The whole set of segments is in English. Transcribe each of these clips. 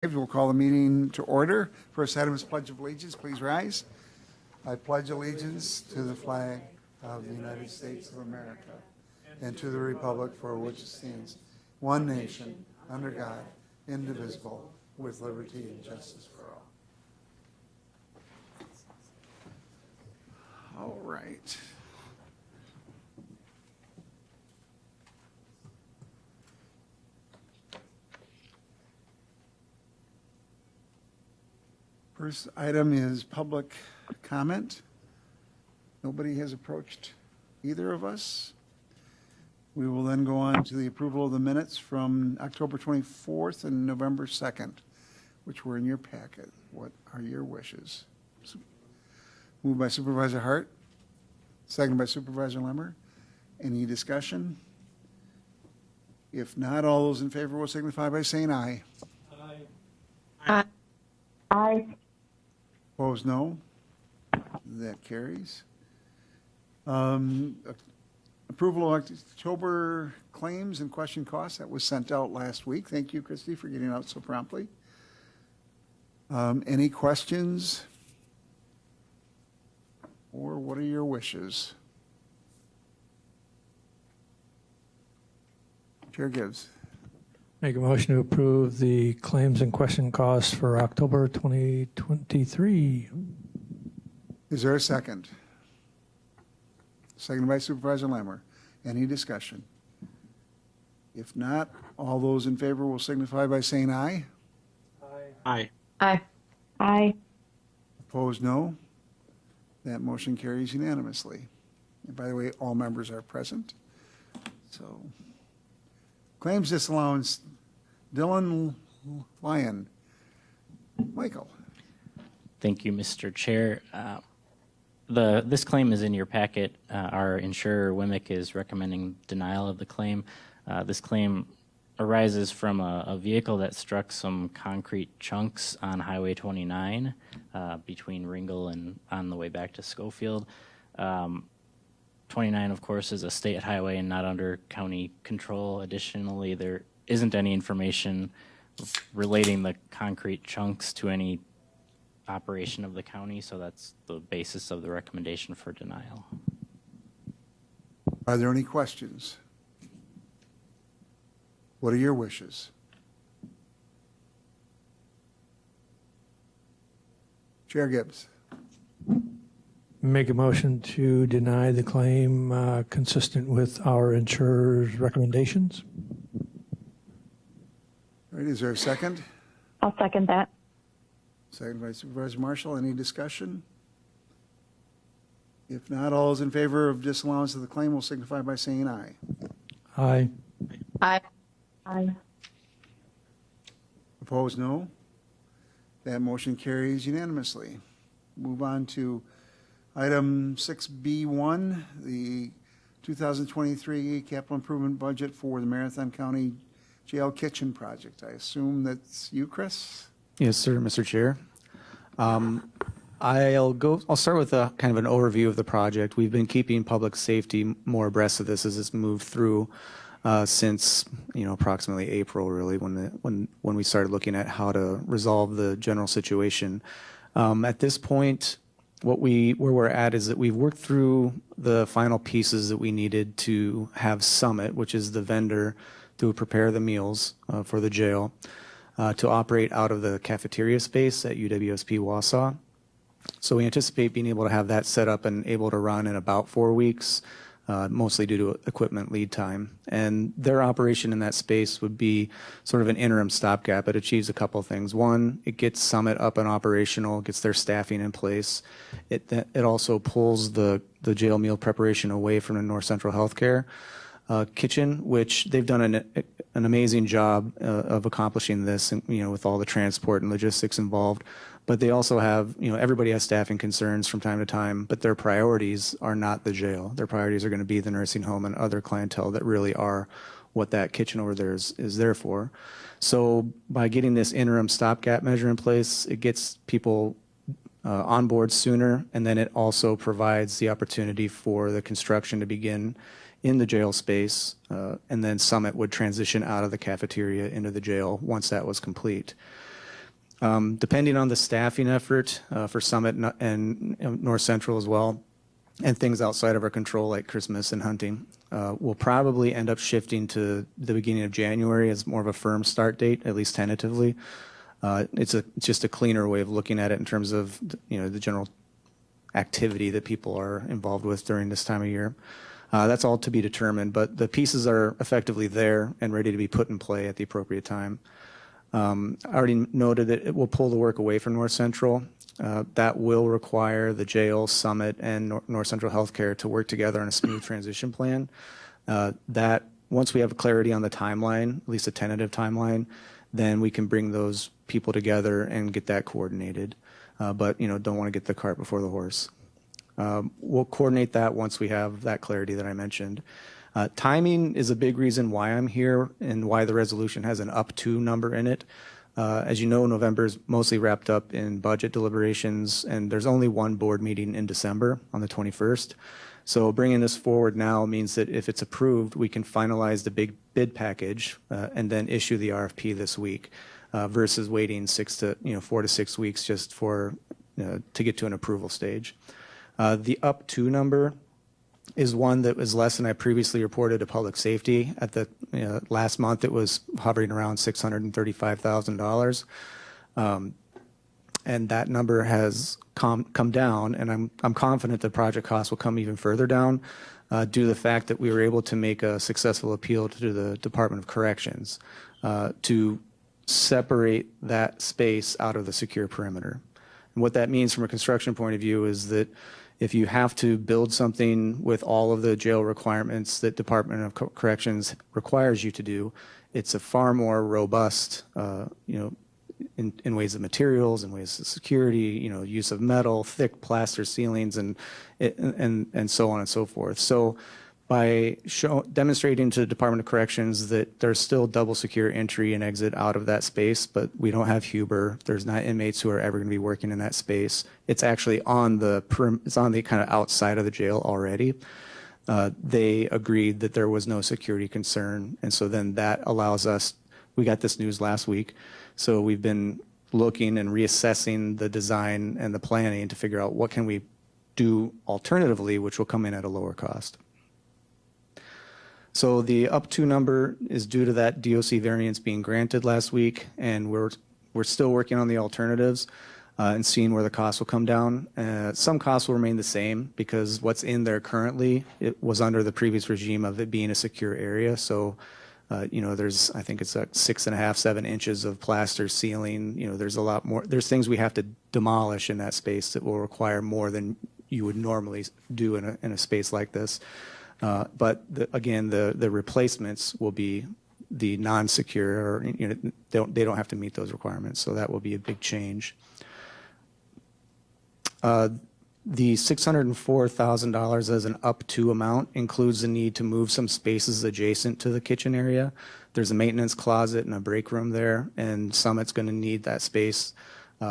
We'll call the meeting to order. First item is Pledge of Allegiance. Please rise. I pledge allegiance to the flag of the United States of America and to the republic for which it stands, one nation, under God, indivisible, with liberty and justice for all. All right. First item is public comment. Nobody has approached either of us. We will then go on to the approval of the minutes from October 24th and November 2nd, which were in your packet. What are your wishes? Moved by Supervisor Hart, second by Supervisor Lemmer. Any discussion? If not, all those in favor will signify by saying aye. Aye. Aye. Opposed, no. That carries. Approval of October claims and question costs. That was sent out last week. Thank you, Christy, for getting it out so promptly. Any questions? Or what are your wishes? Chair Gibbs. Make a motion to approve the claims and question costs for October 2023. Is there a second? Second by Supervisor Lammer. Any discussion? If not, all those in favor will signify by saying aye. Aye. Aye. Aye. Opposed, no. That motion carries unanimously. And by the way, all members are present. So, claims disallowance, Dylan Lyon. Michael. Thank you, Mr. Chair. This claim is in your packet. Our insurer, WMIC, is recommending denial of the claim. This claim arises from a vehicle that struck some concrete chunks on Highway 29 between Ringel and on the way back to Schofield. 29, of course, is a state highway and not under county control. Additionally, there isn't any information relating the concrete chunks to any operation of the county, so that's the basis of the recommendation for denial. Are there any questions? What are your wishes? Chair Gibbs. Make a motion to deny the claim consistent with our insurer's recommendations. All right, is there a second? I'll second that. Second by Supervisor Marshall. Any discussion? If not, all those in favor of disallowance of the claim will signify by saying aye. Aye. Aye. Aye. Opposed, no. That motion carries unanimously. Move on to item 6B1, the 2023 capital improvement budget for the Marathon County Jail Kitchen Project. I assume that's you, Chris? Yes, sir, Mr. Chair. I'll start with a kind of an overview of the project. We've been keeping public safety more abreast of this as it's moved through since approximately April, really, when we started looking at how to resolve the general situation. At this point, where we're at is that we've worked through the final pieces that we needed to have Summit, which is the vendor to prepare the meals for the jail, to operate out of the cafeteria space at UWSP Wausau. So we anticipate being able to have that set up and able to run in about 4 weeks, mostly due to equipment lead time. And their operation in that space would be sort of an interim stopgap. It achieves a couple things. One, it gets Summit up and operational, gets their staffing in place. It also pulls the jail meal preparation away from the North Central Healthcare kitchen, which they've done an amazing job of accomplishing this, with all the transport and logistics involved. But they also have, everybody has staffing concerns from time to time, but their priorities are not the jail. Their priorities are going to be the nursing home and other clientele that really are what that kitchen over there is there for. So by getting this interim stopgap measure in place, it gets people on board sooner, and then it also provides the opportunity for the construction to begin in the jail space, and then Summit would transition out of the cafeteria into the jail once that was complete. Depending on the staffing effort for Summit and North Central as well, and things outside of our control like Christmas and hunting, we'll probably end up shifting to the beginning of January as more of a firm start date, at least tentatively. It's just a cleaner way of looking at it in terms of the general activity that people are involved with during this time of year. That's all to be determined, but the pieces are effectively there and ready to be put in play at the appropriate time. I already noted that it will pull the work away from North Central. That will require the jail, Summit, and North Central Healthcare to work together on a smooth transition plan. That once we have clarity on the timeline, at least a tentative timeline, then we can bring those people together and get that coordinated. But don't want to get the cart before the horse. We'll coordinate that once we have that clarity that I mentioned. Timing is a big reason why I'm here and why the resolution has an up to number in it. As you know, November is mostly wrapped up in budget deliberations, and there's only one board meeting in December on the 21st. So bringing this forward now means that if it's approved, we can finalize the big bid package and then issue the RFP this week versus waiting 4 to 6 weeks just for to get to an approval stage. The up to number is one that was less than I previously reported to public safety. At the last month, it was hovering around $635,000, and that number has come down. And I'm confident the project costs will come even further down due to the fact that we were able to make a successful appeal to the Department of Corrections to separate that space out of the secure perimeter. And what that means from a construction point of view is that if you have to build something with all of the jail requirements that Department of Corrections requires you to do, it's a far more robust, in ways of materials, in ways of security, use of metal, thick plaster ceilings, and so on and so forth. So by demonstrating to the Department of Corrections that there's still double secure entry and exit out of that space, but we don't have Huber, there's not inmates who are ever going to be working in that space. It's actually it's on the kind of outside of the jail already. They agreed that there was no security concern, and so then that allows us. We got this news last week, so we've been looking and reassessing the design and the planning to figure out what can we do alternatively, which will come in at a lower cost. So the up to number is due to that DOC variance being granted last week, and we're still working on the alternatives and seeing where the costs will come down. Some costs will remain the same because what's in there currently, it was under the previous regime of it being a secure area. So, there's, I think it's like 6.5, 7 inches of plaster ceiling. There's a lot more. There's things we have to demolish in that space that will require more than you would normally do in a space like this. But the replacements will be the non-secure, or they don't have to meet those requirements. So that will be a big change. The $604,000 as an up to amount includes the need to move some spaces adjacent to the kitchen area. There's a maintenance closet and a break room there, and Summit's going to need that space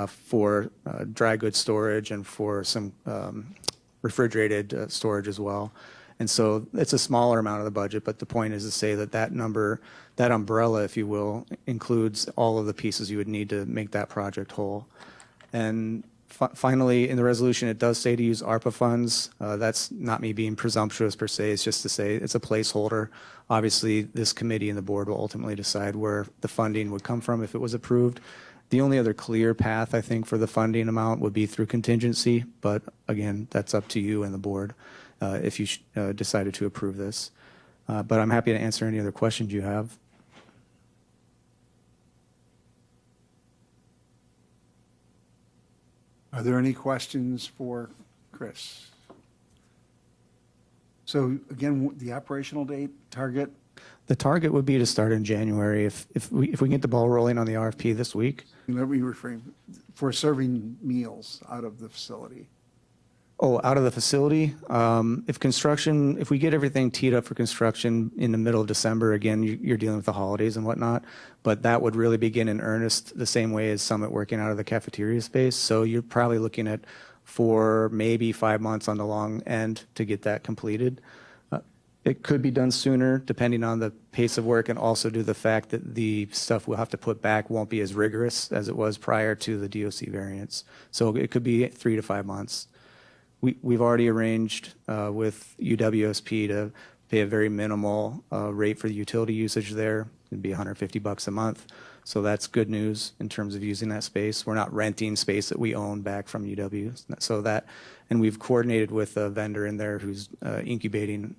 for dry goods storage and for some refrigerated storage as well. And so it's a smaller amount of the budget, but the point is to say that number, that umbrella, if you will, includes all of the pieces you would need to make that project whole. And finally, in the resolution, it does say to use ARPA funds. That's not me being presumptuous per se. It's just to say it's a placeholder. Obviously, this committee and the board will ultimately decide where the funding would come from if it was approved. The only other clear path, I think, for the funding amount would be through contingency. But again, that's up to you and the board if you decided to approve this. But I'm happy to answer any other questions you have. Are there any questions for Chris? So again, the operational date, target? The target would be to start in January if we can get the ball rolling on the RFP this week. Let me reframe, for serving meals out of the facility. Oh, out of the facility? If we get everything teed up for construction in the middle of December, again, you're dealing with the holidays and whatnot, but that would really begin in earnest the same way as Summit working out of the cafeteria space. So you're probably looking at 4, maybe 5 months on the long end to get that completed. It could be done sooner, depending on the pace of work, and also due to the fact that the stuff we'll have to put back won't be as rigorous as it was prior to the DOC variance. So it could be 3 to 5 months. We've already arranged with UWSP to pay a very minimal rate for the utility usage there. It'd be $150 a month. So that's good news in terms of using that space. We're not renting space that we own back from UW. So that, and we've coordinated with a vendor in there who's incubating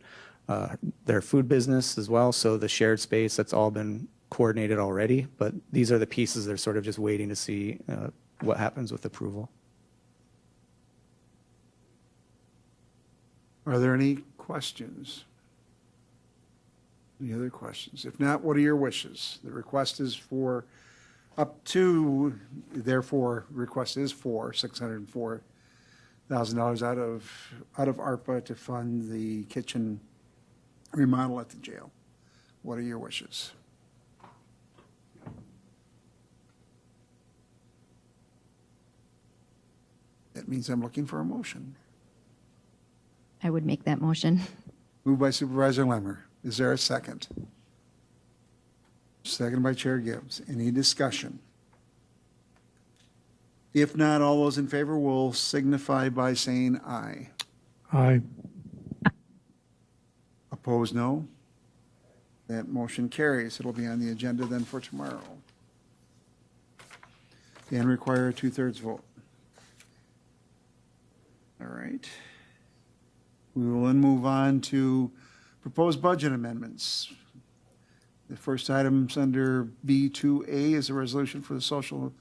their food business as well. So the shared space, that's all been coordinated already. But these are the pieces that are sort of just waiting to see what happens with approval. Are there any questions? Any other questions? If not, what are your wishes? The request is for up to, therefore, request is for $604,000 out of ARPA to fund the kitchen remodel at the jail. What are your wishes? That means I'm looking for a motion. I would make that motion. Moved by Supervisor Lemmer. Is there a second? Second by Chair Gibbs. Any discussion? If not, all those in favor will signify by saying aye. Aye. Opposed, no. That motion carries. It'll be on the agenda then for tomorrow. And require a 2/3 vote. All right. We will then move on to proposed budget amendments. The first items under B2A is a resolution for the Social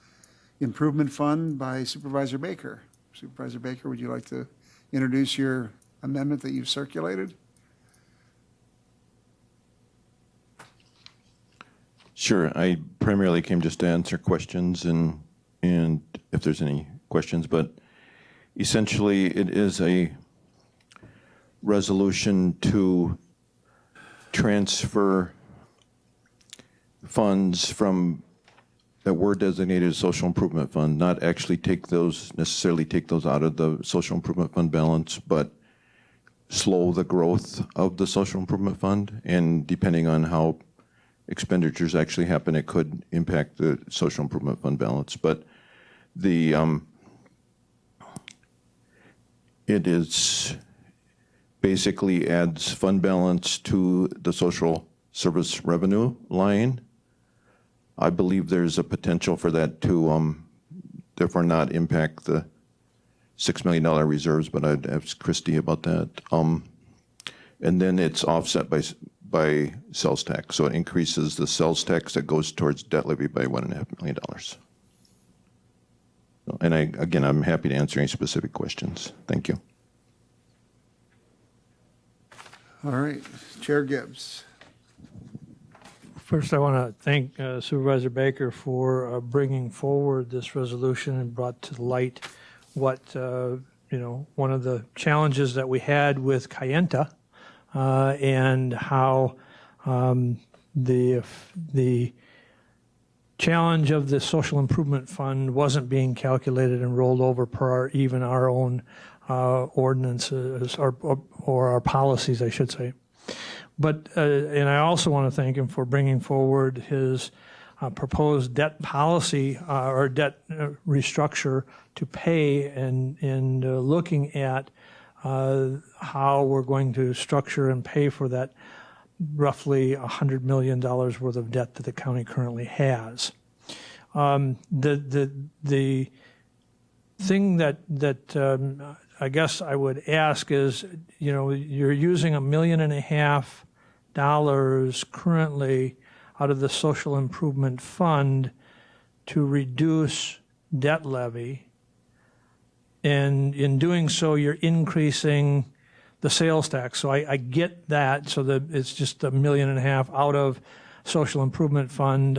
Improvement Fund by Supervisor Baker. Supervisor Baker, would you like to introduce your amendment that you've circulated? Sure. I primarily came just to answer questions and if there's any questions, but essentially it is a resolution to transfer funds from that were designated as social improvement fund, not actually necessarily take those out of the social improvement fund balance, but slow the growth of the social improvement fund. And depending on how expenditures actually happen, it could impact the social improvement fund balance. But the it is basically adds fund balance to the social service revenue line. I believe there's a potential for that to therefore not impact the $6 million reserves, but I'd ask Christie about that. And then it's offset by sales tax. So it increases the sales tax that goes towards debt levy by $1.5 million. And again, I'm happy to answer any specific questions. Thank you. All right, Chair Gibbs. First, I want to thank Supervisor Baker for bringing forward this resolution and brought to light what, one of the challenges that we had with Kayenta and how the challenge of the social improvement fund wasn't being calculated and rolled over per even our own ordinances or our policies, I should say. But, and I also want to thank him for bringing forward his proposed debt policy or debt restructure to pay and looking at how we're going to structure and pay for that roughly $100 million worth of debt that the county currently has. The thing that I guess I would ask is, you're using $1.5 million currently out of the social improvement fund to reduce debt levy. And in doing so, you're increasing the sales tax. So I get that. So that it's just $1.5 million out of social improvement fund.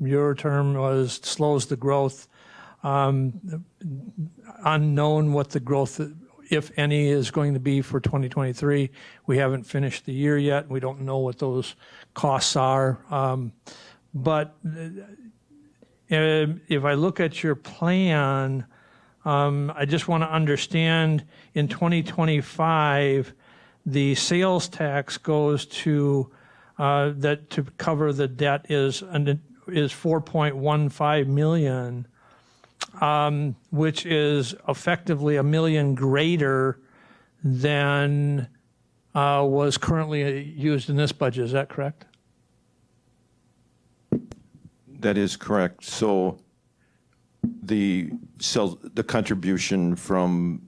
Your term was slows the growth. Unknown what the growth, if any, is going to be for 2023. We haven't finished the year yet. We don't know what those costs are. But if I look at your plan, I just want to understand in 2025 The sales tax goes to, that to cover the debt is 4.15 million, which is effectively $1 million greater than was currently used in this budget. Is that correct? That is correct. So the contribution from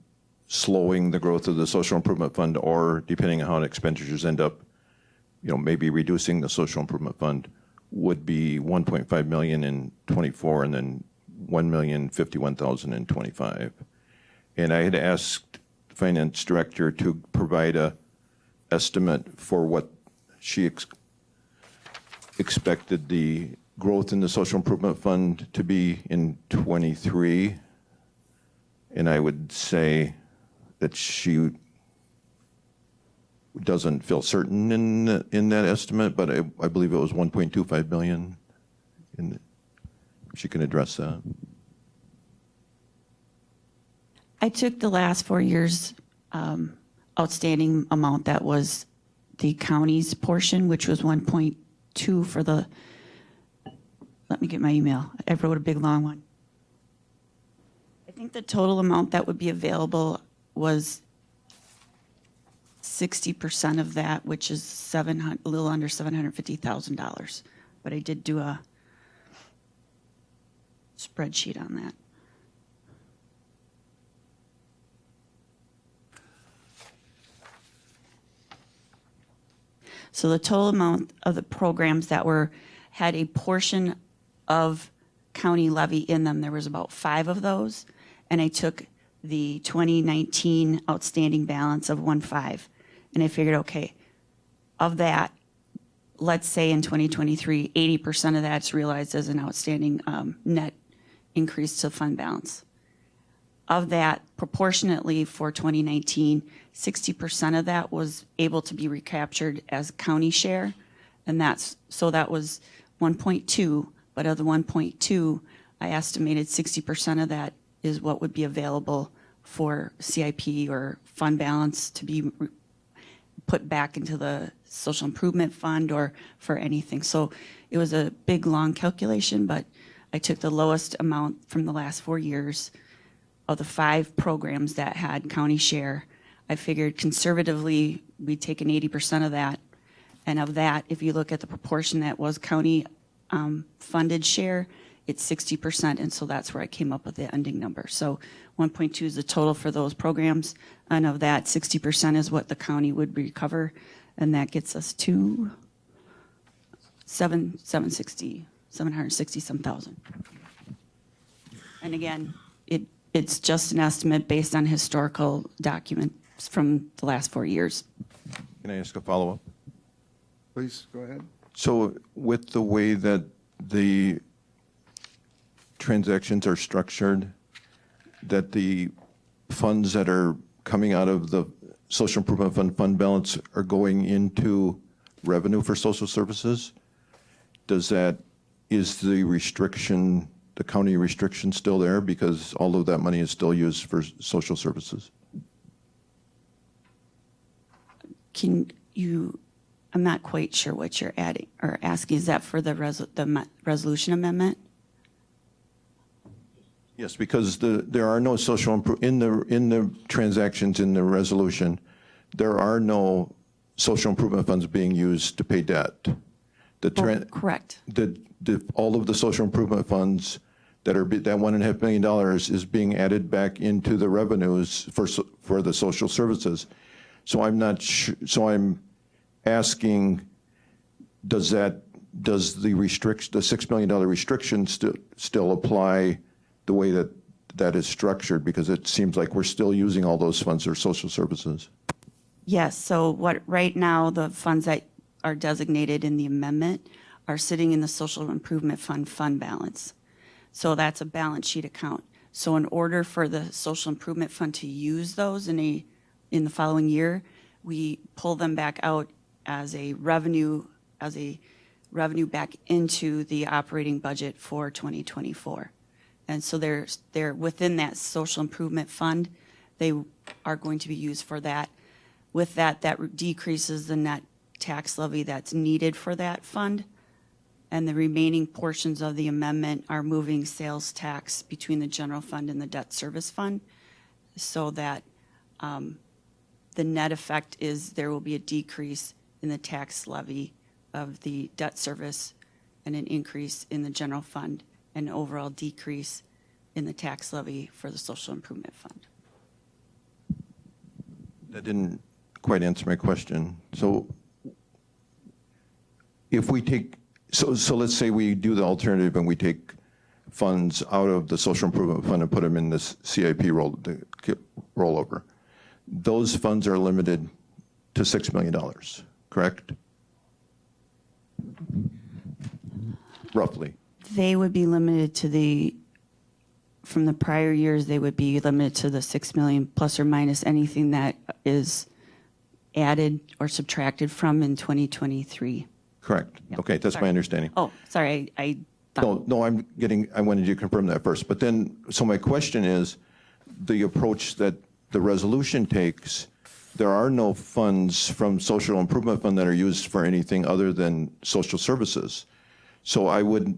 slowing the growth of the social improvement fund, or depending on how expenditures end up, maybe reducing the social improvement fund, would be 1.5 million in 24 and then 1,051,000 in 25. And I had asked the finance director to provide a estimate for what she expected the growth in the social improvement fund to be in 23. And I would say that she doesn't feel certain in that estimate, but I believe it was 1.25 billion. She can address that. I took the last 4 years outstanding amount that was the county's portion, which was 1.2 for the, let me get my email. I wrote a big long one. I think the total amount that would be available was 60% of that, which is a little under $750,000. But I did do a spreadsheet on that. So the total amount of the programs that had a portion of county levy in them, there was about 5 of those, and I took the 2019 outstanding balance of 1.5, and I figured, okay, of that, let's say in 2023, 80% of that's realized as an outstanding net increase to fund balance. Of that, proportionately for 2019, 60% of that was able to be recaptured as county share, and that was 1.2, but of the 1.2, I estimated 60% of that is what would be available for CIP or fund balance to be put back into the social improvement fund or for anything. So it was a big, long calculation, but I took the lowest amount from the last 4 years of the 5 programs that had county share. I figured conservatively we'd take an 80% of that. And of that, if you look at the proportion that was county funded share, it's 60%. And so that's where I came up with the ending number. So 1.2 is the total for those programs. And of that, 60% is what the county would recover. And that gets us to 760,000. And again, it's just an estimate based on historical documents from the last 4 years. Can I ask a follow-up? Please, go ahead. So with the way that the transactions are structured, that the funds that are coming out of the social improvement fund balance are going into revenue for social services, is the restriction, the county restriction still there because all of that money is still used for social services? I'm not quite sure what you're adding or asking. Is that for the resolution amendment? Yes, because there are no in the transactions in the resolution, there are no social improvement funds being used to pay debt. Correct. All of the social improvement funds that $1.5 million is being added back into the revenues for the social services. So I'm not sure. So I'm asking, does the $6 million restriction still apply the way that is structured? Because it seems like we're still using all those funds for social services. Yes. So right now the funds that are designated in the amendment are sitting in the social improvement fund balance. So that's a balance sheet account. So in order for the social improvement fund to use those in the following year, we pull them back out as a revenue back into the operating budget for 2024. And so they're within that social improvement fund. They are going to be used for that. With that, that decreases the net tax levy that's needed for that fund. And the remaining portions of the amendment are moving sales tax between the general fund and the debt service fund, so that the net effect is there will be a decrease in the tax levy of the debt service and an increase in the general fund, and overall decrease in the tax levy for the social improvement fund. That didn't quite answer my question. So if we take, so let's say we do the alternative and we take funds out of the social improvement fund and put them in this CIP rollover. Those funds are limited to $6 million, correct? Roughly. They would be limited to from the prior years, they would be limited to the 6 million plus or minus anything that is added or subtracted from in 2023. Correct. Yep. Okay, that's Sorry. my understanding. Oh, sorry, I thought. No, I wanted you to confirm that first. But then, so my question is, the approach that the resolution takes, there are no funds from social improvement fund that are used for anything other than social services. So I would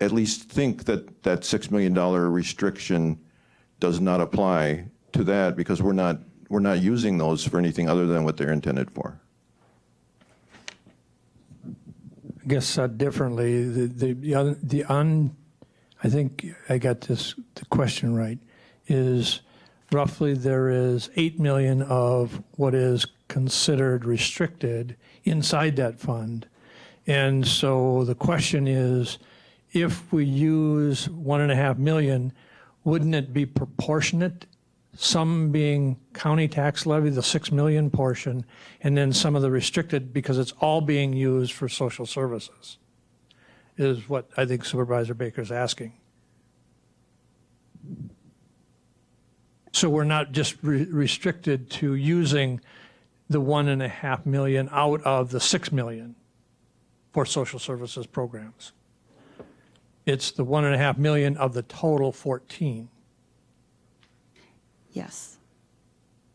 at least think that that $6 million restriction does not apply to that, because we're not using those for anything other than what they're intended for. I guess differently, I think I got the question right, is roughly there is 8 million of what is considered restricted inside that fund. And so the question is, if we use 1.5 million, wouldn't it be proportionate? Some being county tax levy, the 6 million portion, and then some of the restricted, because it's all being used for social services, is what I think Supervisor Baker's asking. So we're not just restricted to using the 1.5 million out of the 6 million for social services programs. It's the 1.5 million of the total 14. Yes.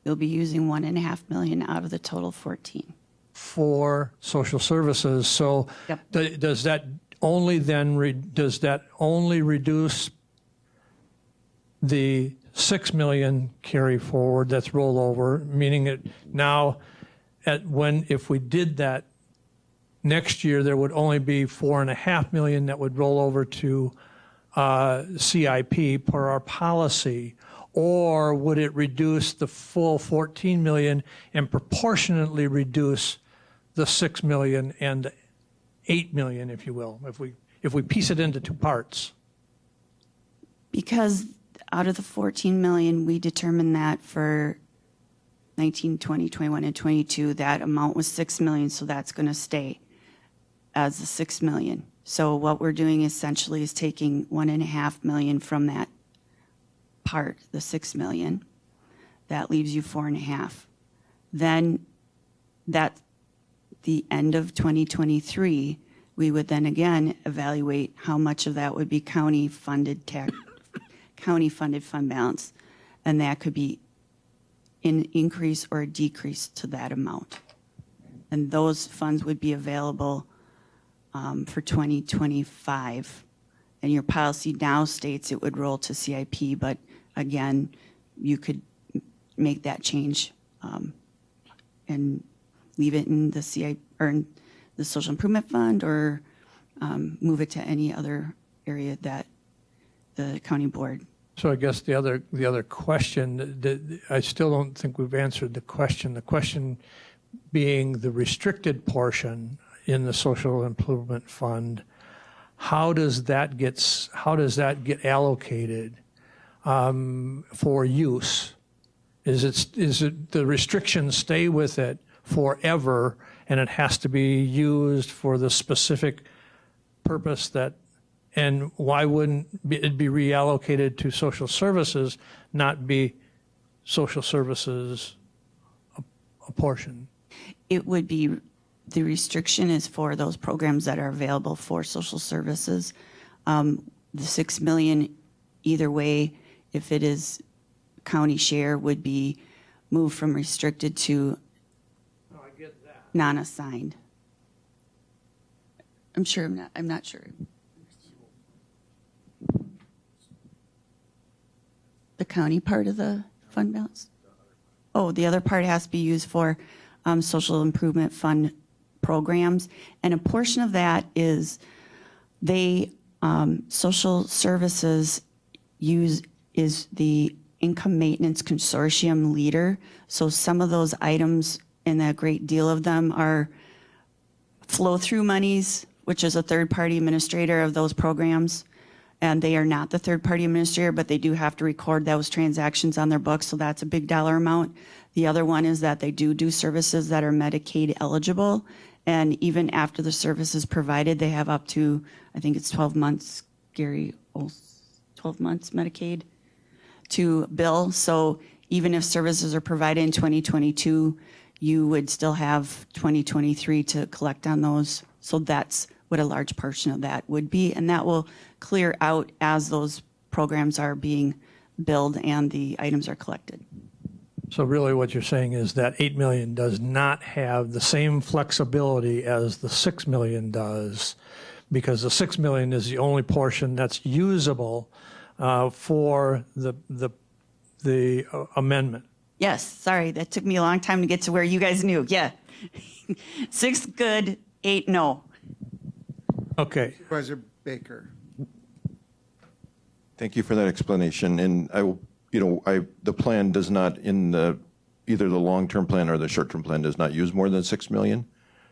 You'll be using 1.5 million out of the total 14. For social services. So Yep. does that only then does that only reduce the 6 million carry forward that's rollover, meaning it now if we did that next year, there would only be 4.5 million that would roll over to CIP per our policy? Or would it reduce the full 14 million and proportionately reduce the 6 million and 8 million, if you will, if we piece it into two parts? Because out of the 14 million, we determined that for 19, 20, 21, and 22, that amount was 6 million, so that's going to stay as the 6 million. So what we're doing essentially is taking 1.5 million from that part, the 6 million. That leaves you 4.5. Then that the end of 2023, we would then again evaluate how much of that would be county funded fund balance, and that could be an increase or a decrease to that amount. And those funds would be available for 2025. And your policy now states it would roll to CIP, but again, you could make that change and leave it in the CIP or in the Social Improvement Fund, or move it to any other area that the county board. So I guess the other question, that I still don't think we've answered the question. The question being the restricted portion in the Social Improvement Fund, how does that get allocated for use? Is it the restrictions stay with it forever, and it has to be used for the specific purpose that? And why wouldn't it be reallocated to social services, not be social services a portion? It would be, the restriction is for those programs that are available for social services. The 6 million, either way, if it is county share, would be moved from restricted to non-assigned. I'm not sure. The county part of the fund balance? Oh, the other part has to be used for social improvement fund programs. And a portion of that is social services is the income maintenance consortium leader. So some of those items, and a great deal of them, are flow-through monies, which is a third-party administrator of those programs. And they are not the third-party administrator, but they do have to record those transactions on their books, so that's a big dollar amount. The other one is that they do services that are Medicaid eligible, and even after the service is provided, they have up to, I think it's 12 months, Gary, 12 months Medicaid to bill. So even if services are provided in 2022, you would still have 2023 to collect on those. So that's what a large portion of that would be, and that will clear out as those programs are being billed and the items are collected. So really what you're saying is that 8 million does not have the same flexibility as the 6 million does, because the 6 million is the only portion that's usable for the amendment. Yes, sorry, that took me a long time to get to where you guys knew. Yeah. 6 good, 8 no. Okay. Supervisor Baker. Thank you for that explanation. And the plan does not, either the long-term plan or the short-term plan, does not use more than 6 million.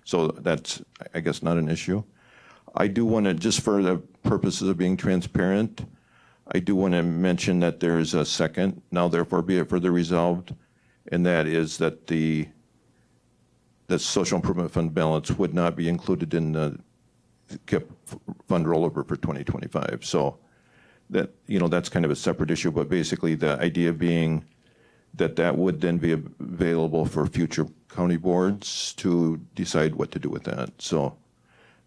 So that's, I guess, not an issue. I do want to, just for the purposes of being transparent, I do want to mention that there is a second, now therefore be it further resolved, and that is that the social improvement fund balance would not be included in the KIP fund rollover for 2025. So that, that's kind of a separate issue, but basically the idea being that would then be available for future county boards to decide what to do with that. So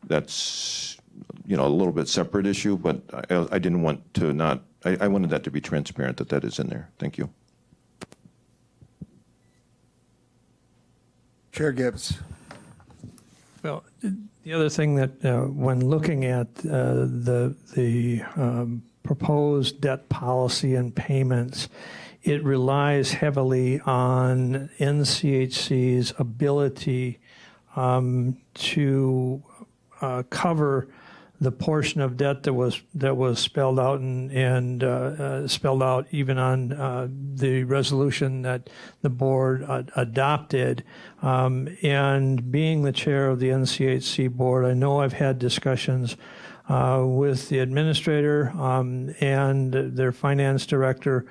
that's, a little bit separate issue, but I didn't want to not, I wanted that to be transparent that is in there. Thank you. Chair Gibbs. Well, the other thing that when looking at the proposed debt policy and payments, it relies heavily on NCHC's ability to cover the portion of debt that was spelled out and spelled out even on the resolution that the board adopted. And being the chair of the NCHC board, I know I've had discussions with the administrator and their finance director.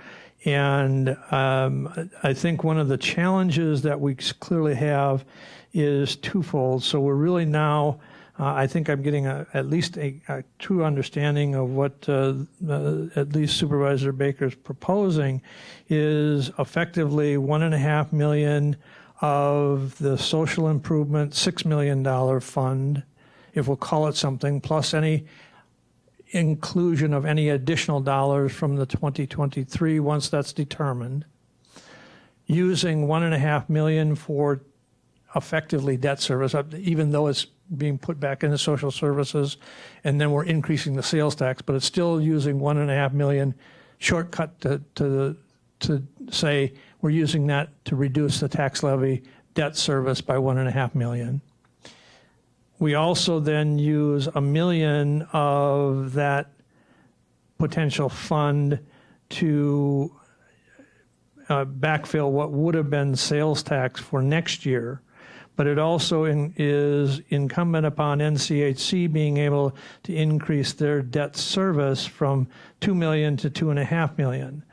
And I think one of the challenges that we clearly have is twofold. So we're really now, I think I'm getting at least a true understanding of what at least Supervisor Baker is proposing is effectively $1.5 million of the social improvement $6 million fund, if we'll call it something, plus any inclusion of any additional dollars from the 2023 once that's determined, using $1.5 million for effectively debt service, even though it's being put back into social services, and then we're increasing the sales tax, but it's still using $1.5 million shortcut to say we're using that to reduce the tax levy debt service by $1.5 million. We also then use $1 million of that potential fund to backfill what would have been sales tax for next year. But it also is incumbent upon NCHC being able to increase their debt service from $2 million to $2.5 million.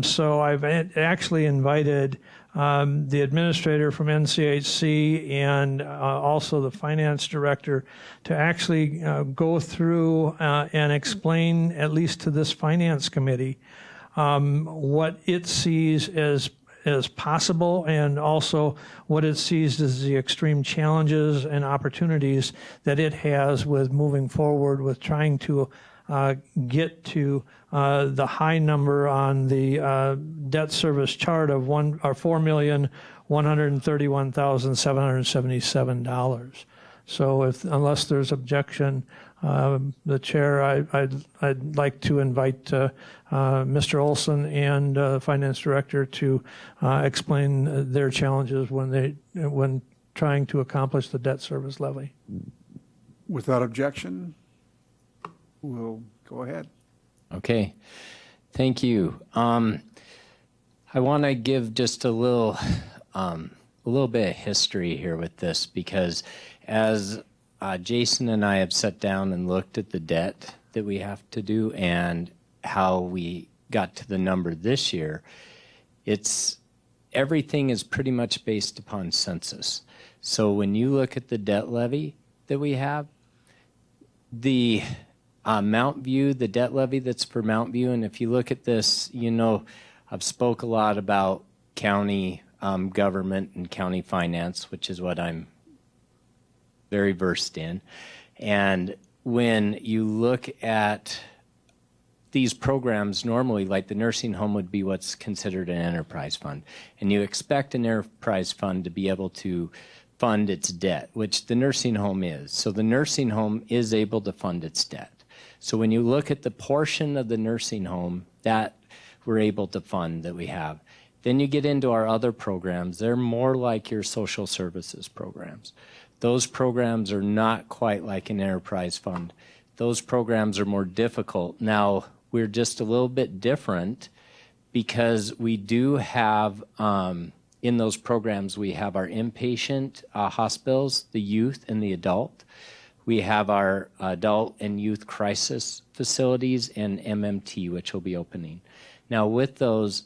So I've actually invited the administrator from NCHC and also the finance director to actually go through and explain, at least to this finance committee, what it sees as possible, and also what it sees as the extreme challenges and opportunities that it has with moving forward with trying to get to the high number on the debt service chart of $4,150,000 $131,777. So unless there's objection, the chair, I'd like to invite Mr. Olson and finance director to explain their challenges when trying to accomplish the debt service levy. Without objection, we'll go ahead. Okay, thank you. I want to give just a little bit of history here with this, because as Jason and I have sat down and looked at the debt that we have to do and how we got to the number this year, everything is pretty much based upon census. So when you look at the debt levy that we have, the Mount View, the debt levy that's for Mount View, and if you look at this, I've spoke a lot about county government and county finance, which is what I'm very versed in. And when you look at these programs, normally, like the nursing home would be what's considered an enterprise fund. And you expect an enterprise fund to be able to fund its debt, which the nursing home is. So the nursing home is able to fund its debt. So when you look at the portion of the nursing home that we're able to fund that we have, then you get into our other programs. They're more like your social services programs. Those programs are not quite like an enterprise fund. Those programs are more difficult. Now, we're just a little bit different because we do have, in those programs, we have our inpatient hospitals, the youth and the adult. We have our adult and youth crisis facilities and MMT, which will be opening. Now, with those,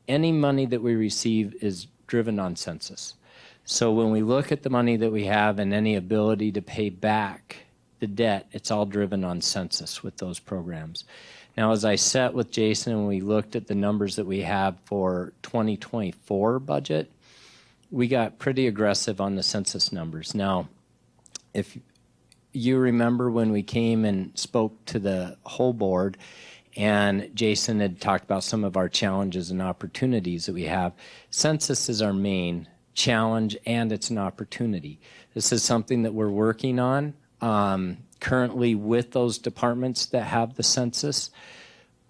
any money that we receive is driven on census. So when we look at the money that we have and any ability to pay back the debt, it's all driven on census with those programs. Now, as I sat with Jason and we looked at the numbers that we have for 2024 budget, we got pretty aggressive on the census numbers. Now, if you remember when we came and spoke to the whole board and Jason had talked about some of our challenges and opportunities that we have, census is our main challenge and it's an opportunity. This is something that we're working on currently with those departments that have the census.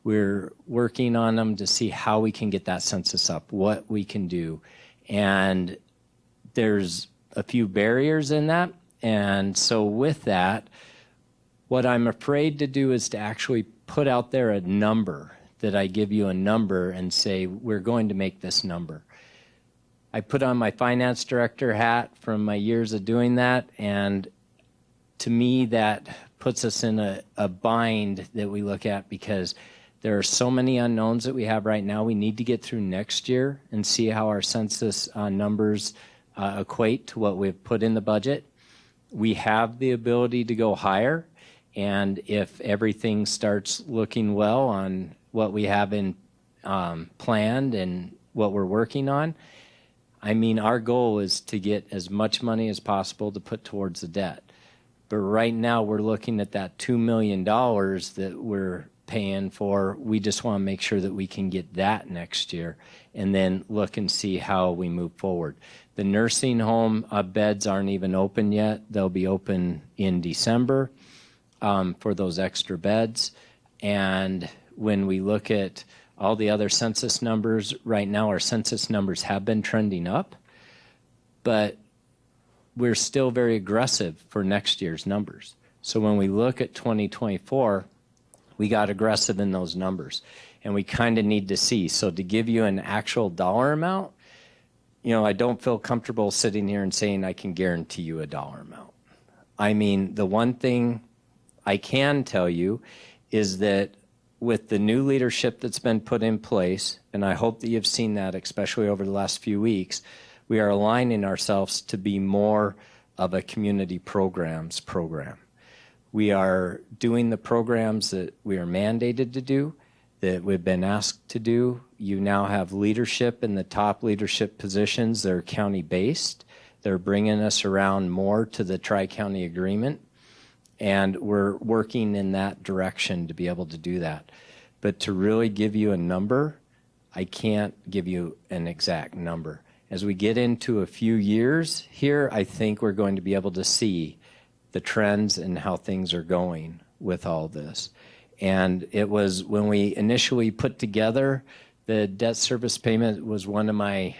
We're working on them to see how we can get that census up, what we can do. And there's a few barriers in that. And so with that, what I'm afraid to do is to actually put out there a number, that I give you a number and say, we're going to make this number. I put on my finance director hat from my years of doing that, and to me that puts us in a bind that we look at, because there are so many unknowns that we have right now. We need to get through next year and see how our census numbers equate to what we've put in the budget. We have the ability to go higher, and if everything starts looking well on what we have in planned and what we're working on, I mean, our goal is to get as much money as possible to put towards the debt. But right now, we're looking at that $2 million that we're paying for. We just want to make sure that we can get that next year and then look and see how we move forward. The nursing home beds aren't even open yet. They'll be open in December for those extra beds. And when we look at all the other census numbers, right now our census numbers have been trending up, but we're still very aggressive for next year's numbers. So when we look at 2024, we got aggressive in those numbers, and we kind of need to see. So to give you an actual dollar amount, I don't feel comfortable sitting here and saying I can guarantee you a dollar amount. I mean, the one thing I can tell you is that with the new leadership that's been put in place, and I hope that you've seen that, especially over the last few weeks, we are aligning ourselves to be more of a community programs program. We are doing the programs that we are mandated to do, that we've been asked to do. You now have leadership in the top leadership positions. They're county-based. They're bringing us around more to the Tri-County Agreement. And we're working in that direction to be able to do that. But to really give you a number, I can't give you an exact number. As we get into a few years here, I think we're going to be able to see the trends and how things are going with all this. And it was when we initially put together the debt service payment was one of my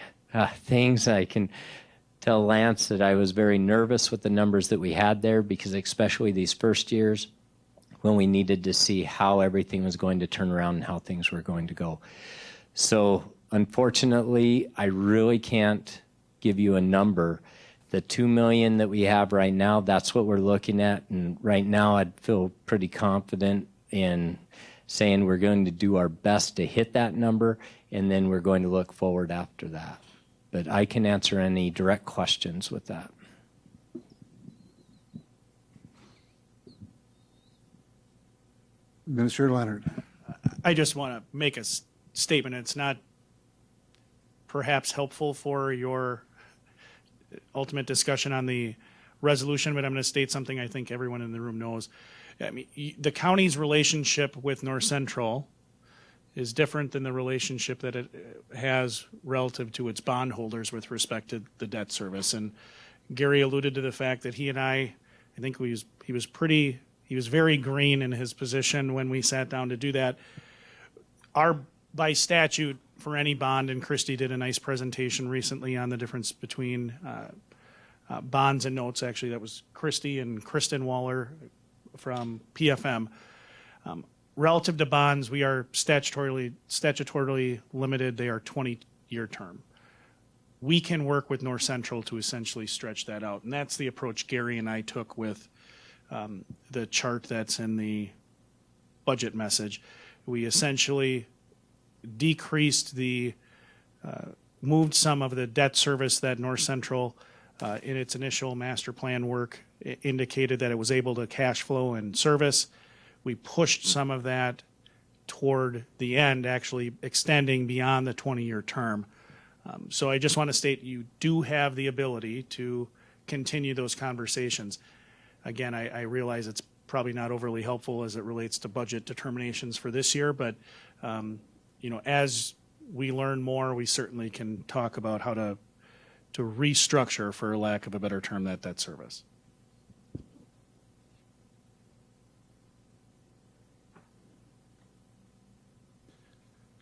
things. I can tell Lance that I was very nervous with the numbers that we had there, because especially these first years when we needed to see how everything was going to turn around and how things were going to go. So unfortunately, I really can't give you a number. The $2 million that we have right now, that's what we're looking at. And right now I'd feel pretty confident in saying we're going to do our best to hit that number, and then we're going to look forward after that. But I can answer any direct questions with that. Administrator Leonard. I just want to make a statement. It's not perhaps helpful for your ultimate discussion on the resolution, but I'm going to state something I think everyone in the room knows. I mean, the county's relationship with North Central is different than the relationship that it has relative to its bondholders with respect to the debt service. And Gary alluded to the fact that he and I think he was very green in his position when we sat down to do that. By statute, for any bond, and Christy did a nice presentation recently on the difference between bonds and notes. Actually, that was Christy and Kristen Waller from PFM. Relative to bonds, we are statutorily limited. They are 20-year term. We can work with North Central to essentially stretch that out, and that's the approach Gary and I took with the chart that's in the budget message. We essentially decreased moved some of the debt service that North Central, in its initial master plan work, indicated that it was able to cash flow and service. We pushed some of that toward the end, actually extending beyond the 20-year term. So I just want to state you do have the ability to continue those conversations. Again, I realize it's probably not overly helpful as it relates to budget determinations for this year, but as we learn more, we certainly can talk about how to restructure, for lack of a better term, that debt service.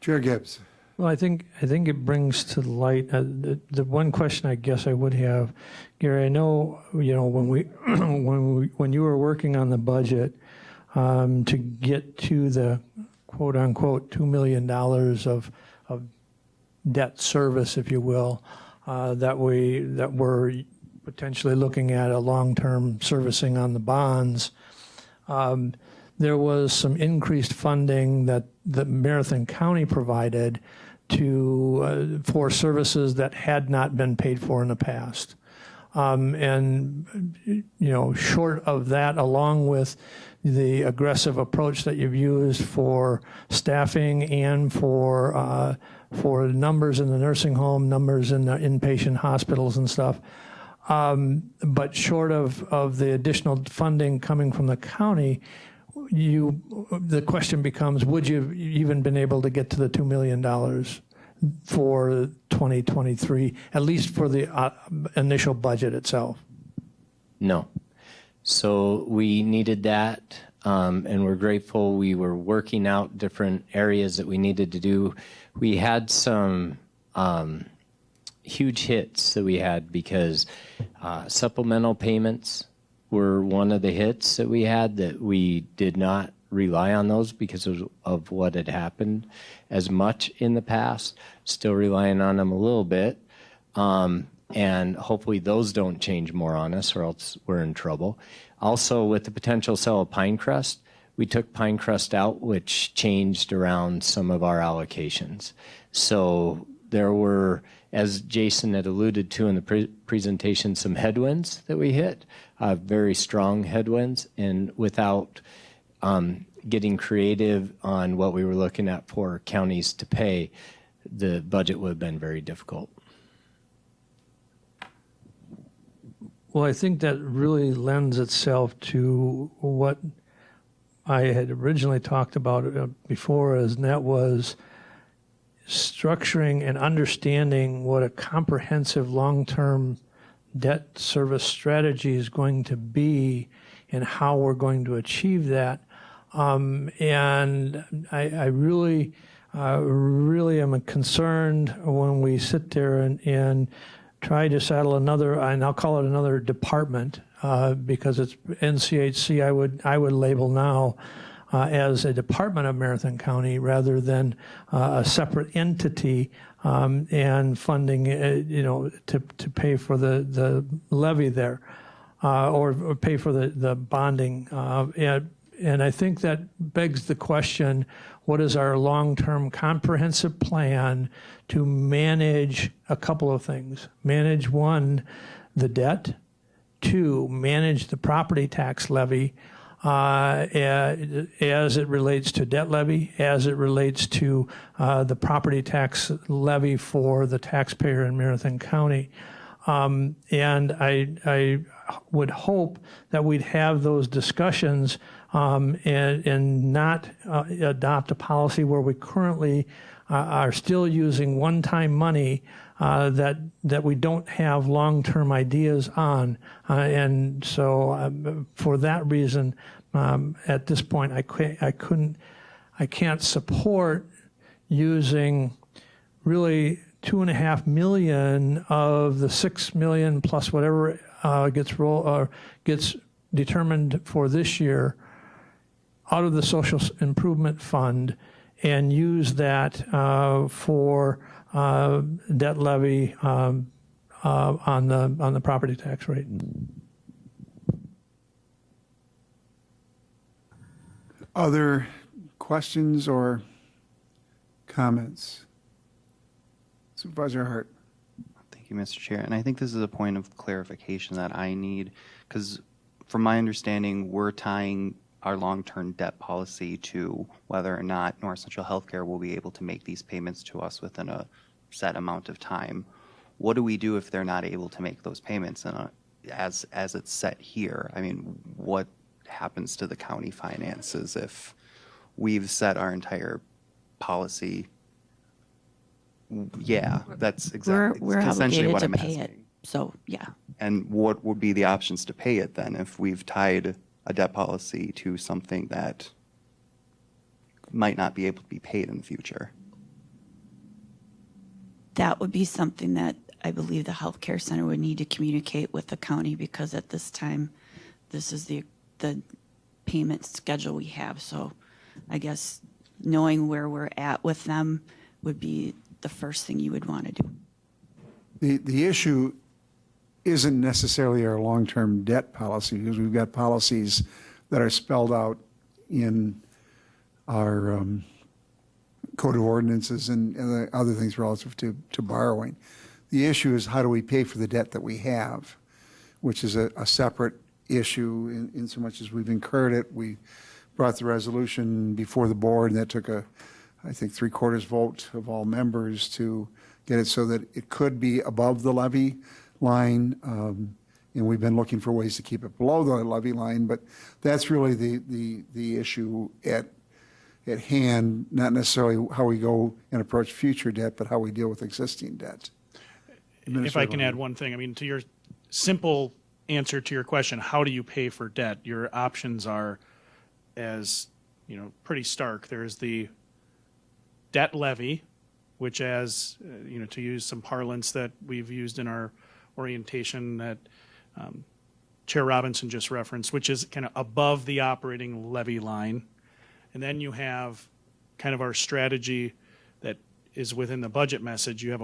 Chair Gibbs. Well, I think it brings to light the one question I guess I would have, Gary. I know when you were working on the budget to get to the quote unquote $2 million of debt service, if you will, that we're potentially looking at a long-term servicing on the bonds. There was some increased funding that Marathon County provided for services that had not been paid for in the past. Short of that, along with the aggressive approach that you've used for staffing and for numbers in the nursing home, numbers in the inpatient hospitals and stuff, but short of the additional funding coming from the county, the question becomes, would you even been able to get to the $2 million for 2023, at least for the initial budget itself? No. So we needed that, and we're grateful. We were working out different areas that we needed to do. We had some huge hits that we had because supplemental payments were one of the hits that we had that we did not rely on those because of what had happened as much in the past. Still relying on them a little bit. And hopefully those don't change more on us or else we're in trouble. Also, with the potential sale of Pinecrest, we took Pinecrest out, which changed around some of our allocations. So there were, as Jason had alluded to in the presentation, some headwinds that we hit, very strong headwinds, and without getting creative on what we were looking at for counties to pay, the budget would have been very difficult. Well, I think that really lends itself to what I had originally talked about before, and that was structuring and understanding what a comprehensive long-term debt service strategy is going to be and how we're going to achieve that. And I really am concerned when we sit there and try to saddle another, and I'll call it another department, because it's NCHC, I would label now as a department of Marathon County rather than a separate entity, and funding, to pay for the levy there, or pay for the bonding. And I think that begs the question, what is our long-term comprehensive plan to manage a couple of things? Manage, one, the debt. Two, manage the property tax levy as it relates to debt levy, as it relates to the property tax levy for the taxpayer in Marathon County. And I would hope that we'd have those discussions and not adopt a policy where we currently are still using one-time money that we don't have long-term ideas on. And so for that reason, at this point, I can't support using really $2.5 million of the $6 million plus whatever gets determined for this year out of the social improvement fund and use that for debt levy on the property tax rate. Other questions or comments? Supervisor Hart. Thank you, Mr. Chair. And I think this is a point of clarification that I need, because from my understanding, we're tying our long-term debt policy to whether or not North Central Healthcare will be able to make these payments to us within a set amount of time. What do we do if they're not able to make those payments as it's set here? I mean, what happens to the county finances if we've set our entire policy? Yeah, that's exactly We're essentially obligated what to I'm pay asking. it. So, yeah. And what would be the options to pay it then if we've tied a debt policy to something that might not be able to be paid in the future? That would be something that I believe the healthcare center would need to communicate with the county, because at this time, this is the payment schedule we have. So I guess knowing where we're at with them would be the first thing you would want to do. The issue isn't necessarily our long-term debt policy, because we've got policies that are spelled out in our code of ordinances and the other things relative to borrowing. The issue is, how do we pay for the debt that we have, which is a separate issue in so much as we've incurred it. We brought the resolution before the board, and that took I think 3/4 vote of all members to get it so that it could be above the levy line. And we've been looking for ways to keep it below the levy line, but that's really the issue at hand, not necessarily how we go and approach future debt, but how we deal with existing debt. If I can add one thing, I mean, to your simple answer to your question, how do you pay for debt? Your options are, as pretty stark. There's the debt levy, which, as to use some parlance that we've used in our orientation that Chair Robinson just referenced, which is kind of above the operating levy line. And then you have kind of our strategy that is within the budget message. You have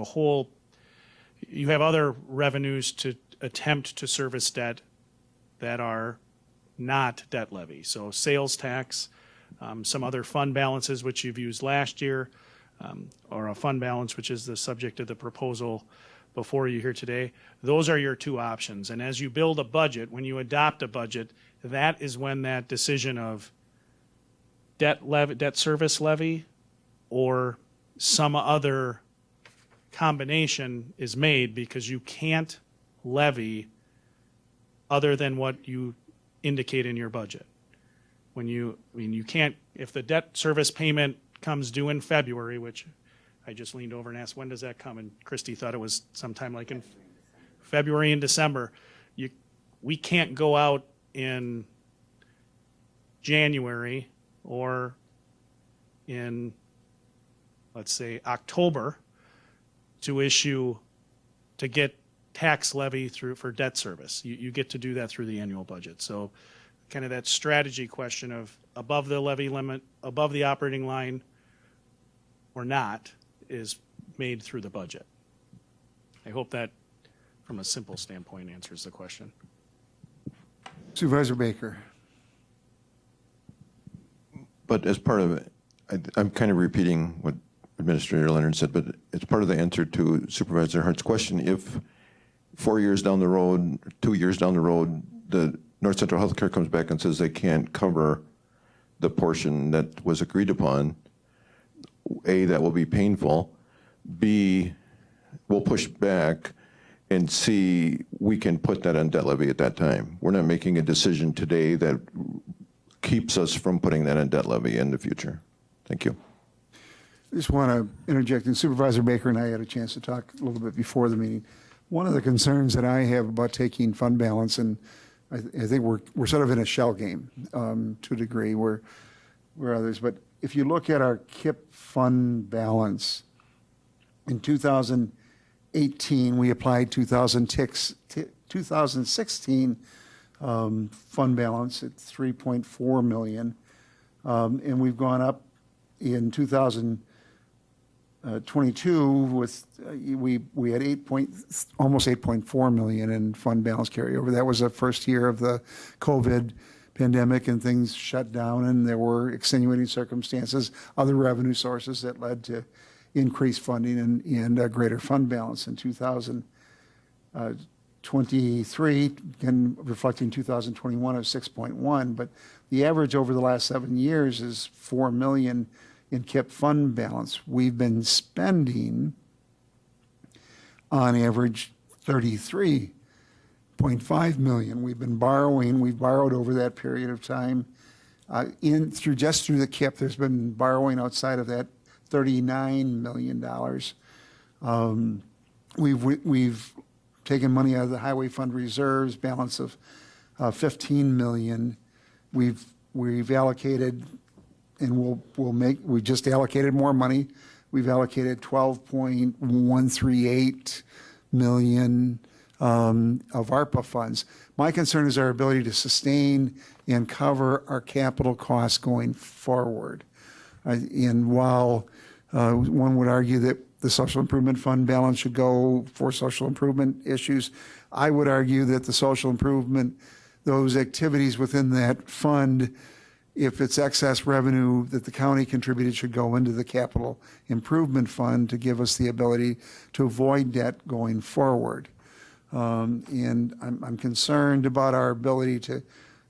other revenues to attempt to service debt that are not debt levy. So sales tax, some other fund balances which you've used last year, or a fund balance which is the subject of the proposal before you here today. Those are your two options. And as you build a budget, when you adopt a budget, that is when that decision of debt service levy or some other combination is made, because you can't levy other than what you indicate in your budget. You can't, if the debt service payment comes due in February, which I just leaned over and asked, when does that come? And Christie thought it was sometime like in February and December. We can't go out in January or in, let's say, October to get tax levy through for debt service. You get to do that through the annual budget. So kind of that strategy question of above the levy limit, above the operating line or not, is made through the budget. I hope that, from a simple standpoint, answers the question. Supervisor Baker. But as part of it, I'm kind of repeating what Administrator Leonard said, but it's part of the answer to Supervisor Hart's question. If 4 years down the road, 2 years down the road, the North Central Healthcare comes back and says they can't cover the portion that was agreed upon, A, that will be painful. B, we'll push back, and C, we can put that on debt levy at that time. We're not making a decision today that keeps us from putting that on debt levy in the future. Thank you. I just want to interject, and Supervisor Baker and I had a chance to talk a little bit before the meeting. One of the concerns that I have about taking fund balance, and I think we're sort of in a shell game to a degree where others, but if you look at our KIP fund balance, in 2018, we applied 2016 fund balance at $3.4 million, and we've gone up in 2022 with we had almost 8.4 million in fund balance carryover. That was the first year of the COVID pandemic and things shut down, and there were extenuating circumstances, other revenue sources that led to increased funding and a greater fund balance in 2023, and reflecting 2021 of 6.1. But the average over the last 7 years is 4 million in KIP fund balance. We've been spending on average 33.5 million. We've borrowed over that period of time. Through the KIP, there's been borrowing outside of that $39 million. We've taken money out of the highway fund reserves, balance of 15 million. We've allocated, and we just allocated more money. We've allocated 12.138 million of ARPA funds. My concern is our ability to sustain and cover our capital costs going forward. And while one would argue that the social improvement fund balance should go for social improvement issues, I would argue that the social improvement, those activities within that fund, if it's excess revenue that the county contributed, should go into the capital improvement fund to give us the ability to avoid debt going forward. And I'm concerned about our ability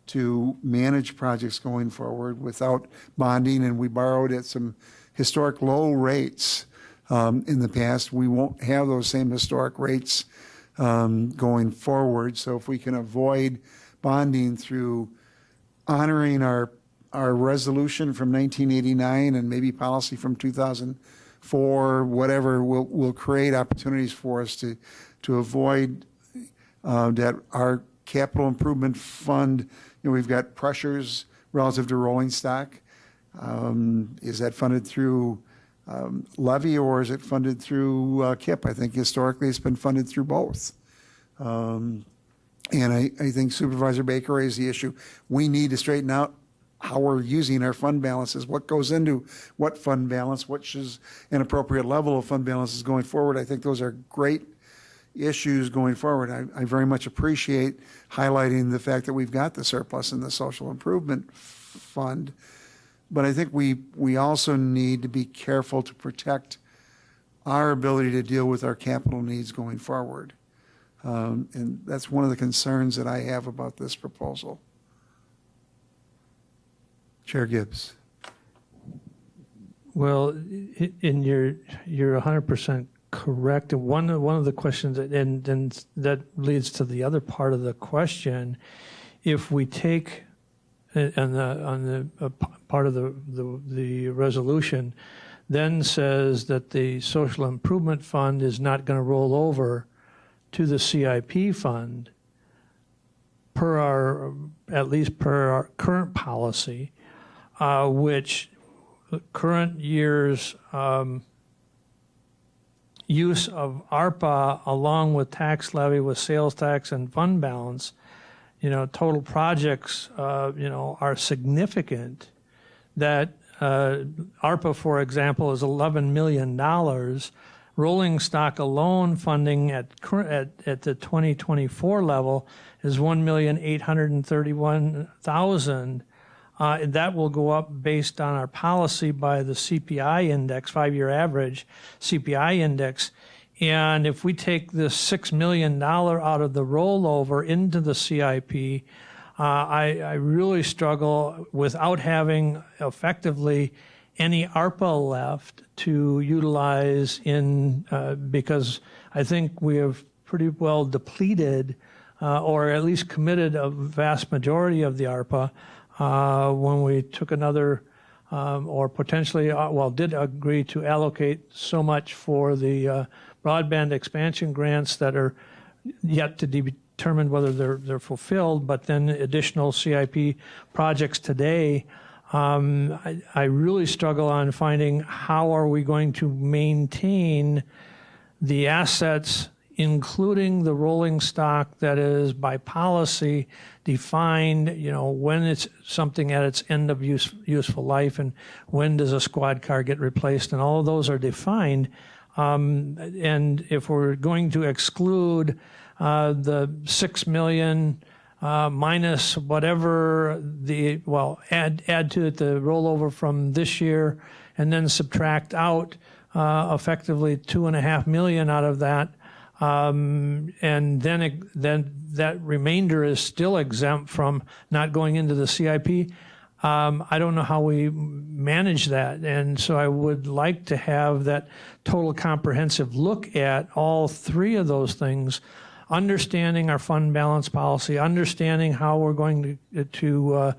to manage projects going forward without bonding, and we borrowed at some historic low rates in the past. We won't have those same historic rates going forward. So if we can avoid bonding through honoring our resolution from 1989 and maybe policy from 2004, whatever, will create opportunities for us to avoid that. Our capital improvement fund, we've got pressures relative to rolling stock. Is that funded through levy, or is it funded through KIP? I think historically it's been funded through both. And I think Supervisor Baker raised the issue. We need to straighten out how we're using our fund balances, what goes into what fund balance, which is an appropriate level of fund balances going forward. I think those are great issues going forward. I very much appreciate highlighting the fact that we've got the surplus in the social improvement fund, but I think we also need to be careful to protect our ability to deal with our capital needs going forward. And that's one of the concerns that I have about this proposal. Chair Gibbs. Well, and you're 100% correct. And one of the questions, and that leads to the other part of the question. If we take on the part of the resolution then says that the social improvement fund is not going to roll over to the CIP fund per our, at least per our current policy, which current year's use of ARPA along with tax levy, with sales tax and fund balance, total projects, are significant. That ARPA, for example, is $11 million. Rolling stock alone funding at the 2024 level is $1,831,000. That will go up based on our policy by the CPI index, 5-year average CPI index. And if we take this $6 million out of the rollover into the CIP, I really struggle without having effectively any ARPA left to utilize because I think we have pretty well depleted or at least committed a vast majority of the ARPA when we took another or potentially, did agree to allocate so much for the broadband expansion grants that are yet to determine whether they're fulfilled, but then additional CIP projects today. I really struggle on finding how are we going to maintain the assets, including the rolling stock that is by policy defined, when it's something at its end of useful life and when does a squad car get replaced, and all of those are defined. And if we're going to exclude the 6 million minus whatever add to it the rollover from this year, and then subtract out effectively 2.5 million out of that, and then that remainder is still exempt from not going into the CIP. I don't know how we manage that, and so I would like to have that total comprehensive look at all three of those things, understanding our fund balance policy, understanding how we're going to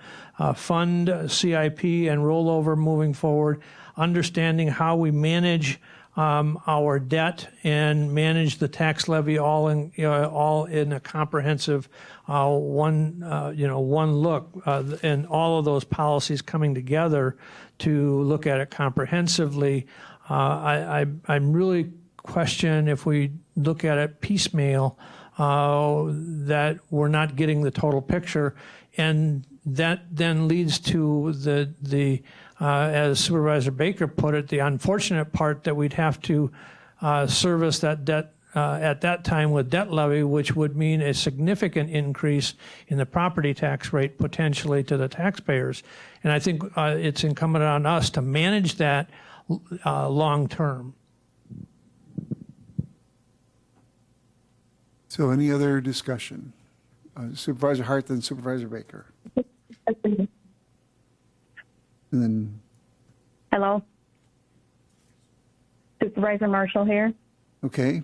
fund CIP and rollover moving forward, understanding how we manage our debt and manage the tax levy all in a comprehensive one look, and all of those policies coming together to look at it comprehensively. I'm really question if we look at it piecemeal, that we're not getting the total picture, and that then leads to the as Supervisor Baker put it, the unfortunate part that we'd have to service that debt at that time with debt levy, which would mean a significant increase in the property tax rate potentially to the taxpayers. And I think it's incumbent on us to manage that long term. So any other discussion? Supervisor Hart, then Supervisor Baker. And then, Hello? Supervisor Marshall here. okay.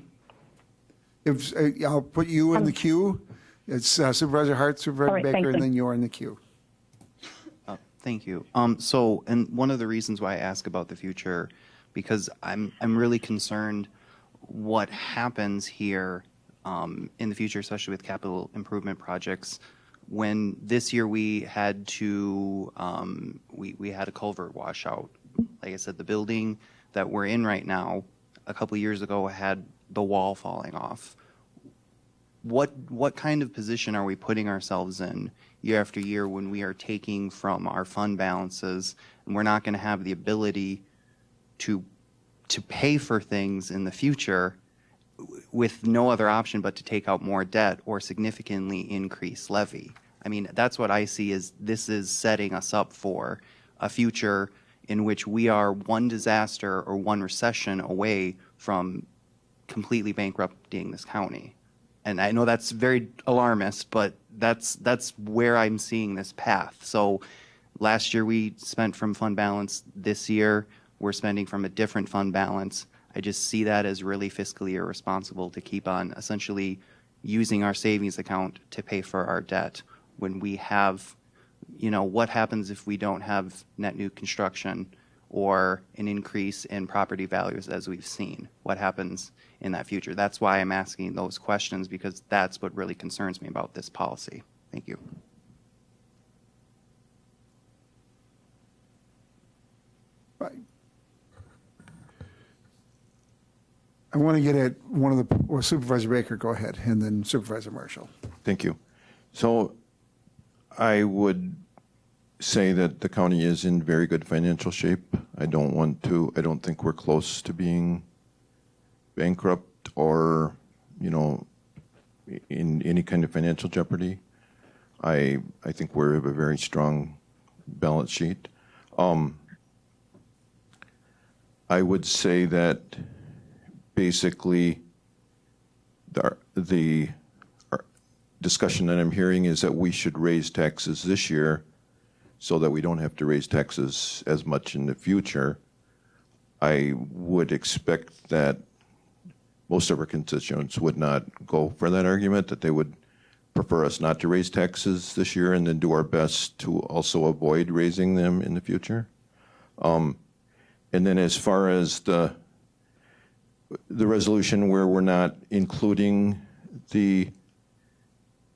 If I'll put you in the queue. It's Supervisor Hart, Supervisor All right, Baker, thank and you. then you're in the queue. Thank you. And one of the reasons why I ask about the future, because I'm really concerned what happens here in the future, especially with capital improvement projects. When this year we had to, we had a culvert washout. Like I said, the building that we're in right now, a couple years ago had the wall falling off. What kind of position are we putting ourselves in year after year when we are taking from our fund balances and we're not going to have the ability to pay for things in the future with no other option but to take out more debt or significantly increase levy? I mean, that's what I see as this is setting us up for a future in which we are one disaster or one recession away from completely bankrupting this county. And I know that's very alarmist, but that's where I'm seeing this path. So last year we spent from fund balance. This year we're spending from a different fund balance. I just see that as really fiscally irresponsible to keep on essentially using our savings account to pay for our debt when we have, what happens if we don't have net new construction or an increase in property values as we've seen. What happens in that future? That's why I'm asking those questions, because that's what really concerns me about this policy. Thank you. Right. I want to get at one of the, or Supervisor Baker, go ahead, and then Supervisor Marshall. Thank you. So I would say that the county is in very good financial shape. I don't think we're close to being bankrupt or, in any kind of financial jeopardy. I think we have a very strong balance sheet. I would say that basically the discussion that I'm hearing is that we should raise taxes this year so that we don't have to raise taxes as much in the future. I would expect that most of our constituents would not go for that argument, that they would prefer us not to raise taxes this year and then do our best to also avoid raising them in the future. And then as far as the resolution where we're not including the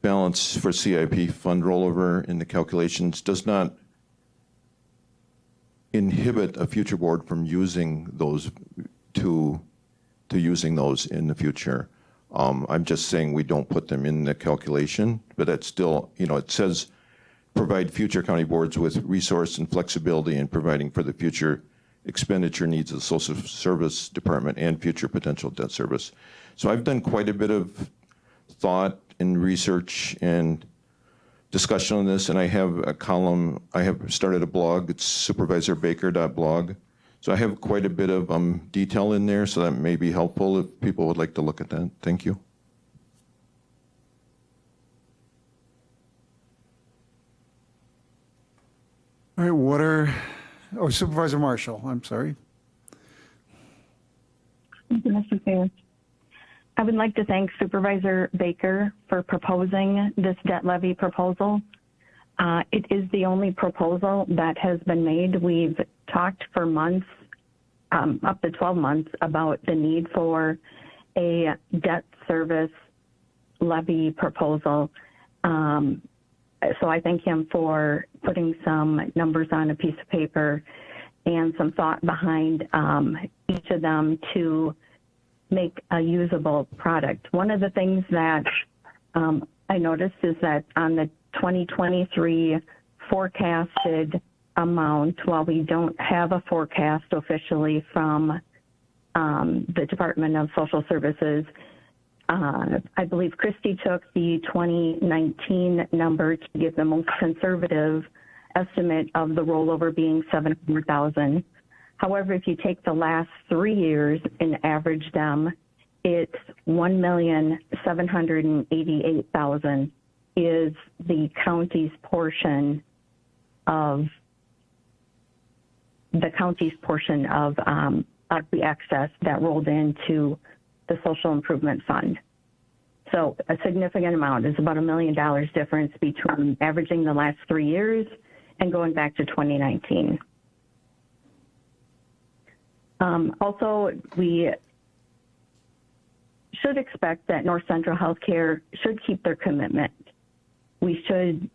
balance for CIP fund rollover in the calculations does not inhibit a future board from using those to using those in the future. I'm just saying we don't put them in the calculation, but that's still, it says provide future county boards with resource and flexibility in providing for the future expenditure needs of the social service department and future potential debt service. So I've done quite a bit of thought and research and discussion on this, and I have a column, I have started a blog, it's supervisorbaker.blog. So I have quite a bit of detail in there, so that may be helpful if people would like to look at that. Thank you. All right, Supervisor Marshall, I'm sorry. Thank you, Mr. Chair. I would like to thank Supervisor Baker for proposing this debt levy proposal. It is the only proposal that has been made. We've talked for months, up to 12 months, about the need for a debt service levy proposal. So I thank him for putting some numbers on a piece of paper and some thought behind each of them to make a usable product. One of the things that I noticed is that on the 2023 forecasted amount, while we don't have a forecast officially from the Department of Social Services, I believe Christie took the 2019 number to give the most conservative estimate of the rollover being $700,000. However, if you take the last 3 years and average them, it's $1,788,000 is the county's portion of the excess that rolled into the Social Improvement Fund. So a significant amount is about $1 million difference between averaging the last 3 years and going back to 2019. Also, we should expect that North Central Healthcare should keep their commitment. We should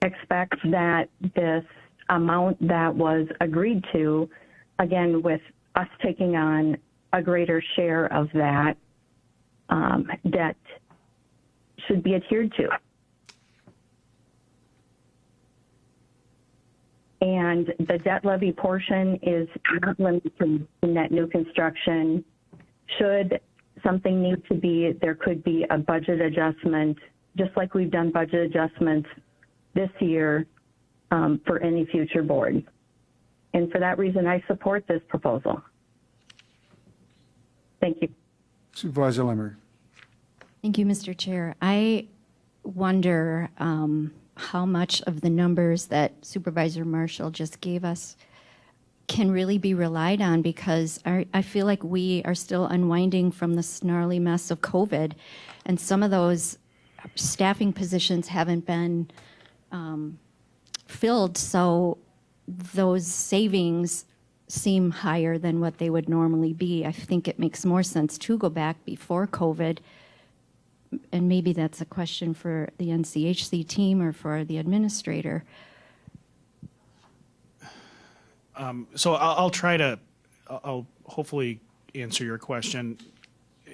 expect that this amount that was agreed to, again, with us taking on a greater share of that debt, should be adhered to. And the debt levy portion is not limited to net new construction. Should something need to be, there could be a budget adjustment, just like we've done budget adjustments this year for any future board. And for that reason, I support this proposal. Thank you. Supervisor Lemmer. Thank you, Mr. Chair. I wonder how much of the numbers that Supervisor Marshall just gave us can really be relied on, because I feel like we are still unwinding from the snarly mess of COVID, and some of those staffing positions haven't been filled. So those savings seem higher than what they would normally be. I think it makes more sense to go back before COVID. And maybe that's a question for the NCHC team or for the administrator. So I'll hopefully answer your question.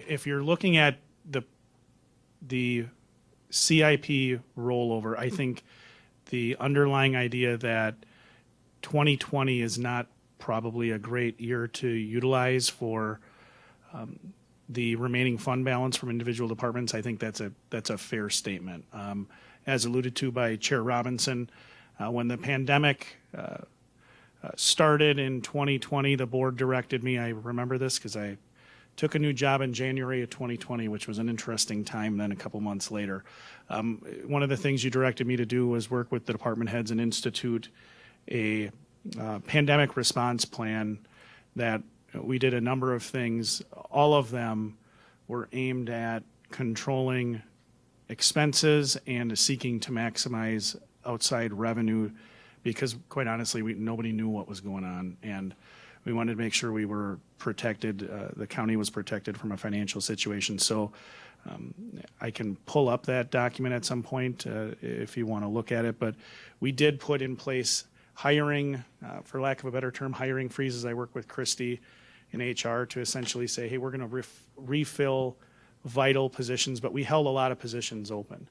If you're looking at the CIP rollover, I think the underlying idea that 2020 is not probably a great year to utilize for the remaining fund balance from individual departments, I think that's a fair statement. As alluded to by Chair Robinson, when the pandemic started in 2020, the board directed me, I remember this because I took a new job in January of 2020, which was an interesting time then a couple months later. One of the things you directed me to do was work with the department heads and institute a pandemic response plan that we did a number of things. All of them were aimed at controlling expenses and seeking to maximize outside revenue because, quite honestly, nobody knew what was going on. And we wanted to make sure we were protected, the county was protected from a financial situation. So I can pull up that document at some point if you want to look at it. But we did put in place hiring, for lack of a better term, hiring freezes. I work with Christy in HR to essentially say, hey, we're going to refill vital positions, but we held a lot of positions open.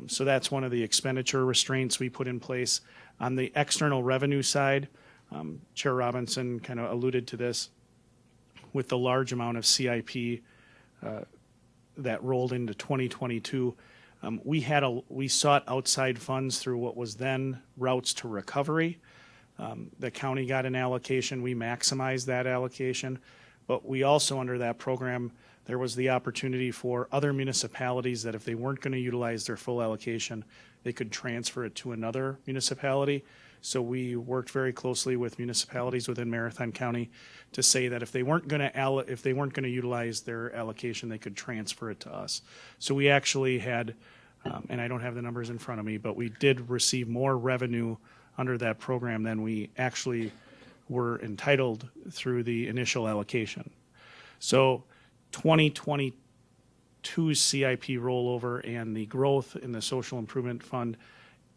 So that's one of the expenditure restraints we put in place. On the external revenue side, Chair Robinson kind of alluded to this with the large amount of CIP that rolled into 2022. We sought outside funds through what was then routes to recovery. The county got an allocation. We maximized that allocation. But we also, under that program, there was the opportunity for other municipalities that if they weren't going to utilize their full allocation, they could transfer it to another municipality. So we worked very closely with municipalities within Marathon County to say that if they weren't going to utilize their allocation, they could transfer it to us. So we actually had, and I don't have the numbers in front of me, but we did receive more revenue under that program than we actually were entitled through the initial allocation. So 2022 CIP rollover and the growth in the social improvement fund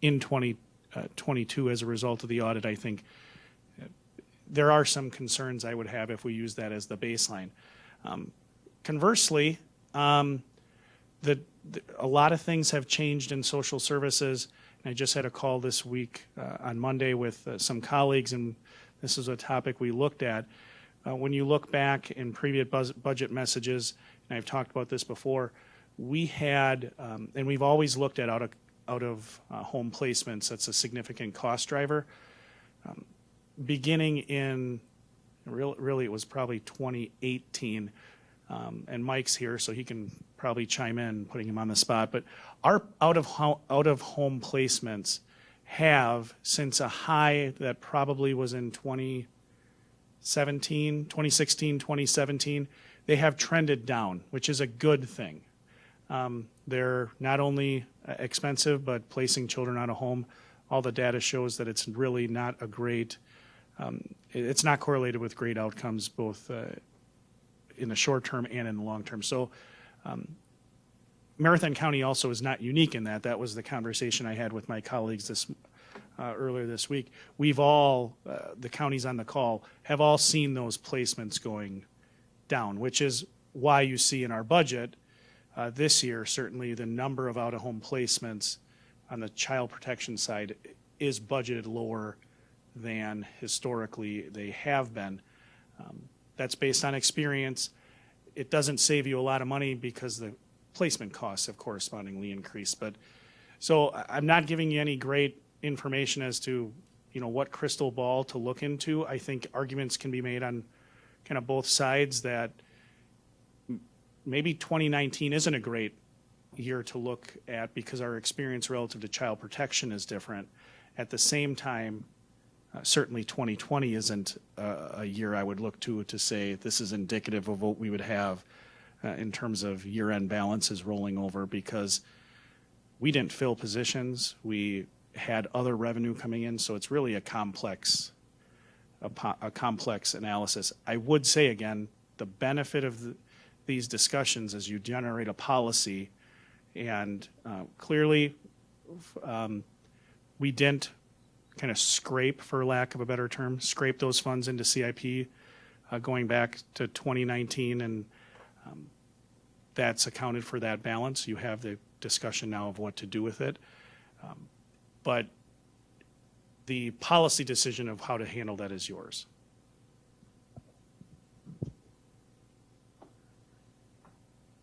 in 2022 as a result of the audit, I think there are some concerns I would have if we use that as the baseline. Conversely, a lot of things have changed in social services. And I just had a call this week on Monday with some colleagues, and this is a topic we looked at. When you look back in previous budget messages, and I've talked about this before, we had, and we've always looked at out of home placements. That's a significant cost driver. Beginning in, really it was probably 2018, and Mike's here, so he can probably chime in, putting him on the spot. But our out of home placements have, since a high that probably was in 2016, 2017, they have trended down, which is a good thing. They're not only expensive, but placing children out of home, all the data shows that it's really not a great, it's not correlated with great outcomes, both in the short term and in the long term. So Marathon County also is not unique in that. That was the conversation I had with my colleagues earlier this week. We've all, the counties on the call, have all seen those placements going down, which is why you see in our budget this year, certainly the number of out-of-home placements on the child protection side is budgeted lower than historically they have been. That's based on experience. It doesn't save you a lot of money because the placement costs have correspondingly increased. But so I'm not giving you any great information as to, what crystal ball to look into. I think arguments can be made on kind of both sides that maybe 2019 isn't a great year to look at because our experience relative to child protection is different. At the same time, certainly 2020 isn't a year I would look to say this is indicative of what we would have in terms of year-end balances rolling over, because we didn't fill positions. We had other revenue coming in, so it's really a complex analysis. I would say again, the benefit of these discussions is you generate a policy, and clearly we didn't kind of scrape, for lack of a better term, scrape those funds into CIP going back to 2019, and that's accounted for that balance. You have the discussion now of what to do with it. But the policy decision of how to handle that is yours.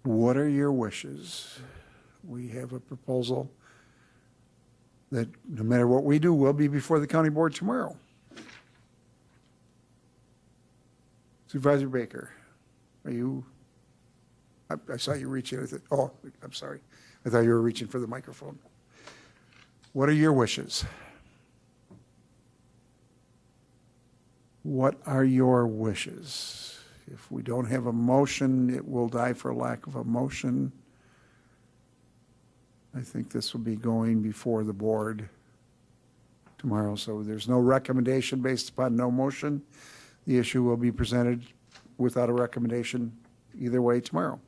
What are your wishes? We have a proposal that no matter what we do, will be before the county board tomorrow. Supervisor Baker, are you, I saw you reaching, oh, I'm sorry. I thought you were reaching for the microphone. What are your wishes? What are your wishes? If we don't have a motion, it will die for lack of a motion. I think this will be going before the board tomorrow, so there's no recommendation based upon no motion. The issue will be presented without a recommendation either way tomorrow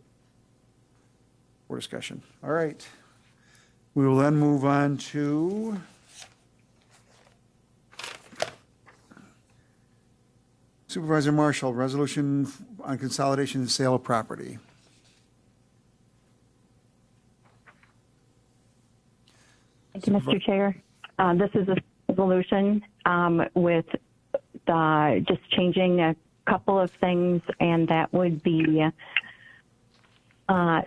for discussion. All right. We will then move on to Supervisor Marshall, resolution on consolidation and sale of property. Thank you, Mr. Chair. This is a resolution with just changing a couple of things, and that would be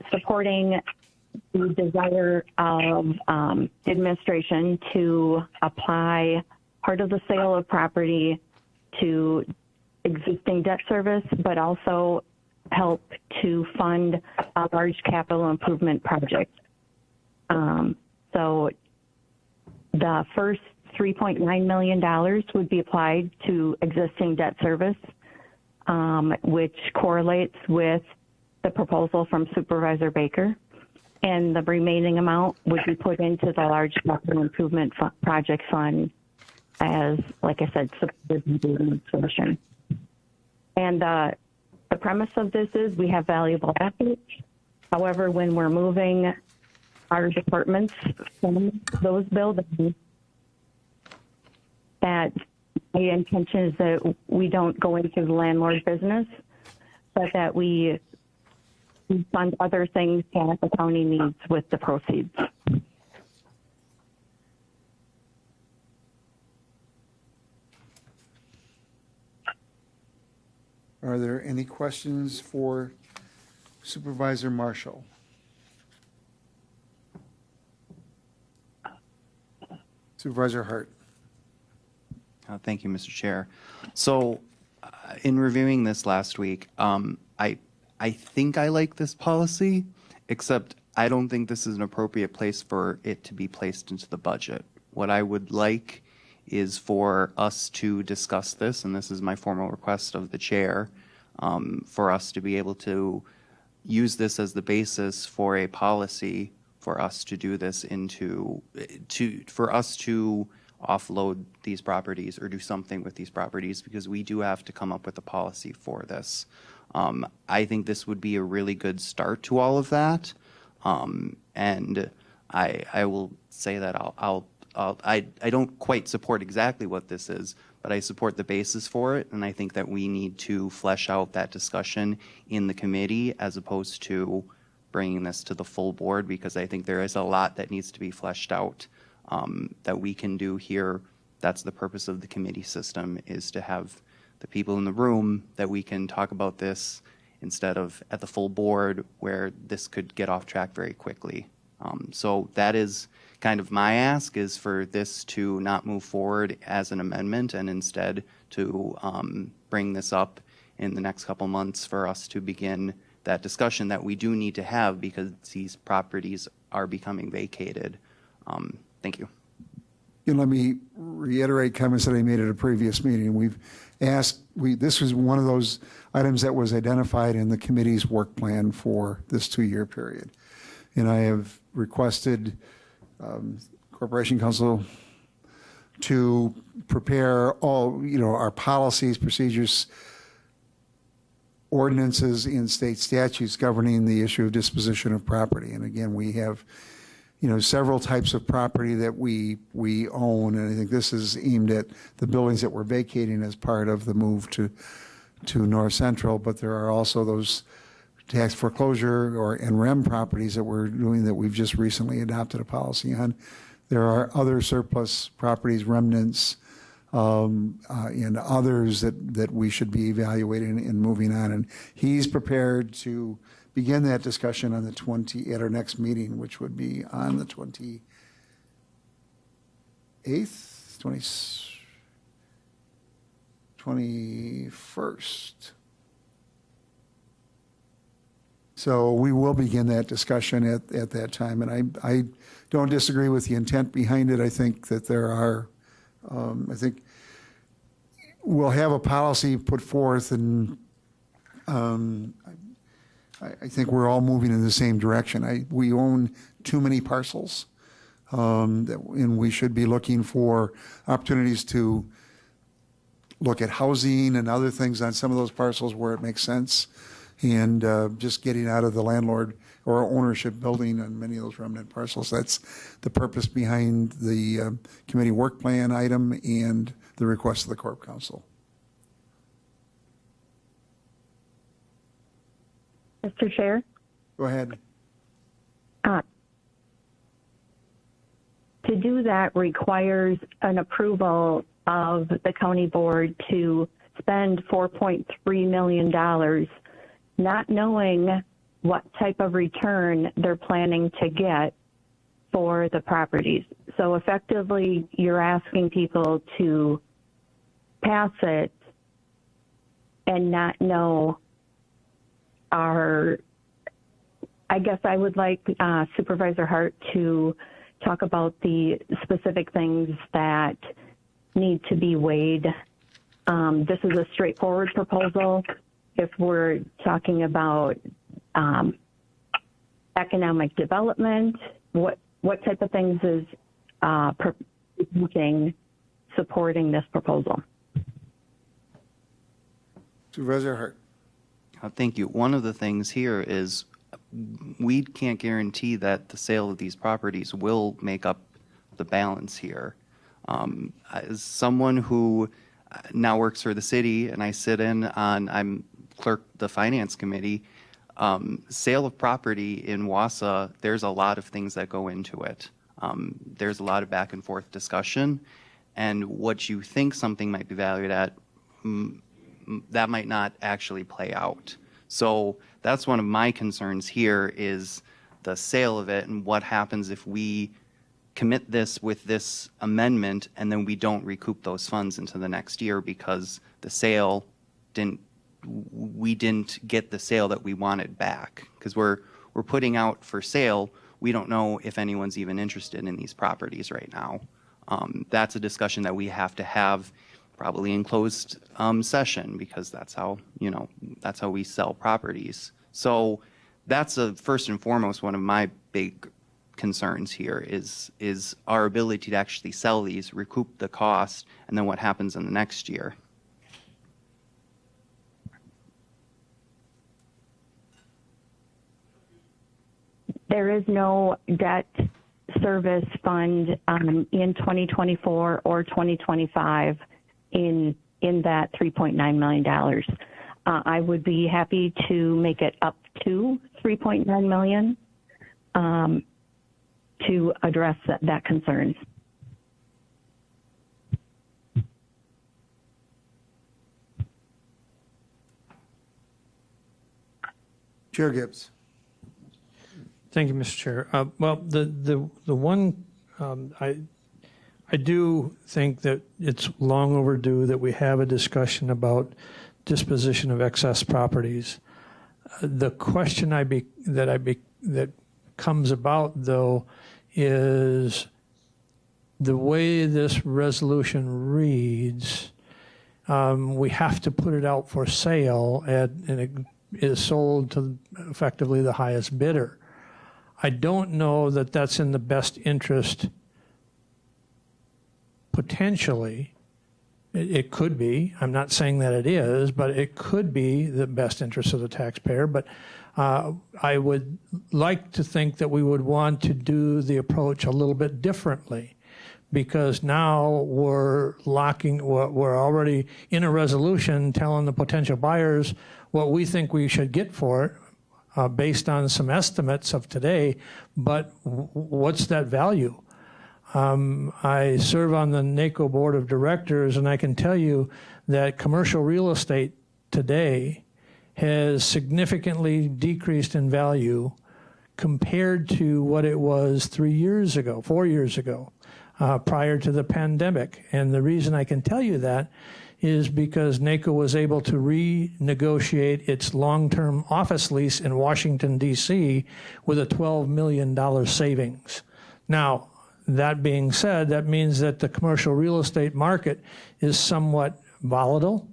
supporting the desire of administration to apply part of the sale of property to existing debt service, but also help to fund a large capital improvement project. So the first $3.9 million would be applied to existing debt service, which correlates with the proposal from Supervisor Baker. And the remaining amount would be put into the large capital improvement project fund as, like I said, supported by the administration. And the premise of this is we have valuable assets. However, when we're moving our departments from those buildings, that my intention is that we don't go into the landlord business, but that we fund other things that the county needs with the proceeds. Are there any questions for Supervisor Marshall? Supervisor Hart. Thank you, Mr. Chair. So, in reviewing this last week, I think I like this policy, except I don't think this is an appropriate place for it to be placed into the budget. What I would like is for us to discuss this, and this is my formal request of the chair, for us to be able to use this as the basis for a policy for us to do this for us to offload these properties or do something with these properties, because we do have to come up with a policy for this. I think this would be a really good start to all of that. And I will say that I don't quite support exactly what this is, but I support the basis for it. And I think that we need to flesh out that discussion in the committee as opposed to bringing this to the full board, because I think there is a lot that needs to be fleshed out that we can do here. That's the purpose of the committee system, is to have the people in the room that we can talk about this instead of at the full board where this could get off track very quickly. So that is kind of my ask, is for this to not move forward as an amendment and instead to bring this up in the next couple months for us to begin that discussion that we do need to have, because these properties are becoming vacated. Thank you. And let me reiterate comments that I made at a previous meeting. We've asked, this was one of those items that was identified in the committee's work plan for this 2-year period. And I have requested Corporation Council to prepare all, our policies, procedures, ordinances in state statutes governing the issue of disposition of property. And again, we have, several types of property that we own, and I think this is aimed at the buildings that we're vacating as part of the move to North Central, but there are also those tax foreclosure and REM properties that we're doing that we've just recently adopted a policy on. There are other surplus properties, remnants, and others that we should be evaluating and moving on. And he's prepared to begin that discussion on at our next meeting, which would be on the 28th, 21st. So we will begin that discussion at that time. And I don't disagree with the intent behind it. I think that there are, I think we'll have a policy put forth, and I think we're all moving in the same direction. We own too many parcels, and we should be looking for opportunities to look at housing and other things on some of those parcels where it makes sense, and just getting out of the landlord or ownership building on many of those remnant parcels. That's the purpose behind the committee work plan item and the request of the Corp Council. Mr. Chair? Go ahead. To do that requires an approval of the county board to spend $4.3 million, not knowing what type of return they're planning to get for the properties. So effectively, you're asking people to pass it and not know I guess I would like Supervisor Hart to talk about the specific things that need to be weighed. This is a straightforward proposal. If we're talking about economic development, what type of things is supporting this proposal? Supervisor Hart. Thank you. One of the things here is we can't guarantee that the sale of these properties will make up the balance here. As someone who now works for the city, and I sit I'm clerk the finance committee, sale of property in Wausau, there's a lot of things that go into it. There's a lot of back and forth discussion, and what you think something might be valued at, that might not actually play out. So that's one of my concerns here is the sale of it, and what happens if we commit this with this amendment and then we don't recoup those funds into the next year because the sale we didn't get the sale that we wanted back, because we're putting out for sale. We don't know if anyone's even interested in these properties right now. That's a discussion that we have to have probably in closed session, because that's how we sell properties. So that's first and foremost one of my big concerns here is our ability to actually sell these, recoup the cost, and then what happens in the next year. There is no debt service fund in 2024 or 2025 in that $3.9 million. I would be happy to make it up to $3.9 million to address that concern. Chair Gibbs. Thank you, Mr. Chair. Well, the one I do think that it's long overdue that we have a discussion about disposition of excess properties. The question that comes about, though, is the way this resolution reads. We have to put it out for sale, and it is sold to effectively the highest bidder. I don't know that that's in the best interest potentially, it could be, I'm not saying that it is, but it could be the best interest of the taxpayer. But I would like to think that we would want to do the approach a little bit differently, because now we're already in a resolution telling the potential buyers what we think we should get for it based on some estimates of today, but what's that value? I serve on the NACO board of directors, and I can tell you that commercial real estate today has significantly decreased in value compared to what it was 4 years ago, prior to the pandemic. And the reason I can tell you that is because NACO was able to renegotiate its long-term office lease in Washington, D.C. with a $12 million savings. Now, that being said, that means that the commercial real estate market is somewhat volatile.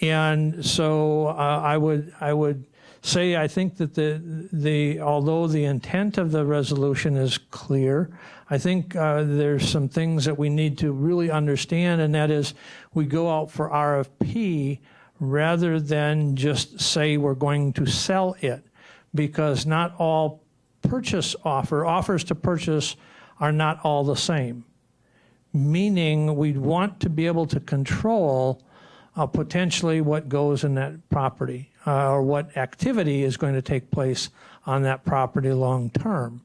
And so I would say I think that although the intent of the resolution is clear, I think there's some things that we need to really understand, and that is we go out for RFP rather than just say we're going to sell it, because not all offers to purchase are not all the same, meaning we'd want to be able to control potentially what goes in that property or what activity is going to take place on that property long term.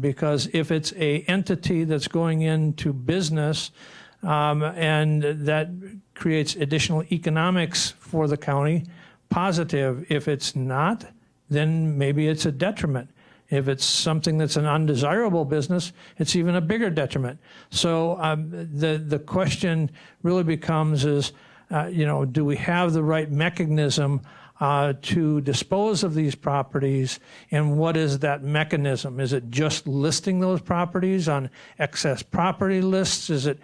Because if it's an entity that's going into business and that creates additional economics for the county, positive. If it's not, then maybe it's a detriment. If it's something that's an undesirable business, it's even a bigger detriment. So the question really becomes is, do we have the right mechanism to dispose of these properties, and what is that mechanism? Is it just listing those properties on excess property lists? Is it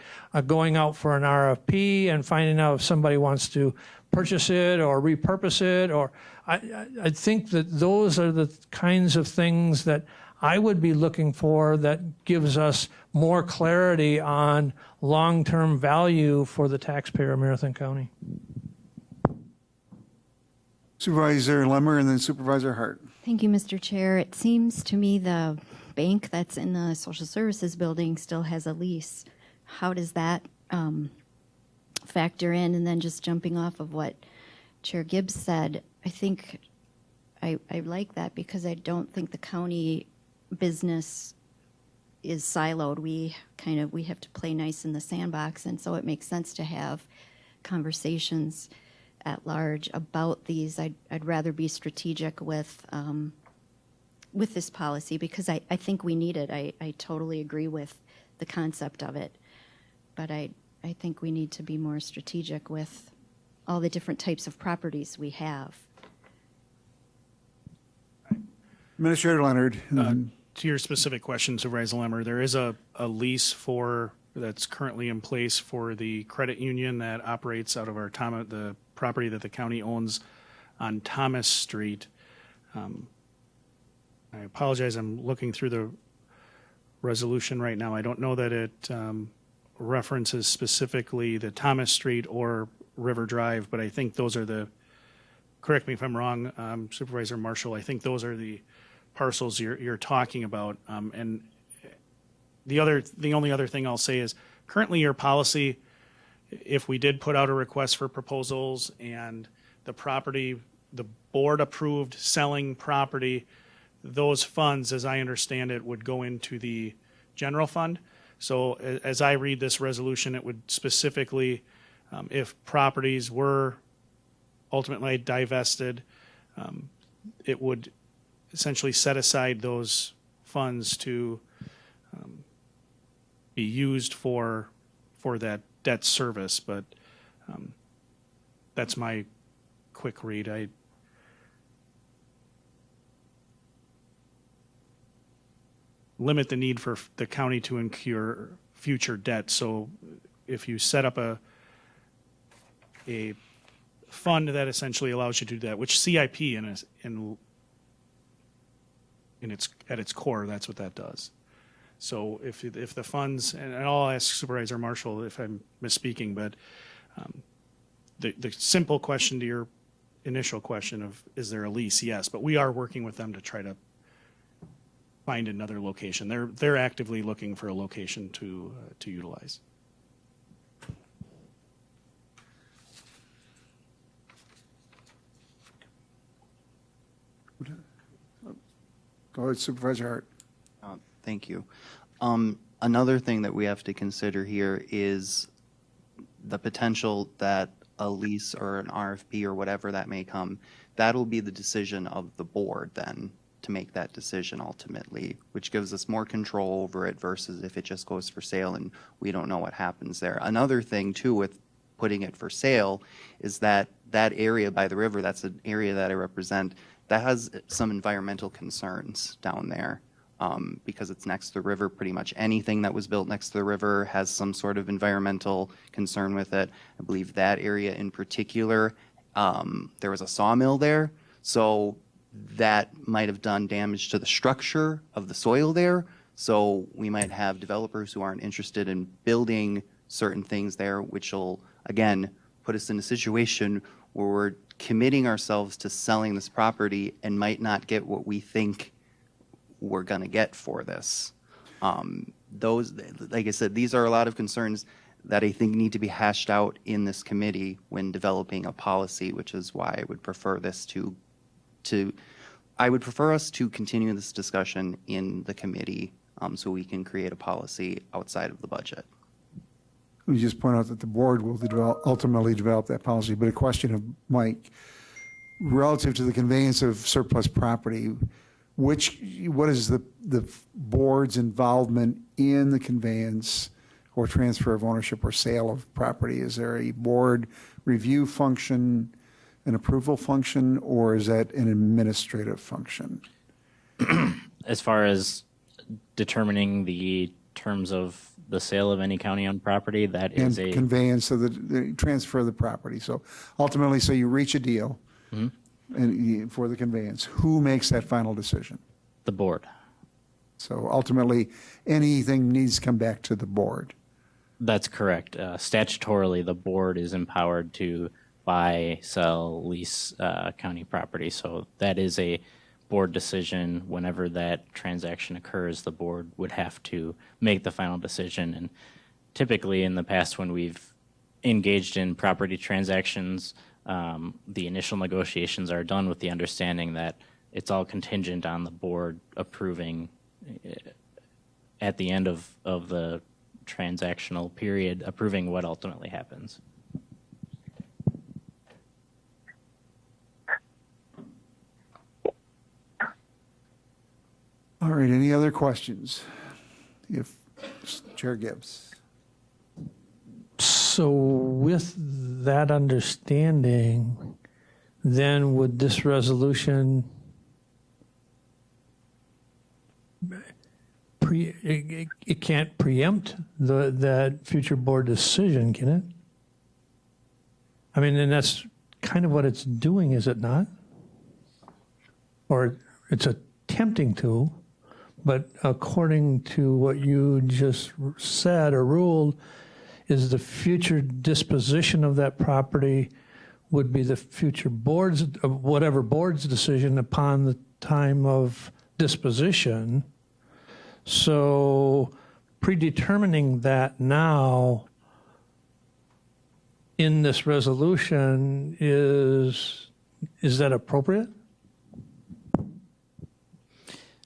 going out for an RFP and finding out if somebody wants to purchase it or repurpose it? Or I think that those are the kinds of things that I would be looking for that gives us more clarity on long-term value for the taxpayer of Marathon County. Supervisor Lemmer and then Supervisor Hart. Thank you, Mr. Chair. It seems to me the bank that's in the social services building still has a lease. How does that factor in? And then just jumping off of what Chair Gibbs said, I think I like that because I don't think the county business is siloed. We have to play nice in the sandbox, and so it makes sense to have conversations at large about these. I'd rather be strategic with this policy because I think we need it. I totally agree with the concept of it, but I think we need to be more strategic with all the different types of properties we have. Administrator Leonard. To your specific question, Supervisor Lemmer, there is a lease that's currently in place for the credit union that operates out of the property that the county owns on Thomas Street. I apologize, I'm looking through the resolution right now. I don't know that it references specifically the Thomas Street or River Drive, but I think those are correct me if I'm wrong, Supervisor Marshall, I think those are the parcels you're talking about. And the only other thing I'll say is currently your policy, if we did put out a request for proposals and the board approved selling property, those funds, as I understand it, would go into the general fund. So as I read this resolution, it would specifically, if properties were ultimately divested, it would essentially set aside those funds to be used for that debt service. But that's my quick read. I limit the need for the county to incur future debt. So if you set up a fund that essentially allows you to do that, which CIP at its core, that's what that does. So if the funds, and I'll ask Supervisor Marshall if I'm misspeaking, but the simple question to your initial question of, is there a lease? Yes, but we are working with them to try to find another location. They're actively looking for a location to utilize. Go ahead, Supervisor Hart. Thank you. Another thing that we have to consider here is the potential that a lease or an RFP or whatever that may come, that'll be the decision of the board then to make that decision ultimately, which gives us more control over it versus if it just goes for sale and we don't know what happens there. Another thing too with putting it for sale is that that area by the river, that's an area that I represent, that has some environmental concerns down there. Because it's next to the river, pretty much anything that was built next to the river has some sort of environmental concern with it. I believe that area in particular, there was a sawmill there, so that might have done damage to the structure of the soil there. So we might have developers who aren't interested in building certain things there, which will, again, put us in a situation where we're committing ourselves to selling this property and might not get what we think we're going to get for this. Those, like I said, these are a lot of concerns that I think need to be hashed out in this committee when developing a policy, which is why I would prefer this I would prefer us to continue this discussion in the committee so we can create a policy outside of the budget. Let me just point out that the board will ultimately develop that policy, but a question of Mike, relative to the conveyance of surplus property, what is the board's involvement in the conveyance or transfer of ownership or sale of property? Is there a board review function, an approval function, or is that an administrative function? As far as determining the terms of the sale of any county-owned property, that is And a conveyance of the transfer of the property. So ultimately, so you reach a deal and for the conveyance. Who makes that final decision? the board. So ultimately, anything needs to come back to the board. That's correct. Statutorily, the board is empowered to buy, sell, lease county property. So that is a board decision. Whenever that transaction occurs, the board would have to make the final decision. And typically in the past, when we've engaged in property transactions, the initial negotiations are done with the understanding that it's all contingent on the board approving at the end of the transactional period, approving what ultimately happens. All right, any other questions? If Chair Gibbs. So with that understanding, then would this resolution it can't preempt that future board decision, can it? I mean, and that's kind of what it's doing, is it not? Or it's attempting to, but according to what you just said or ruled, is the future disposition of that property would be the future board's, whatever board's decision upon the time of disposition. So predetermining that now in this resolution, is that appropriate?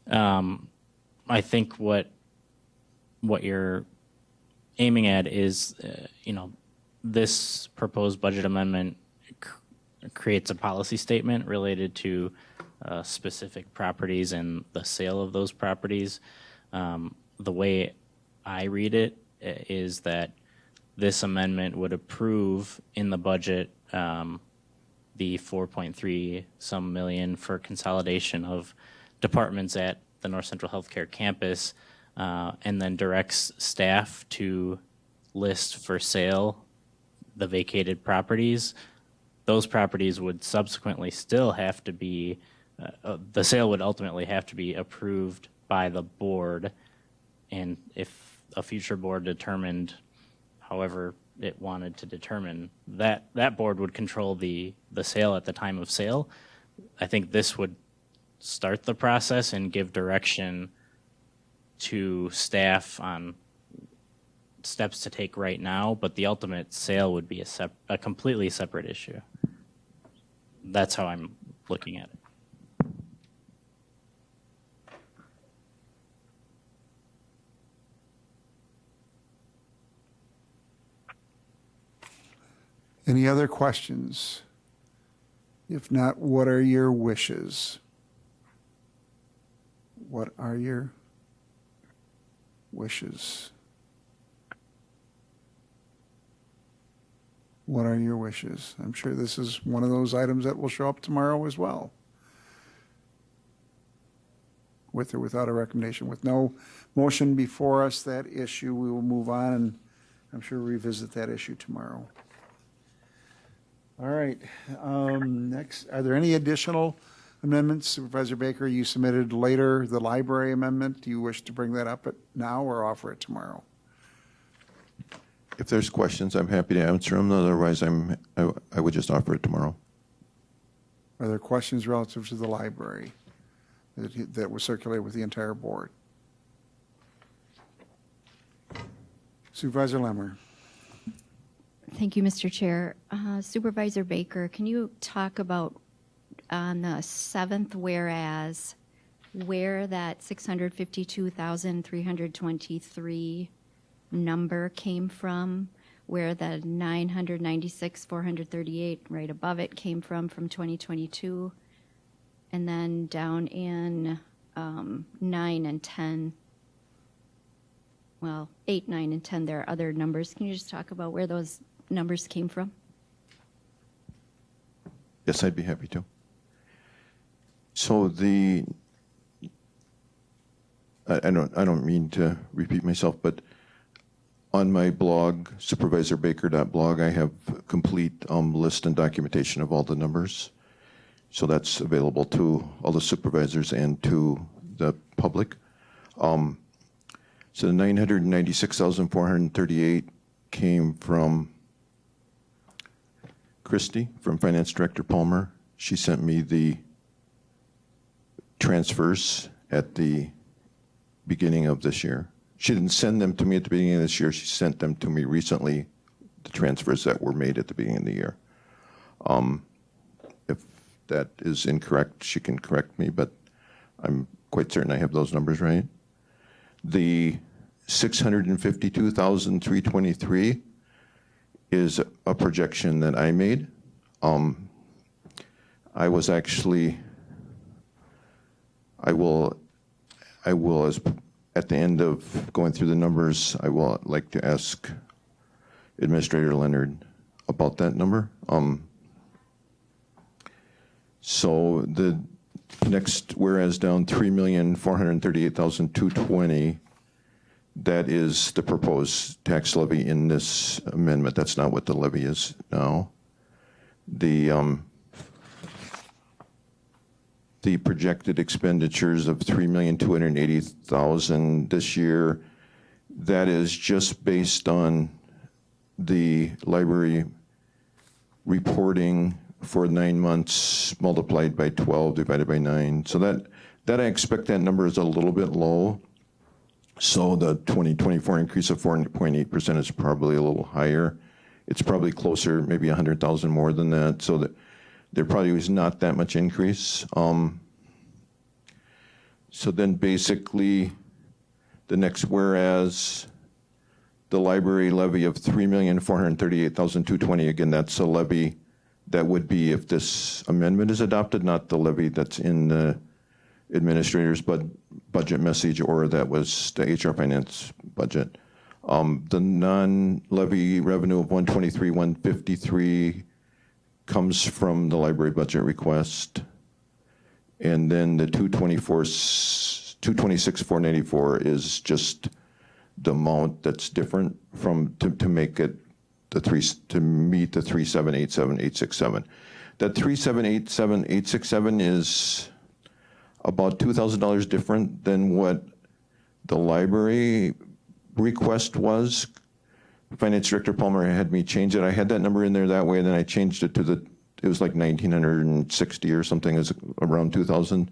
I think what you're aiming at is, this proposed budget amendment creates a policy statement related to specific properties and the sale of those properties. The way I read it is that this amendment would approve in the budget the 4.3 some million for consolidation of departments at the North Central Healthcare Campus, and then directs staff to list for sale the vacated properties. Those properties would subsequently still have to be, the sale would ultimately have to be approved by the board And if a future board determined, however it wanted to determine, that board would control the sale at the time of sale. I think this would start the process and give direction to staff on steps to take right now, but the ultimate sale would be a completely separate issue. That's how I'm looking at it. Any other questions? If not, what are your wishes? What are your wishes? What are your wishes? I'm sure this is one of those items that will show up tomorrow as well. With or without a recommendation. With no motion before us, that issue, we will move on and I'm sure revisit that issue tomorrow. All right. Next, are there any additional amendments? Supervisor Baker, you submitted later the library amendment. Do you wish to bring that up now or offer it tomorrow? If there's questions, I'm happy to answer them. Otherwise, I would just offer it tomorrow. Are there questions relative to the library that was circulated with the entire board? Supervisor Lemmer. Thank you, Mr. Chair. Supervisor Baker, can you talk about on the seventh whereas where that 652,323 number came from, where the 996,438 right above it came from 2022, and then down in 9 and 10, well, 8, 9, and 10, there are other numbers. Can you just talk about where those numbers came from? Yes, I'd be happy to. So I don't mean to repeat myself, but on my blog, supervisorbaker.blog, I have a complete list and documentation of all the numbers. So that's available to all the supervisors and to the public. So the 996,438 came from Christy, from Finance Director Palmer. She sent me the transfers at the beginning of this year. She didn't send them to me at the beginning of this year. She sent them to me recently, the transfers that were made at the beginning of the year. If that is incorrect, she can correct me, but I'm quite certain I have those numbers right. The 652,323 is a projection that I made. I will, as at the end of going through the numbers, I will like to ask Administrator Leonard about that number. So the next, whereas down 3,438,220, that is the proposed tax levy in this amendment. That's not what the levy is now. The projected expenditures of $3,280,000 this year, that is just based on the library reporting for 9 months multiplied by 12 divided by 9. So that I expect that number is a little bit low. So the 2024 increase of 4.8% is probably a little higher. It's probably closer, maybe 100,000 more than that. So that there probably was not that much increase. So then basically the next whereas the library levy of 3,438,220, again, that's a levy that would be if this amendment is adopted, not the levy that's in the administrator's budget message or that was the HR finance budget. The non-levy revenue of 123,153 comes from the library budget request. And then the 226,494 is just the amount that's different from to make it to meet the 3,787,867. That 3,787,867 is about $2,000 different than what the library request was. Finance Director Palmer had me change it. I had that number in there that way, and then I changed it to it was like 1,960 or something, is around 2,000.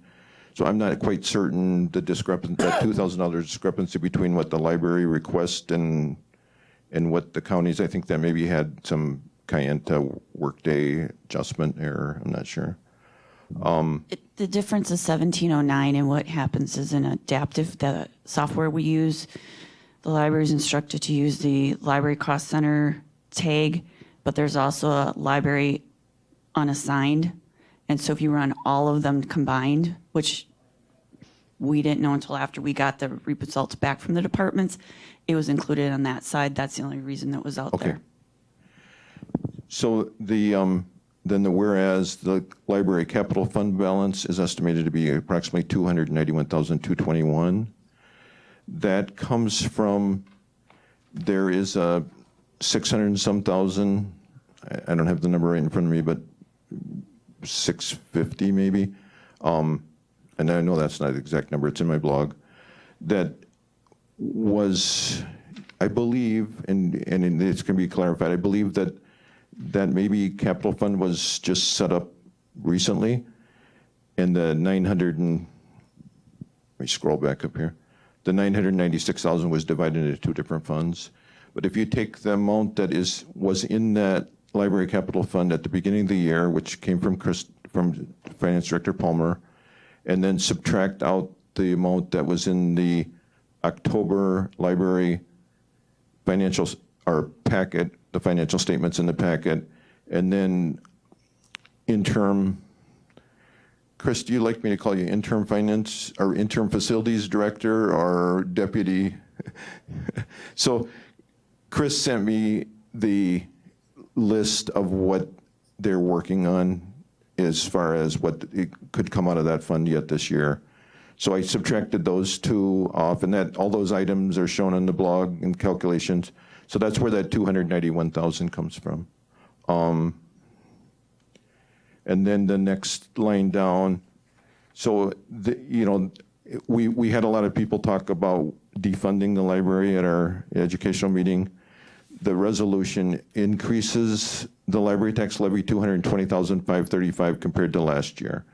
So I'm not quite certain that $2,000 discrepancy between what the library request and what the counties, I think that maybe had some Kayenta workday adjustment error. I'm not sure. The difference is 1709, and what happens is in Adaptive, the software we use, the library is instructed to use the library cost center tag, but there's also a library unassigned. And so if you run all of them combined, which we didn't know until after we got the results back from the departments, it was included on that side. That's the only reason that was out Okay. there. So then the whereas the library capital fund balance is estimated to be approximately $291,221. That comes from, there is a 600 and some thousand, I don't have the number right in front of me, but 650 maybe. And I know that's not the exact number, it's in my blog, that was, I believe, and it's going to be clarified, I believe that maybe capital fund was just set up recently, and the let me scroll back up here. The 996,000 was divided into two different funds. But if you take the amount that was in that library capital fund at the beginning of the year, which came from Finance Director Palmer, and then subtract out the amount that was in the October library financials or packet, the financial statements in the packet, and then interim, Chris, do you like me to call you interim finance or interim facilities director or deputy? So Chris sent me the list of what they're working on as far as what it could come out of that fund yet this year. So I subtracted those two off, and all those items are shown on the blog and calculations. So that's where that 291,000 comes from. And then the next line down, so we had a lot of people talk about defunding the library at our educational meeting. The resolution increases the library tax levy $220,535 compared to last year.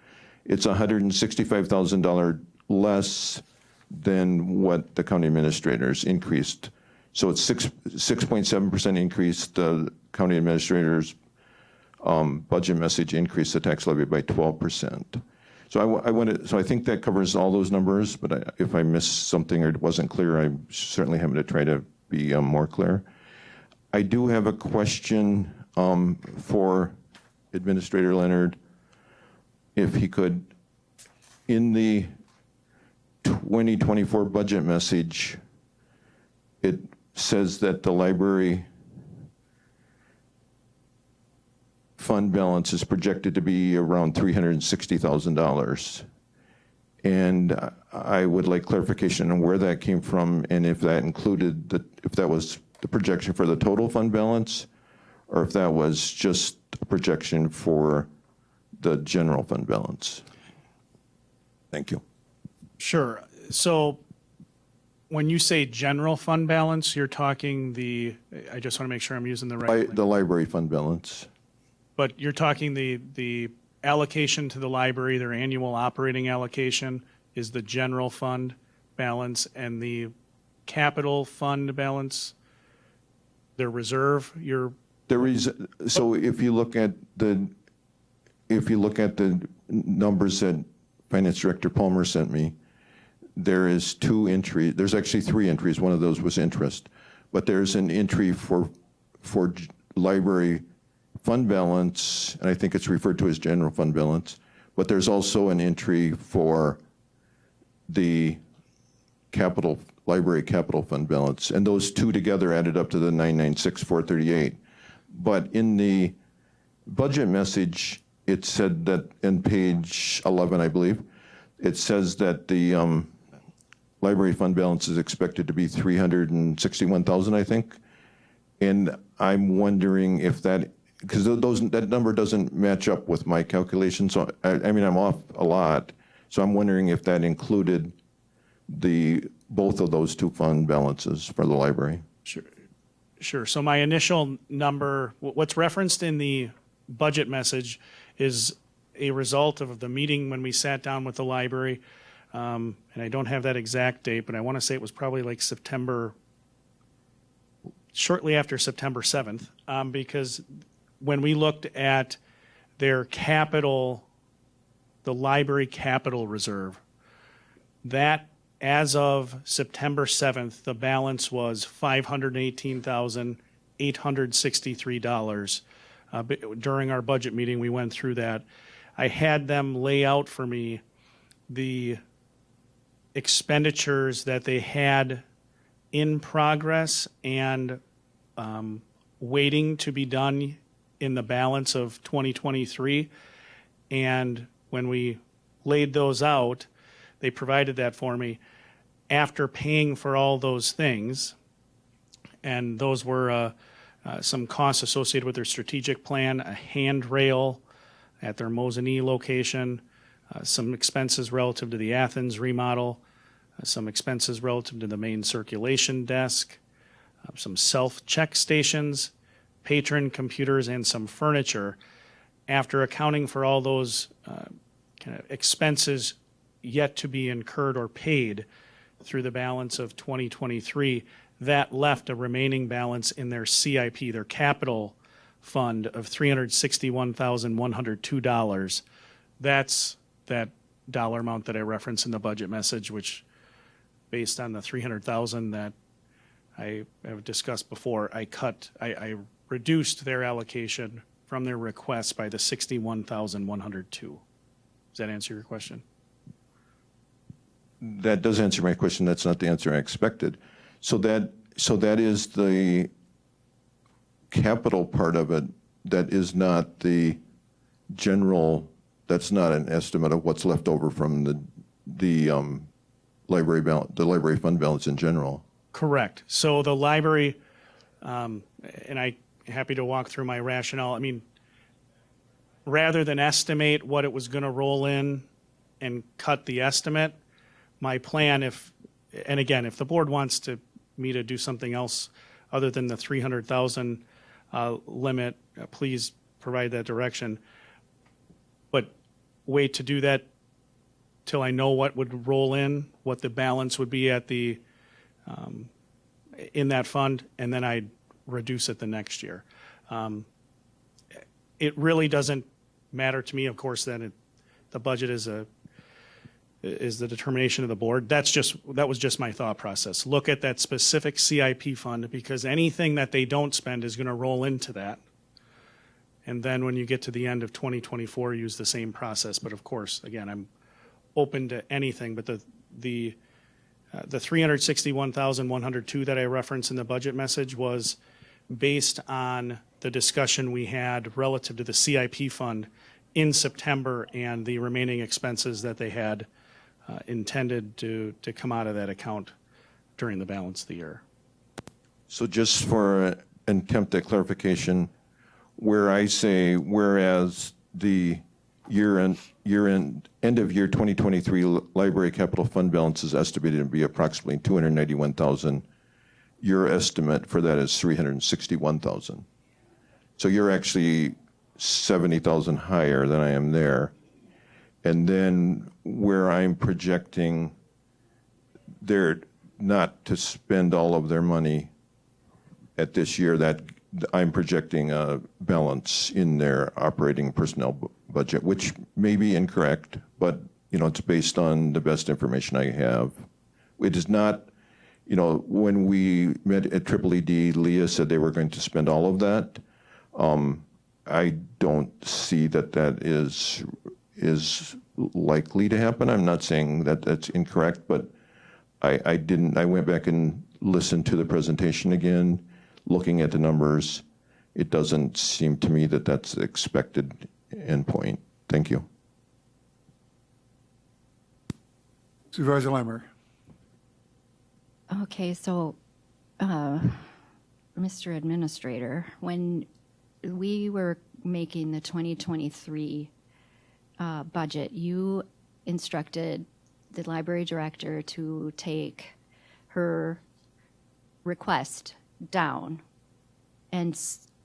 It's $165,000 less than what the county administrators increased. So it's 6.7% increase. The county administrators' budget message increased the tax levy by 12%. So I think that covers all those numbers. But if I missed something or it wasn't clear, I'm certainly having to try to be more clear. I do have a question for Administrator Leonard, if he could, in the 2024 budget message, it says that the library fund balance is projected to be around $360,000. And I would like clarification on where that came from and if that included, if that was the projection for the total fund balance, or if that was just a projection for the general fund balance. Thank you. Sure. So when you say general fund balance, you're talking I just want to make sure I'm using the right. The library fund balance. But you're talking the allocation to the library, their annual operating allocation is the general fund balance, and the capital fund balance, their reserve, So if you look at the numbers that Finance Director Palmer sent me, there is two entries. There's actually three entries. One of those was interest, but there's an entry for library fund balance, and I think it's referred to as general fund balance. But there's also an entry for the library capital fund balance, and those two together added up to the 996,438. But in the budget message, it said that in page 11, I believe, it says that the library fund balance is expected to be 361,000, I think. And I'm wondering if because that number doesn't match up with my calculation. So I mean, I'm off a lot. So I'm wondering if that included the both of those two fund balances for the library? Sure. So my initial number, what's referenced in the budget message, is a result of the meeting when we sat down with the library. And I don't have that exact date, but I want to say it was probably like shortly after September 7th, because when we looked at their capital, the library capital reserve, that as of September 7th, the balance was $518,863. During our budget meeting, we went through that. I had them lay out for me the expenditures that they had in progress and waiting to be done in the balance of 2023. And when we laid those out, they provided that for me. After paying for all those things, and those were some costs associated with their strategic plan, a handrail at their Mosinee location, some expenses relative to the Athens remodel, some expenses relative to the main circulation desk, some self-check stations, patron computers, and some furniture. After accounting for all those kind of expenses yet to be incurred or paid through the balance of 2023, that left a remaining balance in their CIP, their capital fund, of $361,102. That's that dollar amount that I referenced in the budget message, which, based on the $300,000 that I have discussed before, I reduced their allocation from their request by the $61,102. Does that answer your question? That does answer my question. That's not the answer I expected. So that is the capital part of it. That is not the general. That's not an estimate of what's left over from the library balance, the library fund balance in general. Correct. So the library, and I'm happy to walk through my rationale. I mean, rather than estimate what it was going to roll in and cut the estimate, my plan, if the board wants me to do something else other than the $300,000 limit, please provide that direction. But wait to do that till I know what would roll in, what the balance would be at the in that fund, and then I'd reduce it the next year. It really doesn't matter to me, of course, that the budget is the determination of the board. That was just my thought process. Look at that specific CIP fund, because anything that they don't spend is going to roll into that. And then when you get to the end of 2024, use the same process. But of course, again, I'm open to anything. But the $361,102 that I referenced in the budget message was based on the discussion we had relative to the CIP fund in September and the remaining expenses that they had intended to come out of that account during the balance of the year. So just for an attempt at clarification, where I say, whereas the end of year 2023 library capital fund balance is estimated to be approximately $291,000, your estimate for that is $361,000. So you're actually $70,000 higher than I am there. And then where I'm projecting they're not to spend all of their money at this year, that I'm projecting a balance in their operating personnel budget, which may be incorrect, but it's based on the best information I have. It is not, when we met at EED, Leah said they were going to spend all of that. I don't see that is likely to happen. I'm not saying that that's incorrect, but I went back and listened to the presentation again, looking at the numbers. It doesn't seem to me that that's the expected endpoint. Thank you. Supervisor Lamer. Okay, so, Mr. Administrator, when we were making the 2023 budget, you instructed the library director to take her request down and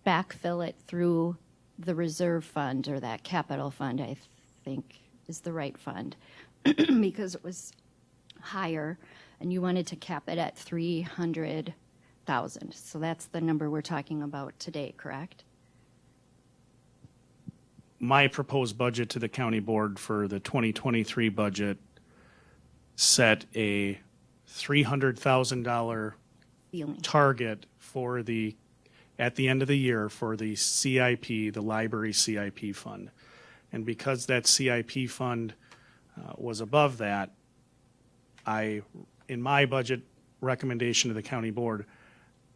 backfill it through the reserve fund, or that capital fund, I think is the right fund, because it was higher, and you wanted to cap it at 300,000. So that's the number we're talking about today, correct? My proposed budget to the county board for the 2023 budget set a $300,000 Ceiling. target for at the end of the year for the CIP, the library CIP fund. And because that CIP fund was above that, in my budget recommendation to the county board,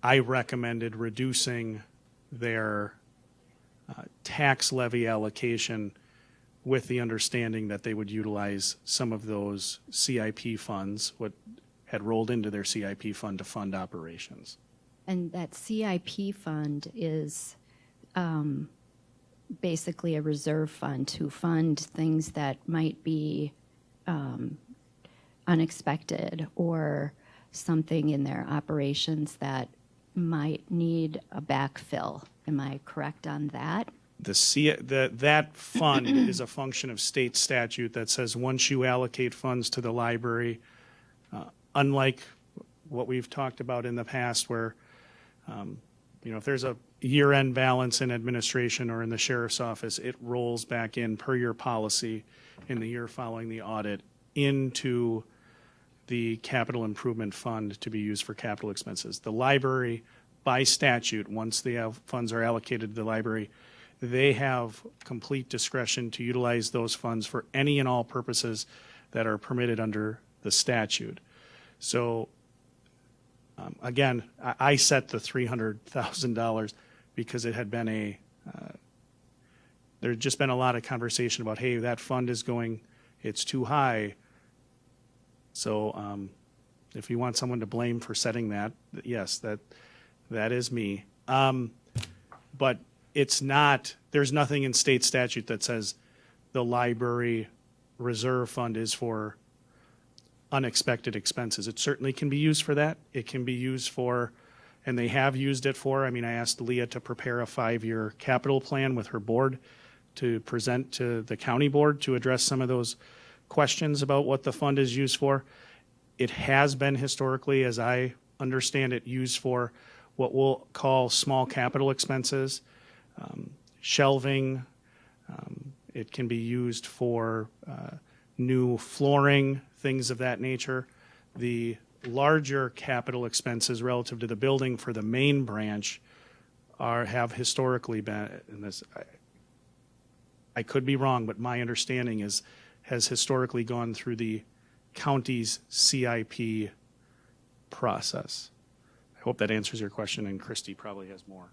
I recommended reducing their tax levy allocation with the understanding that they would utilize some of those CIP funds, what had rolled into their CIP fund, to fund operations. And that CIP fund is basically a reserve fund to fund things that might be unexpected, or something in their operations that might need a backfill. Am I correct on that? That fund is a function of state statute that says once you allocate funds to the library, unlike what we've talked about in the past where, if there's a year-end balance in administration or in the sheriff's office, it rolls back in per your policy in the year following the audit into the capital improvement fund to be used for capital expenses. The library, by statute, once the funds are allocated to the library, they have complete discretion to utilize those funds for any and all purposes that are permitted under the statute. So, again, I set the $300,000 because it had been there had just been a lot of conversation about, hey, that fund is it's too high. So if you want someone to blame for setting that, yes, that is me. But it's not, there's nothing in state statute that says the library reserve fund is for unexpected expenses. It certainly can be used for that. It can be used for, and they have used it for, I asked Leah to prepare a 5-year capital plan with her board to present to the county board to address some of those questions about what the fund is used for. It has been historically, as I understand it, used for what we'll call small capital expenses, shelving. It can be used for new flooring, things of that nature. The larger capital expenses relative to the building for the main branch have historically been, and this, I could be wrong, but my understanding has historically gone through the county's CIP process. I hope that answers your question, and Christy probably has more.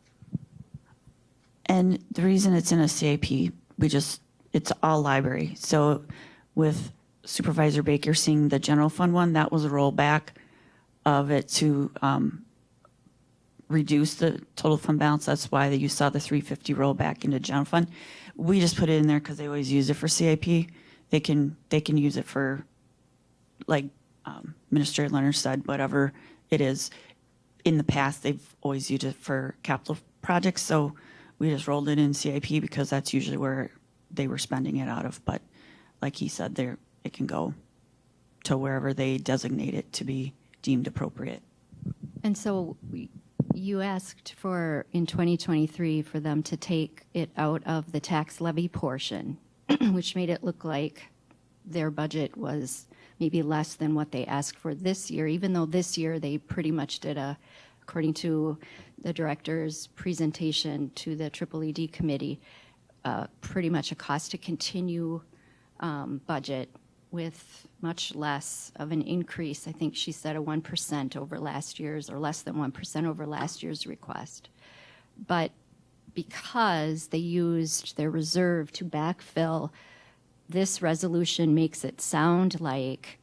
And the reason it's in a CIP, it's all library. So with Supervisor Baker seeing the general fund one, that was a rollback of it to reduce the total fund balance. That's why you saw the 350 roll back into general fund. We just put it in there because they always use it for CIP. They can use it for, like Administrator Leonard said, whatever it is. In the past, they've always used it for capital projects, so we just rolled it in CIP because that's usually where they were spending it out of. But like he said, it can go to wherever they designate it to be deemed appropriate. And so you asked for, in 2023, for them to take it out of the tax levy portion, which made it look like their budget was maybe less than what they asked for this year, even though this year they pretty much did according to the director's presentation to the EED committee, pretty much a cost to continue budget with much less of an increase. I think she said a 1% over last year's, or less than 1% over last year's request. But because they used their reserve to backfill, this resolution makes it sound like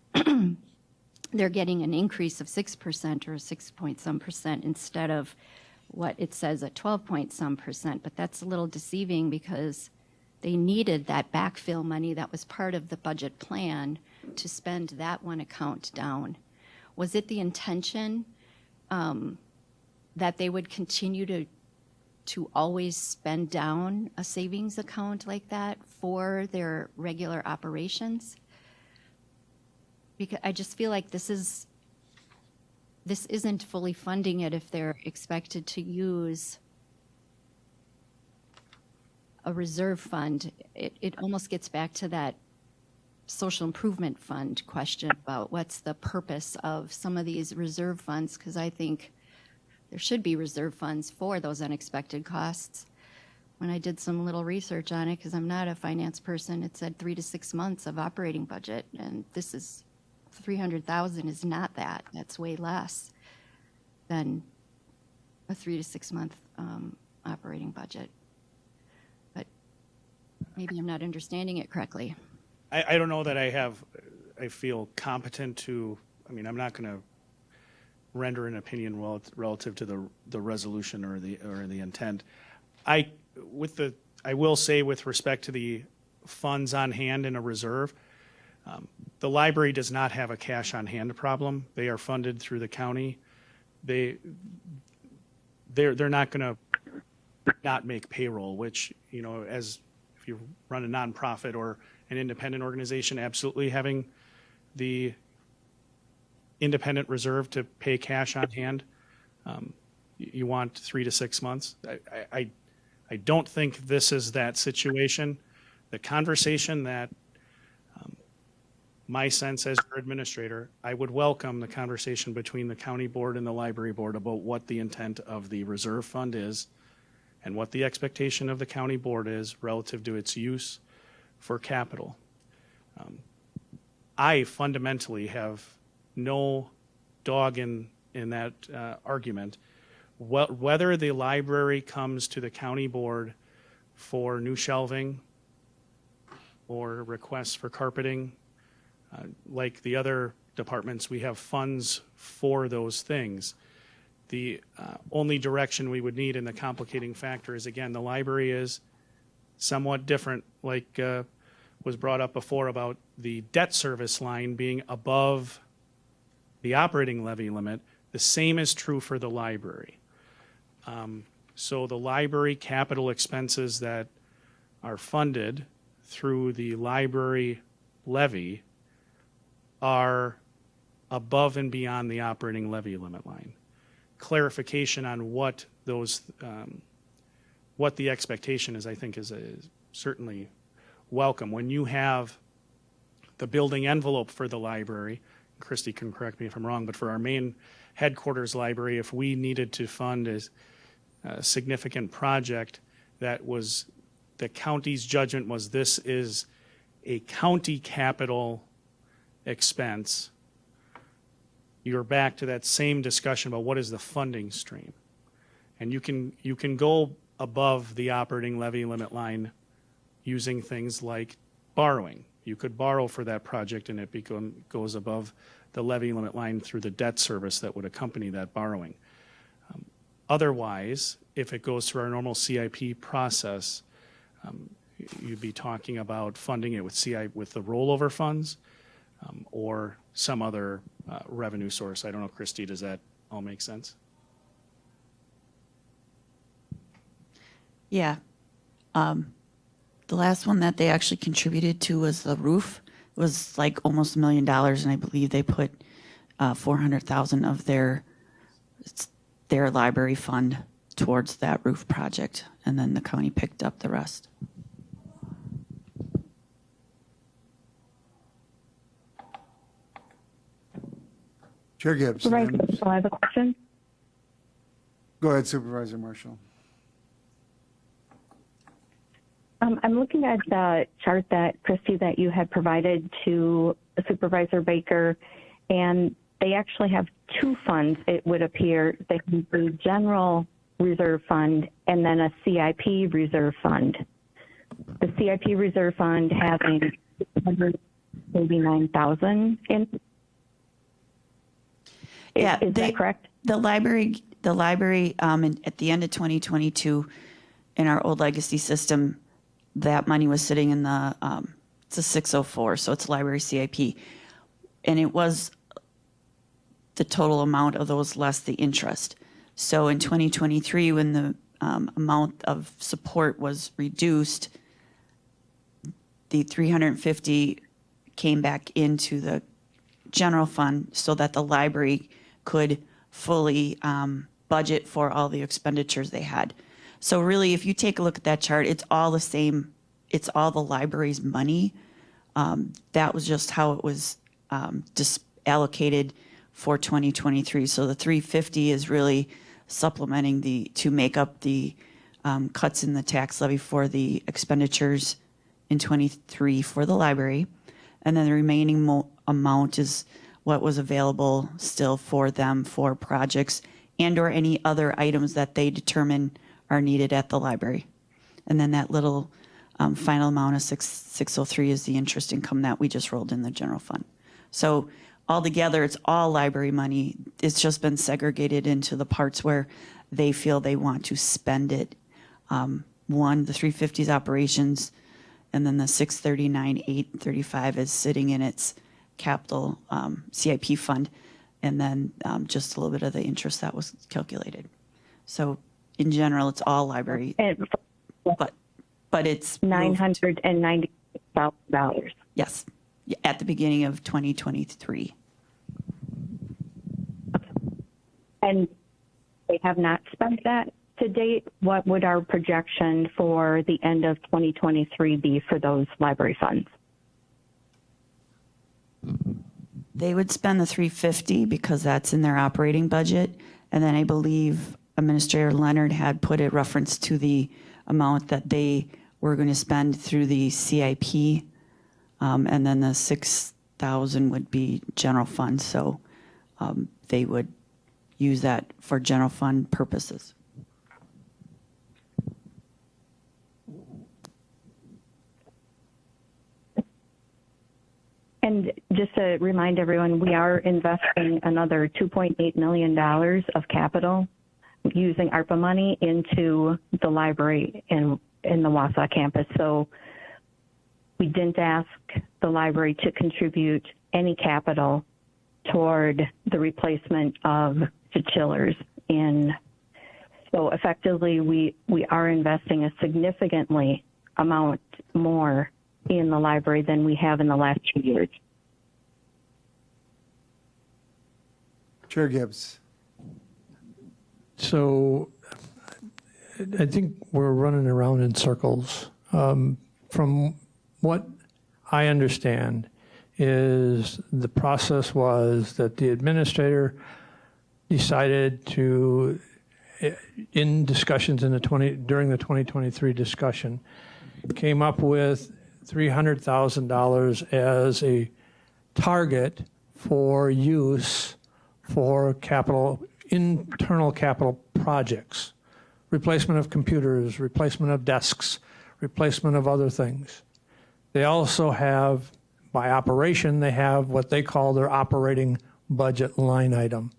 they're getting an increase of 6% or 6 point some percent instead of what it says at 12 point some percent. But that's a little deceiving because they needed that backfill money that was part of the budget plan to spend that one account down. Was it the intention that they would continue to always spend down a savings account like that for their regular operations? Because I just feel like this isn't fully funding it if they're expected to use a reserve fund. It almost gets back to that social improvement fund question about what's the purpose of some of these reserve funds, because I think there should be reserve funds for those unexpected costs. When I did some little research on it, because I'm not a finance person, it said 3 to 6 months of operating budget, and this is 300,000 is not that. That's way less than a 3 to 6 month operating budget. But maybe I'm not understanding it correctly. I don't know that I feel competent to, I'm not going to render an opinion relative to the resolution or the intent. I will say with respect to the funds on hand in a reserve, the library does not have a cash on hand problem. They are funded through the county. They're not going to not make payroll, which, as if you run a nonprofit or an independent organization, absolutely having the independent reserve to pay cash on hand. You want 3 to 6 months. I don't think this is that situation. The conversation that my sense as your administrator, I would welcome the conversation between the county board and the library board about what the intent of the reserve fund is and what the expectation of the county board is relative to its use for capital. I fundamentally have no dog in that argument. Whether the library comes to the county board for new shelving or requests for carpeting, like the other departments, we have funds for those things. The only direction we would need in the complicating factor is, again, the library is somewhat different, like was brought up before about the debt service line being above the operating levy limit. The same is true for the library. So the library capital expenses that are funded through the library levy are above and beyond the operating levy limit line. Clarification on what those, what the expectation is, I think, is certainly welcome. When you have the building envelope for the library, Christy can correct me if I'm wrong, but for our main headquarters library, if we needed to fund a significant project that was, the county's judgment was this is a county capital expense, you're back to that same discussion about what is the funding stream. And you can go above the operating levy limit line using things like borrowing. You could borrow for that project and it goes above the levy limit line through the debt service that would accompany that borrowing. Otherwise, if it goes through our normal CIP process, you'd be talking about funding it with the rollover funds or some other revenue source. I don't know, Christy, does that all make sense? Yeah. The last one that they actually contributed to was the roof. It was like almost $1 million, and I believe they put $400,000 of their library fund towards that roof project, and then the county picked up the rest. Chair Gibbs. Supervisor, I have a question. Go ahead, Supervisor Marshall. I'm looking at the chart that, Christy, that you had provided to Supervisor Baker, and they actually have two funds, it would appear. They have the general reserve fund and then a CIP reserve fund. The CIP reserve fund having $689,000 in. Yeah, is that correct? The library at the end of 2022 in our old legacy system, that money was sitting in the, it's a 604, so it's library CIP. And it was the total amount of those less the interest. So in 2023, when the amount of support was reduced, the 350 came back into the general fund so that the library could fully budget for all the expenditures they had. So really, if you take a look at that chart, it's all the same. It's all the library's money. That was just how it was allocated for 2023. So the 350 is really supplementing to make up the cuts in the tax levy for the expenditures in 23 for the library. And then the remaining amount is what was available still for them for projects and or any other items that they determine are needed at the library. And then that little final amount of 603 is the interest income that we just rolled in the general fund. So altogether, it's all library money. It's just been segregated into the parts where they feel they want to spend it. One, the 350's operations, and then the 639, 835 is sitting in its capital CIP fund, and then just a little bit of the interest that was calculated. So in general, it's all library, but it's $996,000. Yes, at the beginning of 2023. And they have not spent that to date. What would our projection for the end of 2023 be for those library funds? They would spend the 350 because that's in their operating budget. And then I believe Administrator Leonard had put a reference to the amount that they were going to spend through the CIP. And then the 6,000 would be general fund. So they would use that for general fund purposes. And just to remind everyone, we are investing another $2.8 million of capital using ARPA money into the library in the Wausau campus. So we didn't ask the library to contribute any capital toward the replacement of the chillers. So effectively, we are investing a significantly amount more in the library than we have in the last 2 years. Chair Gibbs. So I think we're running around in circles. From what I understand is the process was that the administrator decided to, in discussions during the 2023 discussion, came up with $300,000 as a target for use for internal capital projects, replacement of computers, replacement of desks, replacement of other things. They also have, by operation, they have what they call their operating budget line item.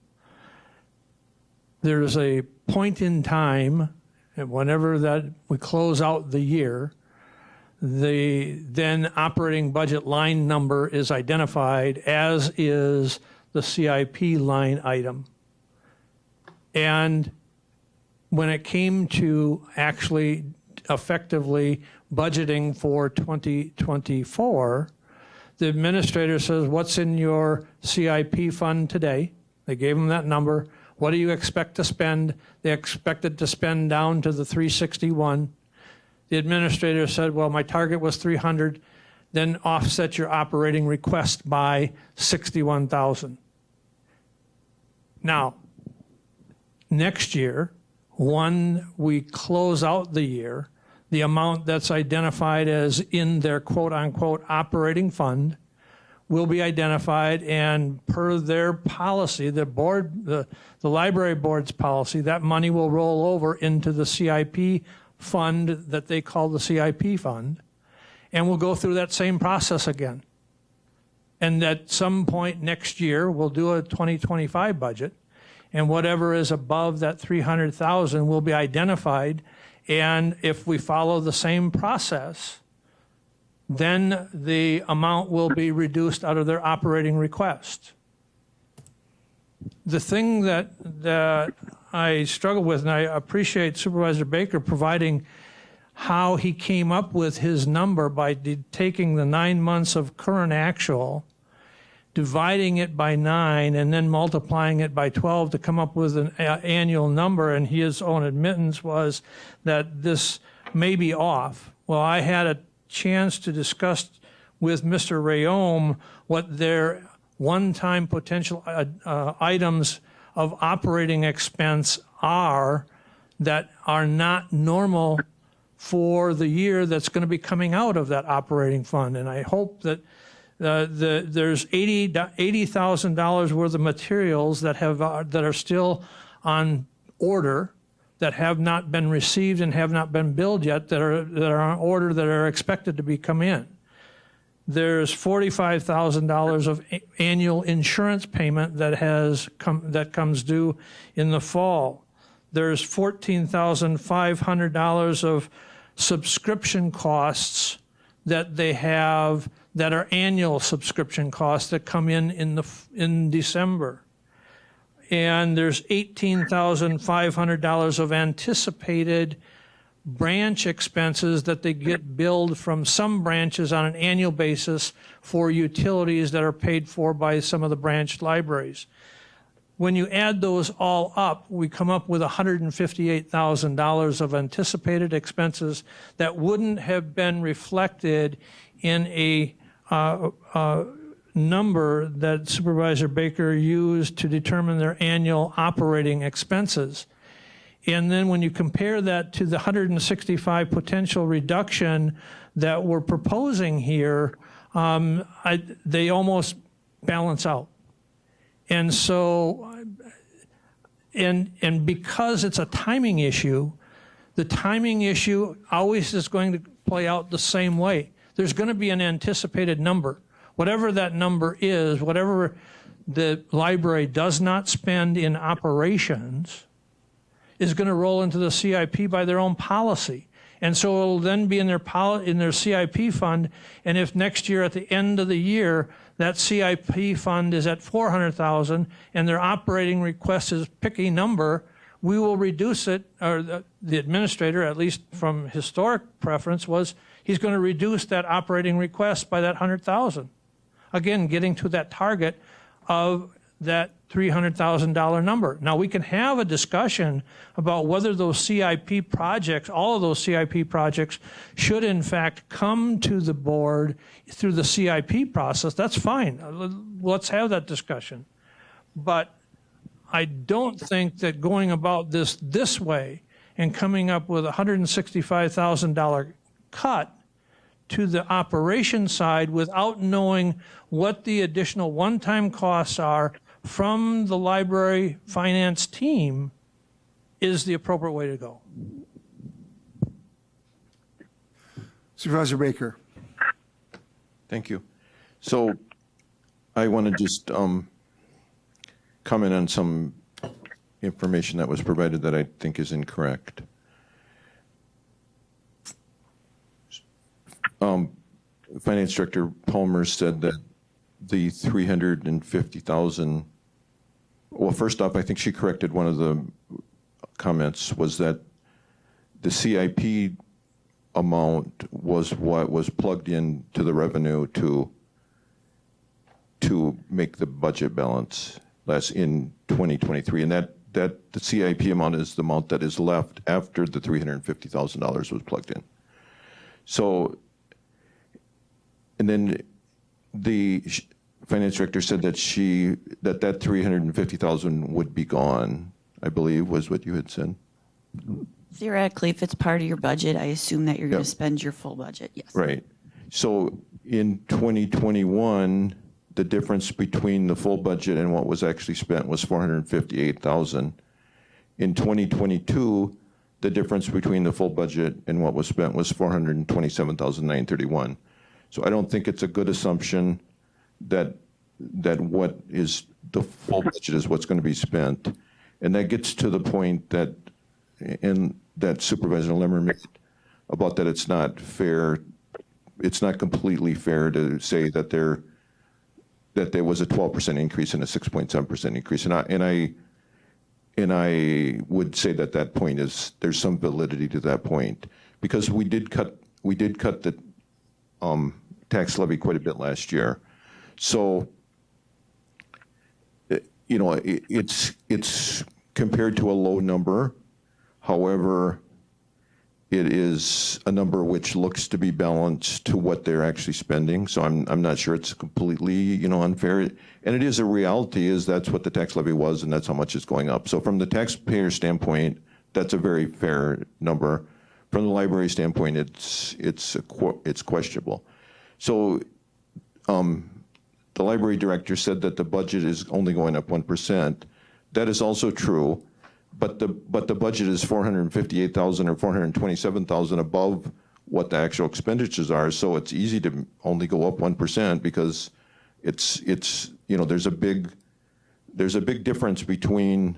There's a point in time, whenever that we close out the year, the then operating budget line number is identified, as is the CIP line item. And when it came to actually effectively budgeting for 2024, the administrator says, what's in your CIP fund today? They gave them that number. What do you expect to spend? They expected to spend down to the 361. The administrator said, well, my target was 300, then offset your operating request by 61,000. Now, next year, when we close out the year, the amount that's identified as in their quote-unquote operating fund will be identified, and per their policy, the library board's policy, that money will roll over into the CIP fund that they call the CIP fund, and we'll go through that same process again. And at some point next year, we'll do a 2025 budget, and whatever is above that 300,000 will be identified. And if we follow the same process, then the amount will be reduced out of their operating request. the thing that I struggle with, and I appreciate Supervisor Baker providing how he came up with his number by taking the 9 months of current actual, dividing it by 9, and then multiplying it by 12 to come up with an annual number. And his own admittance was that this may be off. Well, I had a chance to discuss with Mr. Rayom what their one-time potential items of operating expense are that are not normal for the year that's going to be coming out of that operating fund. And I hope that there's $80,000 worth of materials that are still on order, that have not been received and have not been billed yet, that are on order, that are expected to come in. There's $45,000 of annual insurance payment that comes due in the fall. There's $14,500 of subscription costs that they have that are annual subscription costs that come in December. And there's $18,500 of anticipated branch expenses that they get billed from some branches on an annual basis for utilities that are paid for by some of the branch libraries. When you add those all up, we come up with $158,000 of anticipated expenses that wouldn't have been reflected in a number that Supervisor Baker used to determine their annual operating expenses. And then when you compare that to the 165 potential reduction that we're proposing here, they almost balance out. And so, and because it's a timing issue, the timing issue always is going to play out the same way. There's going to be an anticipated number. Whatever that number is, whatever the library does not spend in operations is going to roll into the CIP by their own policy. And so it'll then be in their CIP fund, and if next year at the end of the year that CIP fund is at $400,000 and their operating request is pick a number, we will reduce it, or the administrator, at least from historic preference, was he's going to reduce that operating request by that $100,000. Again, getting to that target of that $300,000 number. Now, we can have a discussion about whether those CIP projects, all of those CIP projects, should in fact come to the board through the CIP process. That's fine. Let's have that discussion. But I don't think that going about this way and coming up with a $165,000 cut to the operation side without knowing what the additional one-time costs are from the library finance team is the appropriate way to go. Supervisor Baker. Thank you. So I want to just comment on some information that was provided that I think is incorrect. Finance Director Palmer said that the 350,000, well, first off, I think she corrected one of the comments, was that the CIP amount was what was plugged into the revenue to make the budget balance less in 2023. And that the CIP amount is the amount that is left after the $350,000 was plugged in. So, and then the finance director said that that 350,000 would be gone, I believe was what you had said. Theoretically, if it's part of your budget, I assume that you're going to spend your full budget, yes. Right. So in 2021, the difference between the full budget and what was actually spent was $458,000. In 2022, the difference between the full budget and what was spent was $427,931. So I don't think it's a good assumption that what is the full budget is what's going to be spent. And that gets to the point that Supervisor Lemmer made about that it's not fair, it's not completely fair to say that that there was a 12% increase and a 6.7% increase. And I would say that point is, there's some validity to that point, because we did cut the tax levy quite a bit last year. So, it's compared to a low number. However, it is a number which looks to be balanced to what they're actually spending. So I'm not sure it's completely, unfair. And it is a reality, is that's what the tax levy was, and that's how much it's going up. So from the taxpayer standpoint, that's a very fair number. From the library standpoint, it's questionable. So the library director said that the budget is only going up 1%. That is also true. But the budget is $458,000 or $427,000 above what the actual expenditures are. So it's easy to only go up 1%, because it's there's a big difference between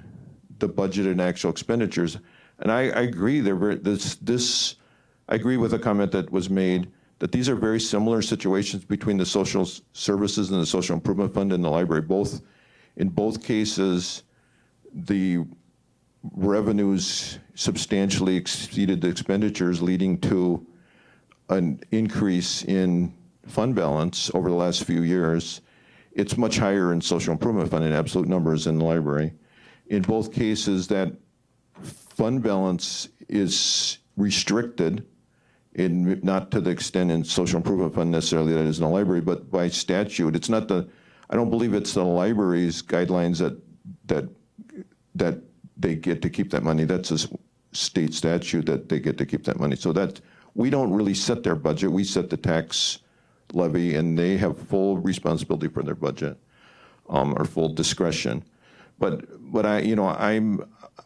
the budget and actual expenditures. And I agree I agree with a comment that was made that these are very similar situations between the social services and the social improvement fund and the library. In both cases, the revenues substantially exceeded the expenditures, leading to an increase in fund balance over the last few years. It's much higher in social improvement fund in absolute numbers than the library. In both cases, that fund balance is restricted, not to the extent in social improvement fund necessarily that is in the library, but by statute. I don't believe it's the library's guidelines that they get to keep that money. That's a state statute that they get to keep that money. So we don't really set their budget. We set the tax levy, and they have full responsibility for their budget, or full discretion. But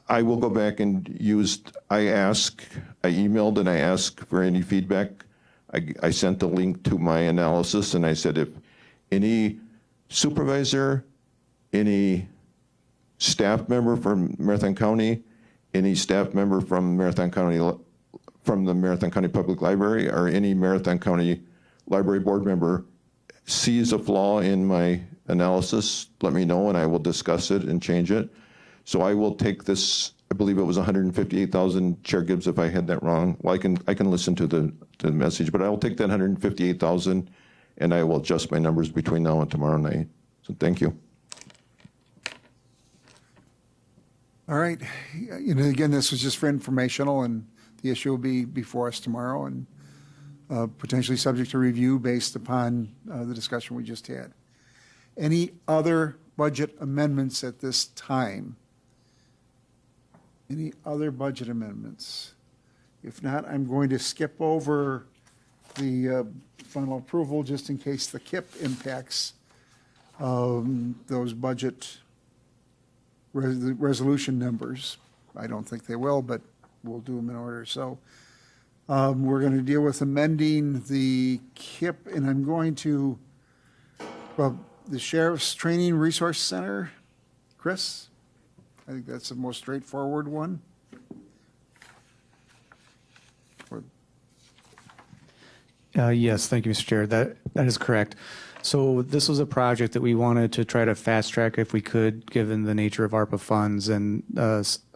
I will go back and I emailed and I asked for any feedback. I sent the link to my analysis, and I said, if any supervisor, any staff member from Marathon County, any staff member from the Marathon County Public Library, or any Marathon County Library Board member sees a flaw in my analysis, let me know, and I will discuss it and change it. So I will take this, I believe it was 158,000, Chair Gibbs, if I had that wrong. Well, I can listen to the message, but I will take that 158,000 and I will adjust my numbers between now and tomorrow night. So thank you. All right. Again, this was just for informational, and the issue will be before us tomorrow, and potentially subject to review based upon the discussion we just had. Any other budget amendments at this time? Any other budget amendments? If not, I'm going to skip over the final approval, just in case the KIP impacts those budget resolution numbers. I don't think they will, but we'll do them in order. So we're going to deal with amending the KIP, and I'm going to, the Sheriff's Training Resource Center. Chris? I think that's the most straightforward one. Yes, thank you, Mr. Chair. That is correct. So this was a project that we wanted to try to fast track if we could, given the nature of ARPA funds and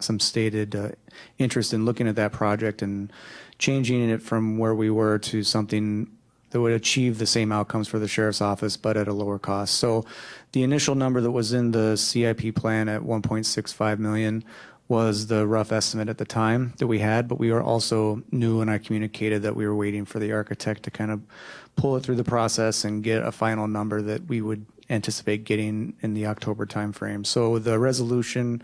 some stated interest in looking at that project and changing it from where we were to something that would achieve the same outcomes for the sheriff's office, but at a lower cost. So the initial number that was in the CIP plan at 1.65 million was the rough estimate at the time that we had, but we were also knew, and I communicated that we were waiting for the architect to kind of pull it through the process and get a final number that we would anticipate getting in the October timeframe. So the resolution,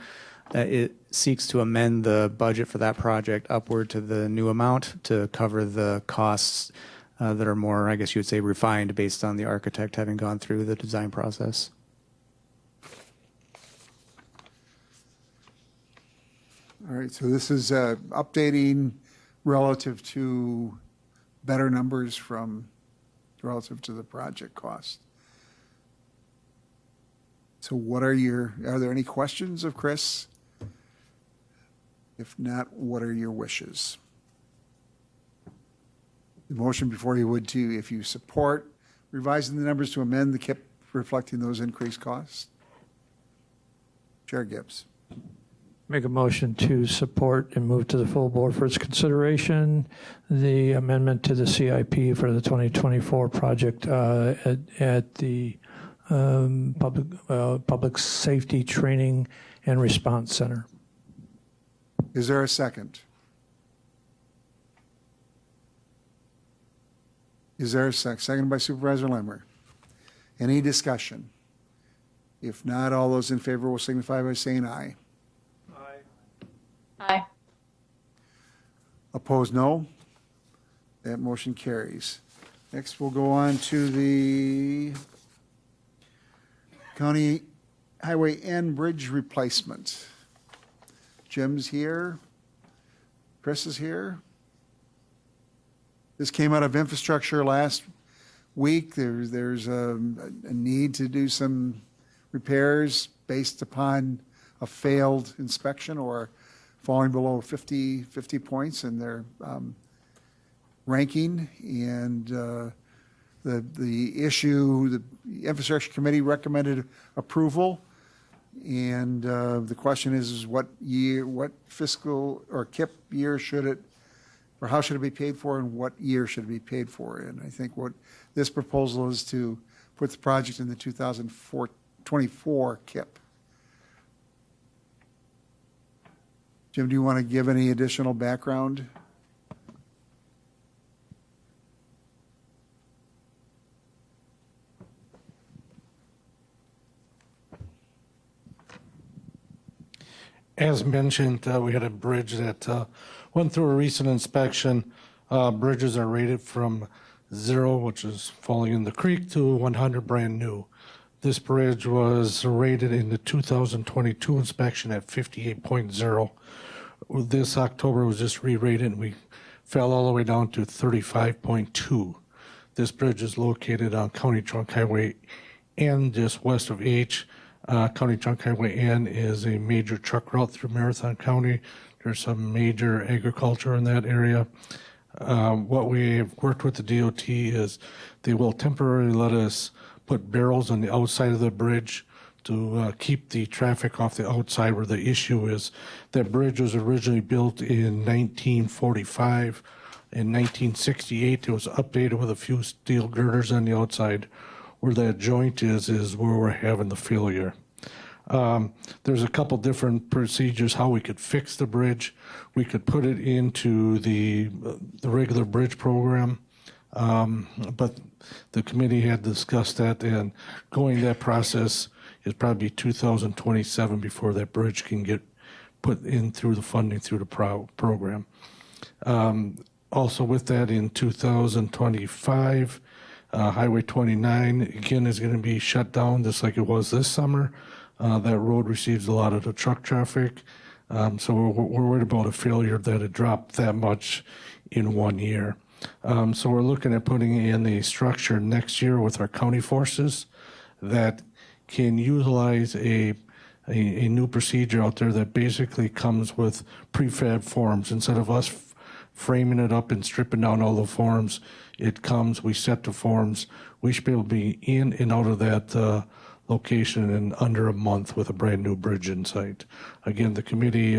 it seeks to amend the budget for that project upward to the new amount to cover the costs that are more, I guess you would say, refined based on the architect having gone through the design process. All right, so this is updating relative to better numbers relative to the project cost. So are there any questions of Chris? If not, what are your wishes? The motion before you would if you support revising the numbers to amend the KIP reflecting those increased costs? Chair Gibbs. Make a motion to support and move to the full board for its consideration, the amendment to the CIP for the 2024 project at the Public Safety Training and Response Center. Is there a second? Is there a second? Second by Supervisor Lemmer. Any discussion? If not, all those in favor will signify by saying aye. Aye. Opposed, no. That motion carries. Next, we'll go on to the County Highway N Bridge replacement. Jim's here. Chris is here. This came out of infrastructure last week. There's a need to do some repairs based upon a failed inspection or falling below 50 points in their ranking. And the issue, the Infrastructure Committee recommended approval. And the question is what year, what fiscal or KIP year should it, or how should it be paid for, and what year should it be paid for? And I think what this proposal is to put the project in the 2024 KIP. Jim, do you want to give any additional background? As mentioned, we had a bridge that went through a recent inspection. Bridges are rated from 0, which is falling in the creek, to 100, brand new. This bridge was rated in the 2022 inspection at 58.0. This October was just re-rated, and we fell all the way down to 35.2. This bridge is located on County Trunk Highway N, just west of H. County Trunk Highway N is a major truck route through Marathon County. There's some major agriculture in that area. What we've worked with the DOT is they will temporarily let us put barrels on the outside of the bridge to keep the traffic off the outside, where the issue is. That bridge was originally built in 1945. In 1968, it was updated with a few steel girders on the outside. Where that joint is where we're having the failure. There's a couple different procedures how we could fix the bridge. We could put it into the regular bridge program, but the committee had discussed that, and going that process is probably 2027 before that bridge can get put in through the funding through the program. Also with that, in 2025, Highway 29, again, is going to be shut down just like it was this summer. That road receives a lot of the truck traffic. So we're worried about a failure that it dropped that much in 1 year. So we're looking at putting in a structure next year with our county forces that can utilize a new procedure out there that basically comes with prefab forms. Instead of us framing it up and stripping down all the forms, it comes, we set the forms. We should be able to be in and out of that location in under a month with a brand new bridge in sight. Again, the committee,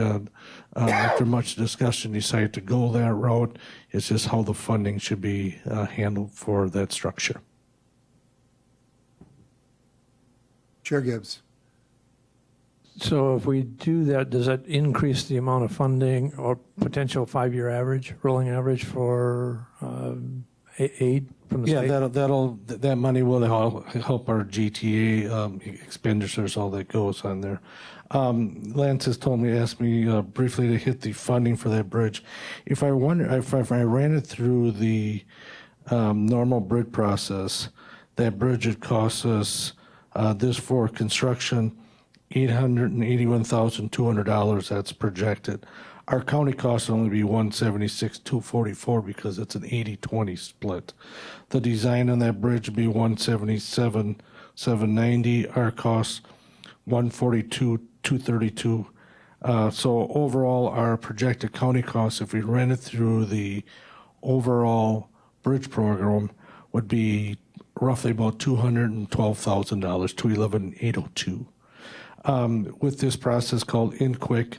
after much discussion, decided to go that route. It's just how the funding should be handled for that structure. Chair Gibbs. So if we do that, does that increase the amount of funding or potential 5-year average, rolling average for aid from the state? Yeah, that money will help our GTA expenditures, all that goes on there. Lance has asked me briefly to hit the funding for that bridge. If I ran it through the normal bid process, that bridge would cost us this for construction $881,200. That's projected. Our county cost will only be $176,244 because it's an 80-20 split. The design on that bridge would be $177,790. Our cost $142,232. So overall, our projected county cost, if we ran it through the overall bridge program, would be roughly about $212,000, $211,802. With this process called InQuick,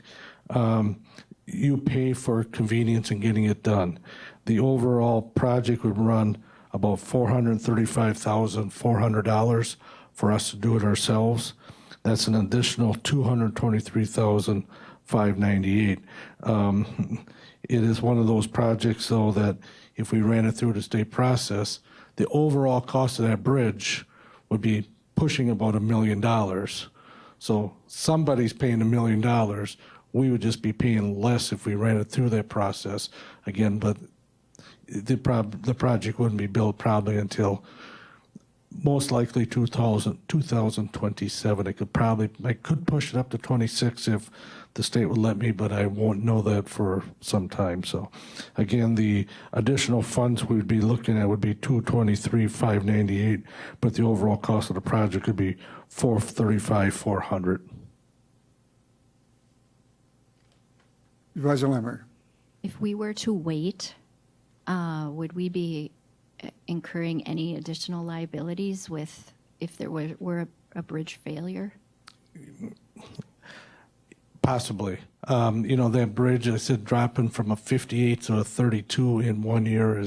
you pay for convenience in getting it done. The overall project would run about $435,400 for us to do it ourselves. That's an additional $223,598. It is one of those projects, though, that if we ran it through the state process, the overall cost of that bridge would be pushing about $1 million. So somebody's paying $1 million. We would just be paying less if we ran it through that process again. But the project wouldn't be built probably until most likely 2027. I could push it up to 26 if the state would let me, but I won't know that for some time. So again, the additional funds we'd be looking at would be 223,598, but the overall cost of the project could be 435,400. Supervisor Lammer. If we were to wait, would we be incurring any additional liabilities if there were a bridge failure? Possibly. That bridge, I said, dropping from a 58 to a 32 in 1 year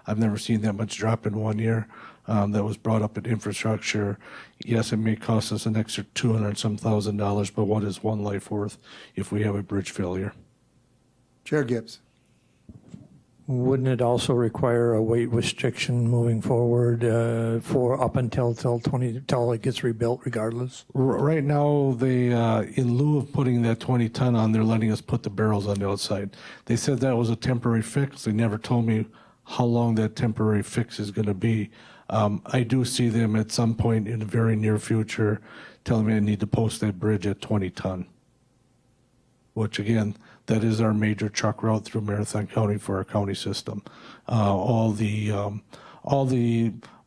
I've never seen that much drop in 1 year. That was brought up in infrastructure. Yes, it may cost us an extra $200-some thousand, but what is one life worth if we have a bridge failure? Chair Gibbs. Wouldn't it also require a weight restriction moving forward for up until it gets rebuilt regardless? Right now, they, in lieu of putting that 20 ton on, they're letting us put the barrels on the outside. They said that was a temporary fix. They never told me how long that temporary fix is going to be. I do see them at some point in the very near future telling me I need to post that bridge at 20 ton, which again, that is our major truck route through Marathon County for our county system. All the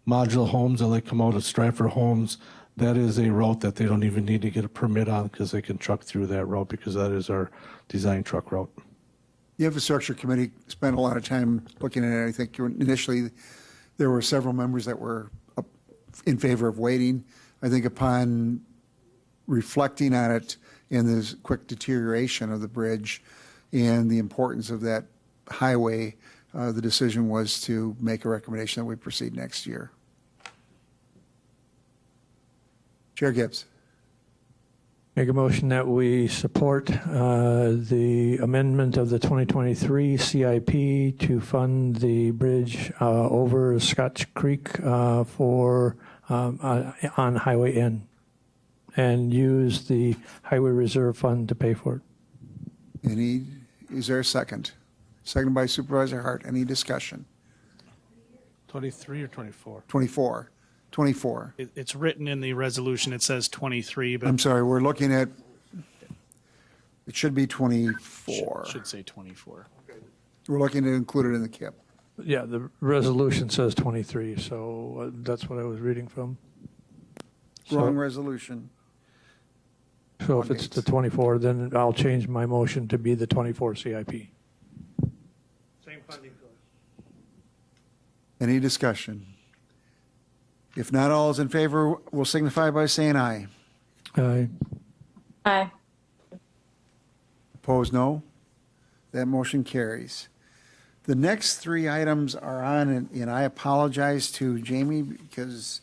modular homes that come out of Stratford Homes, that is a route that they don't even need to get a permit on because they can truck through that route because that is our design truck route. The Infrastructure Committee spent a lot of time looking at it. I think initially there were several members that were in favor of waiting. I think upon reflecting on it and the quick deterioration of the bridge and the importance of that highway, the decision was to make a recommendation that we proceed next year. Chair Gibbs. Make a motion that we support the amendment of the 2023 CIP to fund the bridge over Scotch Creek for on Highway N, and use the Highway Reserve Fund to pay for it. Is there a second? Second by Supervisor Hart. Any discussion? 23 or 24? 24. 24. It's written in the resolution, it says 23, but I'm sorry, we're looking at, it should be 24. should say 24. We're looking to include it in the KIP. Yeah, the resolution says 23, so that's what I was reading from. Wrong resolution. So if it's the 24, then I'll change my motion to be the 24 CIP. Same funding source. Any discussion? If not, all is in favor will signify by saying aye. Aye. Aye. Opposed, no. That motion carries. The next three items are on, and I apologize to Jamie because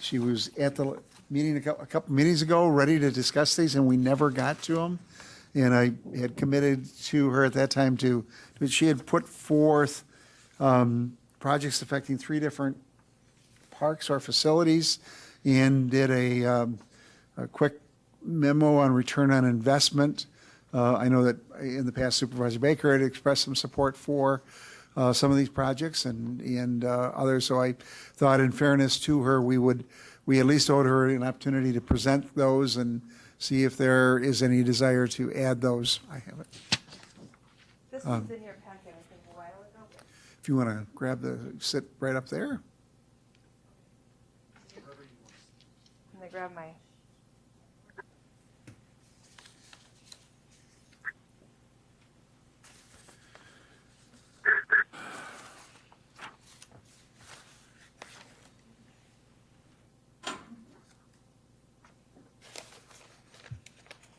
she was at the meeting a couple meetings ago, ready to discuss these, and we never got to them. And I had committed to her at that time but she had put forth projects affecting three different parks or facilities, and did a quick memo on return on investment. I know that in the past Supervisor Baker had expressed some support for some of these projects and others. So I thought, in fairness to her, we at least owed her an opportunity to present those and see if there is any desire to add those. I have it. This was in your packet, I think, a while ago. If you want to sit right up there. Can I grab my?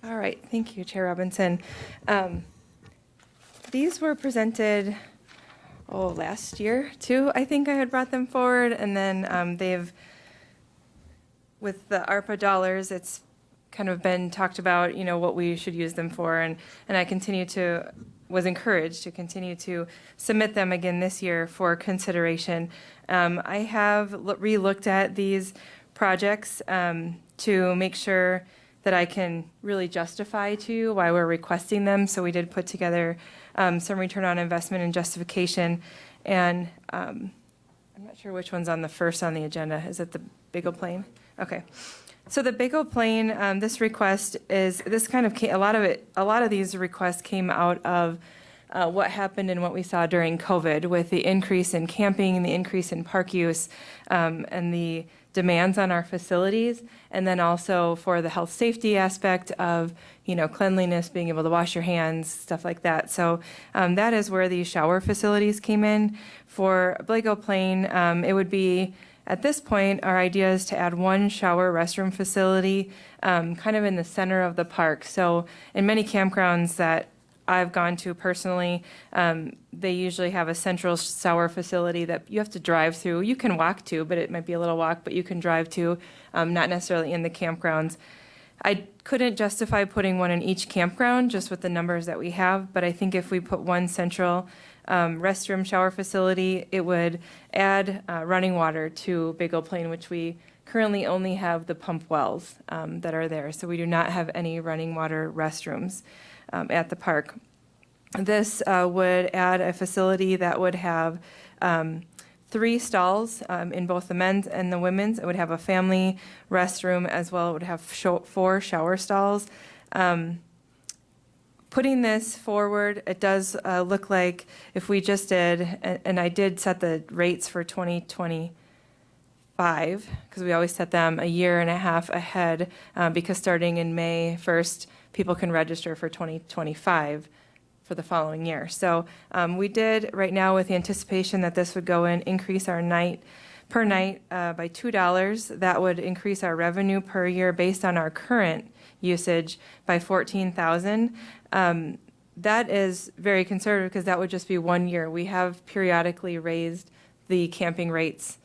All right, thank you, Chair Robinson. These were presented, last year too. I think I had brought them forward, and then with the ARPA dollars, it's kind of been talked about, what we should use them for, and I was encouraged to continue to submit them again this year for consideration. I have re-looked at these projects to make sure that I can really justify to you why we're requesting them. So we did put together some return on investment and justification. And I'm not sure which one's on the agenda. Is it the Big O Plain? Okay. So the Big O Plain, this request is, a lot of these requests came out of what happened and what we saw during COVID with the increase in camping and the increase in park use and the demands on our facilities, and then also for the health safety aspect of cleanliness, being able to wash your hands, stuff like that. So that is where these shower facilities came in. For Big O Plain, it would be, at this point, our idea is to add one shower restroom facility kind of in the center of the park. So in many campgrounds that I've gone to personally, they usually have a central shower facility that you have to drive through. You can walk to, but it might be a little walk, but you can drive to, not necessarily in the campgrounds. I couldn't justify putting one in each campground just with the numbers that we have, but I think if we put one central restroom shower facility, it would add running water to Big O Plain, which we currently only have the pump wells that are there. So we do not have any running water restrooms at the park. This would add a facility that would have 3 stalls in both the men's and the women's. It would have a family restroom as well. It would have 4 shower stalls. Putting this forward, it does look like if we just did, and I did set the rates for 2025, because we always set them a year and a half ahead, because starting in May 1st, people can register for 2025 for the following year. So we did right now with the anticipation that this would go in, increase our per night by $2. That would increase our revenue per year based on our current usage by $14,000. That is very conservative because that would just be 1 year. We have periodically raised the camping rates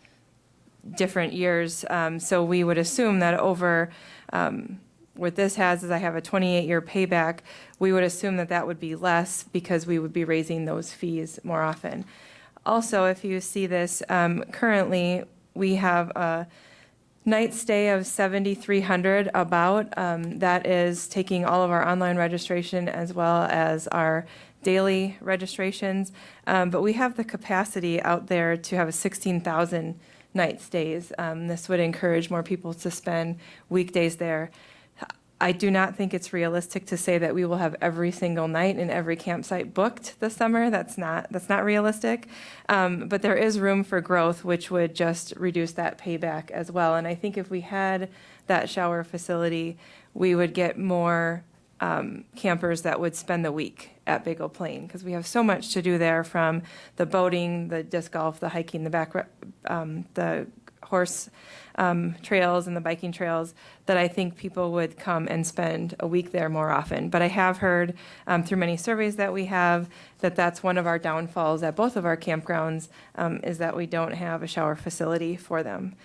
different years. So we would assume that over what this has is I have a 28-year payback. We would assume that that would be less because we would be raising those fees more often. Also, if you see this, currently we have a night stay of $7,300 about. That is taking all of our online registration as well as our daily registrations. But we have the capacity out there to have a 16,000 night stays. This would encourage more people to spend weekdays there. I do not think it's realistic to say that we will have every single night in every campsite booked this summer. That's not realistic. But there is room for growth, which would just reduce that payback as well. And I think if we had that shower facility, we would get more campers that would spend the week at Big O Plain, because we have so much to do there, from the boating, the disc golf, the hiking, the horse trails and the biking trails, that I think people would come and spend a week there more often. But I have heard through many surveys that we have that that's one of our downfalls at both of our campgrounds, is that we don't have a shower facility for them.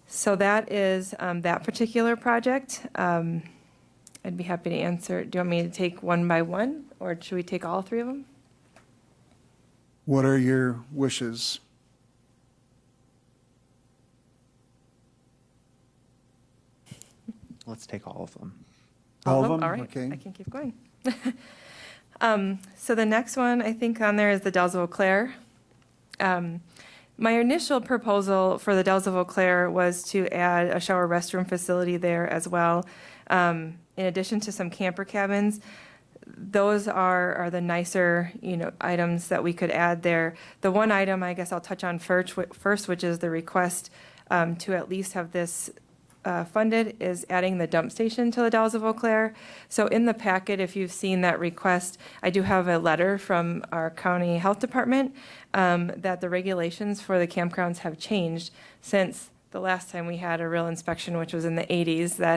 So that is that particular project. I'd be happy to answer. Do you want me to take one by one, or should we take all 3 of them? What are your wishes? Let's take all of them. All of them? All right, Okay. I can keep going. So the next one I think on there is the Dells of Eau Claire. My initial proposal for the Dells of Eau Claire was to add a shower restroom facility there as well, in addition to some camper cabins. Those are the nicer, items that we could add there. The one item I guess I'll touch on first, which is the request to at least have this funded, is adding the dump station to the Dells of Eau Claire. So in the packet, if you've seen that request, I do have a letter from our county health department that the regulations for the campgrounds have changed since the last time we had a real inspection, which was in the 80s, I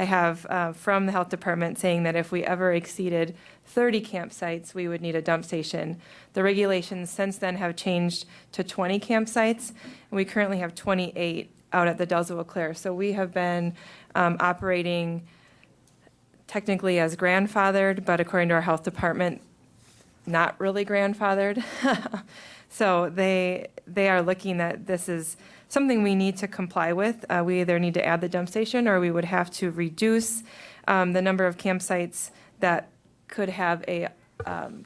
have from the health department saying that if we ever exceeded 30 campsites, we would need a dump station. The regulations since then have changed to 20 campsites, and we currently have 28 out at the Dells of Eau Claire. So we have been operating technically as grandfathered, but according to our health department, not really grandfathered. So they are looking at this is something we need to comply with. We either need to add the dump station, or we would have to reduce the number of campsites that could have a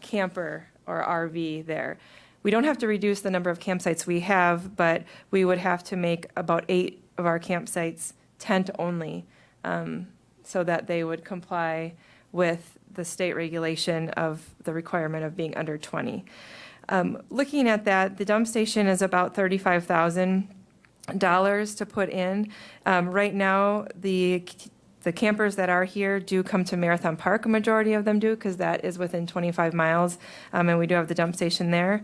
camper or RV there. We don't have to reduce the number of campsites we have, but we would have to make about 8 of our campsites tent only, so that they would comply with the state regulation of the requirement of being under 20. Looking at that, the dump station is about $35,000 to put in. Right now, the campers that are here do come to Marathon Park. A majority of them do, because that is within 25 miles, and we do have the dump station there.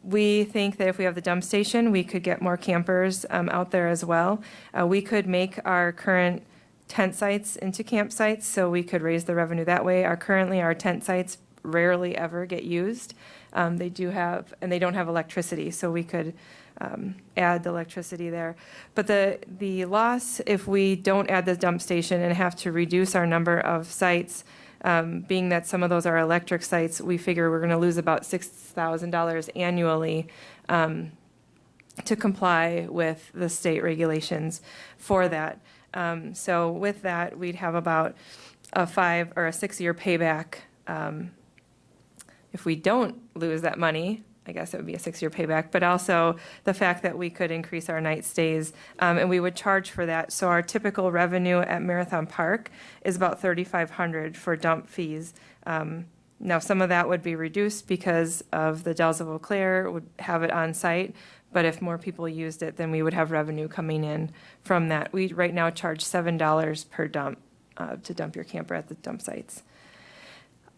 We think that if we have the dump station, we could get more campers out there as well. We could make our current tent sites into campsites, so we could raise the revenue that way. Currently, our tent sites rarely ever get used. They don't have electricity, so we could add the electricity there. But the loss, if we don't add the dump station and have to reduce our number of sites, being that some of those are electric sites, we figure we're going to lose about $6,000 annually to comply with the state regulations for that. So with that, we'd have about a 5 or a 6 year payback. If we don't lose that money, I guess it would be a 6 year payback, but also the fact that we could increase our night stays, and we would charge for that. So our typical revenue at Marathon Park is about $3,500 for dump fees. Now, some of that would be reduced because of the Dells of Eau Claire would have it on site, but if more people used it, then we would have revenue coming in from that. We right now charge $7 per dump to dump your camper at the dump sites.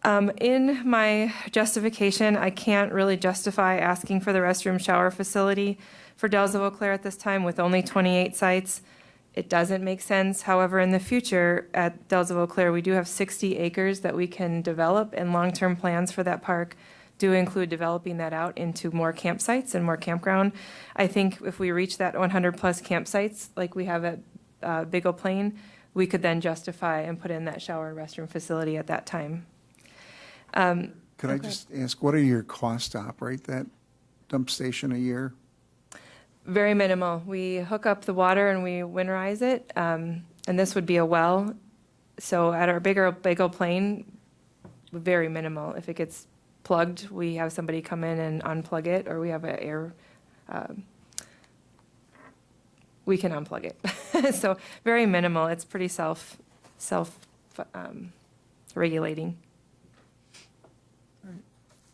In my justification, I can't really justify asking for the restroom shower facility for Dells of Eau Claire at this time with only 28 sites. It doesn't make sense. However, in the future at Dells of Eau Claire, we do have 60 acres that we can develop, and long-term plans for that park do include developing that out into more campsites and more campground. I think if we reach that 100 plus campsites like we have at Big O Plain, we could then justify and put in that shower and restroom facility at that time. Could I just ask, what are your costs to operate that dump station a year? Very minimal. We hook up the water and we winterize it, and this would be a well. So at our Big O Plain, very minimal. If it gets plugged, we have somebody come in and unplug it, or we have an air. We can unplug it. So very minimal. It's pretty self regulating.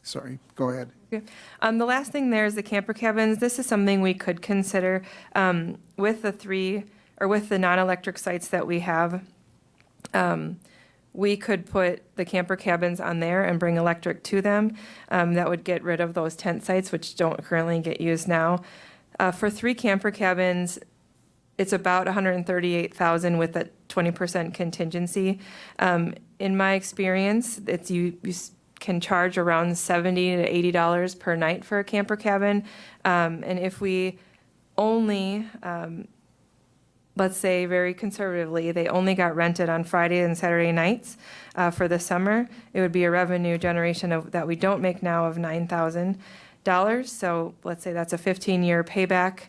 Sorry, go ahead. The last thing there is the camper cabins. This is something we could consider with the non-electric sites that we have. We could put the camper cabins on there and bring electric to them. That would get rid of those tent sites, which don't currently get used now. For 3 camper cabins, it's about $138,000 with a 20% contingency. In my experience, you can charge around $70 to $80 per night for a camper cabin. And if we only, let's say very conservatively, they only got rented on Friday and Saturday nights for the summer, it would be a revenue generation that we don't make now of $9,000. So let's say that's a 15-year payback.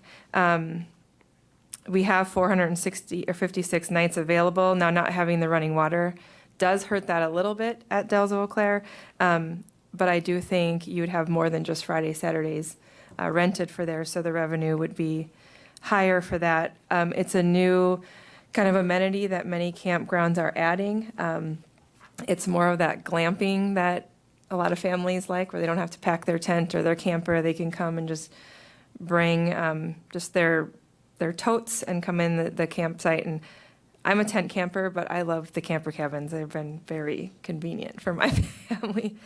We have 460 or 56 nights available. Now, not having the running water does hurt that a little bit at Dells of Eau Claire, but I do think you'd have more than just Friday, Saturdays rented for there, so the revenue would be higher for that. It's a new kind of amenity that many campgrounds are adding. It's more of that glamping that a lot of families like, where they don't have to pack their tent or their camper. They can come and just bring just their totes and come in the campsite. And I'm a tent camper, but I love the camper cabins. They've been very convenient for my family.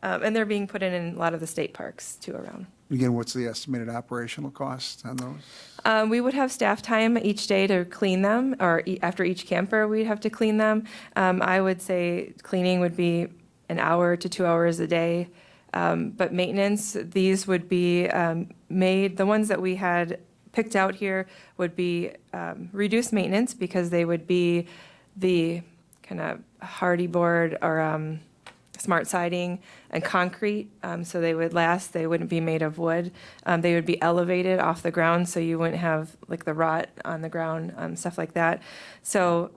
And they're being put in a lot of the state parks, too, around. Again, what's the estimated operational cost on those? We would have staff time each day to clean them, or after each camper, we'd have to clean them. I would say cleaning would be an hour to 2 hours a day. But maintenance, these would be made, the ones that we had picked out here would be reduced maintenance because they would be the kind of hardy board or smart siding and concrete, so they would last. They wouldn't be made of wood. They would be elevated off the ground, so you wouldn't have like the rot on the ground, stuff like that. So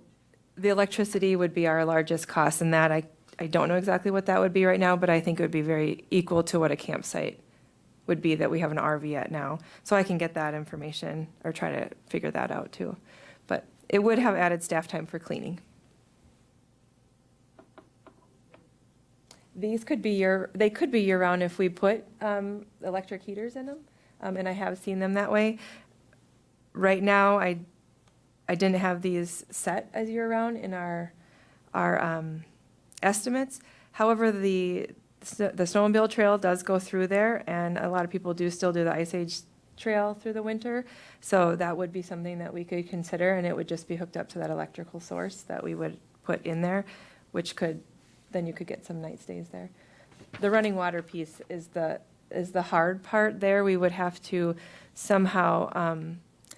the electricity would be our largest cost, and that I don't know exactly what that would be right now, but I think it would be very equal to what a campsite would be that we have an RV at now. So I can get that information or try to figure that out too. But it would have added staff time for cleaning. These could be they could be year-round if we put electric heaters in them, and I have seen them that way. Right now, I didn't have these set as year-round in our estimates. However, the snowmobile trail does go through there, and a lot of people do still do the Ice Age trail through the winter. So that would be something that we could consider, and it would just be hooked up to that electrical source that we would put in there, which could, then you could get some night stays there. The running water piece is the hard part there. We would have to somehow,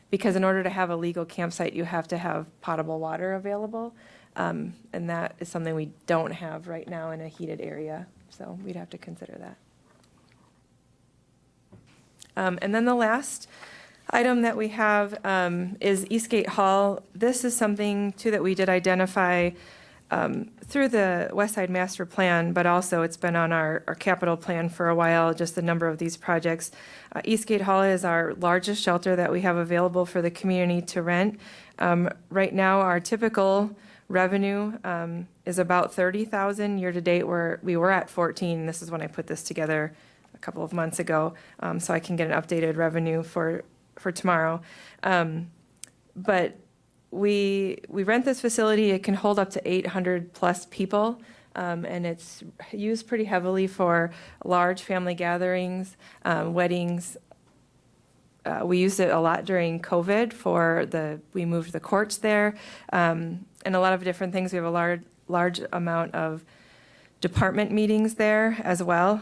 because in order to have a legal campsite, you have to have potable water available. And that is something we don't have right now in a heated area. So we'd have to consider that. And then the last item that we have is Eastgate Hall. This is something too that we did identify through the West Side Master Plan, but also it's been on our capital plan for a while, just the number of these projects. Eastgate Hall is our largest shelter that we have available for the community to rent. Right now, our typical revenue is about $30,000 year to date, where we were at 14. This is when I put this together a couple of months ago, so I can get an updated revenue for tomorrow. But we rent this facility. It can hold up to 800 plus people, and it's used pretty heavily for large family gatherings, weddings. We used it a lot during COVID we moved the courts there, and a lot of different things. We have a large amount of department meetings there as well.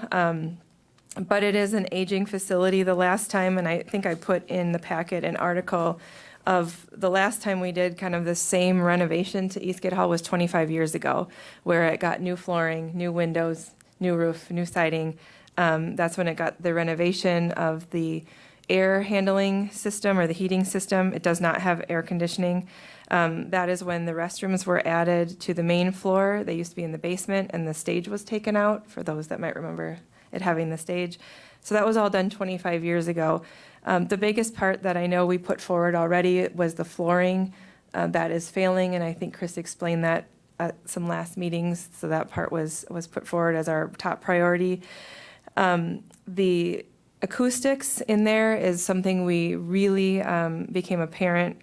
But it is an aging facility. The last time, and I think I put in the packet an article of the last time we did kind of the same renovation to Eastgate Hall was 25 years ago, where it got new flooring, new windows, new roof, new siding. That's when it got the renovation of the air handling system or the heating system. It does not have air conditioning. That is when the restrooms were added to the main floor. They used to be in the basement, and the stage was taken out, for those that might remember it having the stage. So that was all done 25 years ago. The biggest part that I know we put forward already was the flooring. That is failing, and I think Chris explained that at some last meetings, so that part was put forward as our top priority. The acoustics in there is something we really became apparent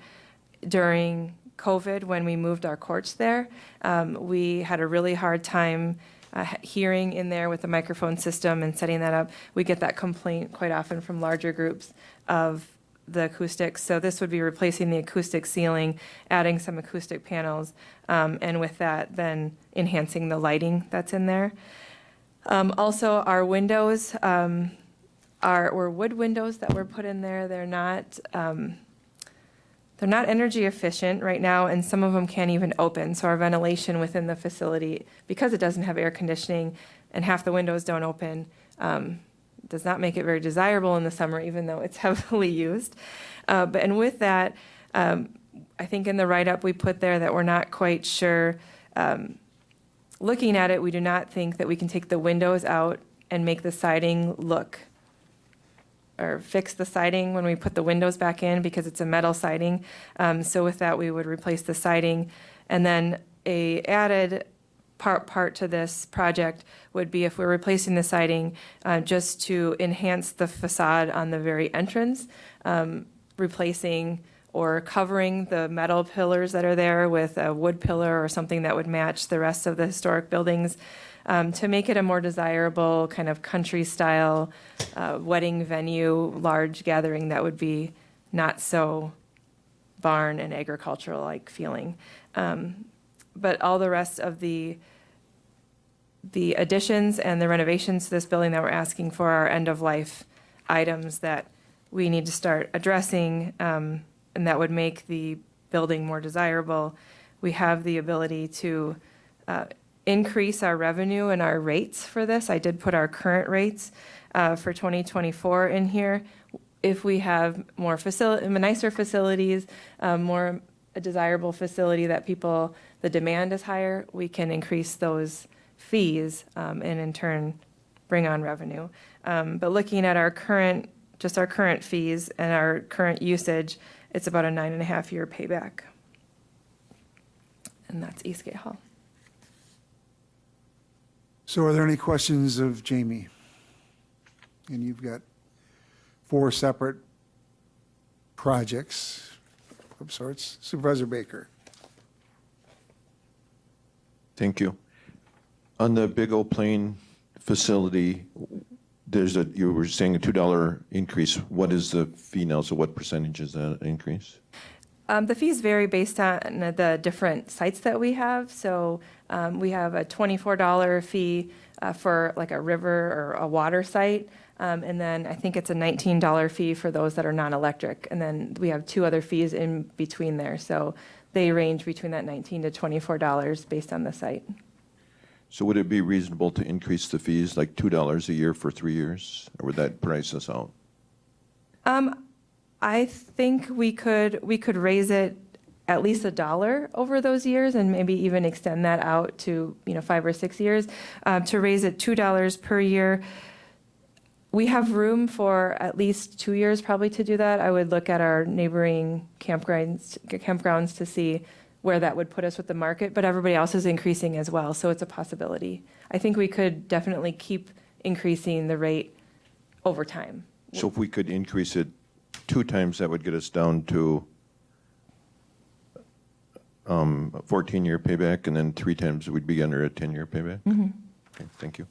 during COVID when we moved our courts there. We had a really hard time hearing in there with the microphone system and setting that up. We get that complaint quite often from larger groups of the acoustics. So this would be replacing the acoustic ceiling, adding some acoustic panels, and with that, then enhancing the lighting that's in there. Also, our windows were wood windows that were put in there. They're not energy efficient right now, and some of them can't even open. So our ventilation within the facility, because it doesn't have air conditioning and half the windows don't open, does not make it very desirable in the summer, even though it's heavily used. And with that, I think in the write-up we put there that we're not quite sure. Looking at it, we do not think that we can take the windows out and make the siding look or fix the siding when we put the windows back in, because it's a metal siding. So with that, we would replace the siding. And then a added part to this project would be, if we're replacing the siding, just to enhance the facade on the very entrance, replacing or covering the metal pillars that are there with a wood pillar or something that would match the rest of the historic buildings, to make it a more desirable kind of country-style wedding venue, large gathering that would be not so barn and agricultural-like feeling. But all the rest of the additions and the renovations to this building that we're asking for are end-of-life items that we need to start addressing, and that would make the building more desirable. We have the ability to increase our revenue and our rates for this. I did put our current rates for 2024 in here. If we have more nicer facilities, more a desirable facility that people, the demand is higher, we can increase those fees and in turn bring on revenue. But looking at our current fees and our current usage, it's about a 9.5-year payback. And that's Eastgate Hall. So are there any questions of Jamie? And you've got 4 separate projects of sorts. Supervisor Baker. Thank you. On the Big O Plain facility, you were saying a $2 increase. What is the fee now? So what percentage is that increase? The fees vary based on the different sites that we have. So we have a $24 fee for like a river or a water site. And then I think it's a $19 fee for those that are non-electric. And then we have 2 other fees in between there. So they range between that $19 to $24 based on the site. So would it be reasonable to increase the fees like $2 a year for 3 years? Or would that price us out? I think we could raise it at least $1 over those years, and maybe even extend that out to 5 or 6 years. To raise it $2 per year, we have room for at least 2 years probably to do that. I would look at our neighboring campgrounds to see where that would put us with the market, but everybody else is increasing as well, so it's a possibility. I think we could definitely keep increasing the rate over time. So if we could increase it 2 times, that would get us down to a 14-year payback, and then 3 times we'd be under a 10-year payback? Mm-hmm. Okay, thank you.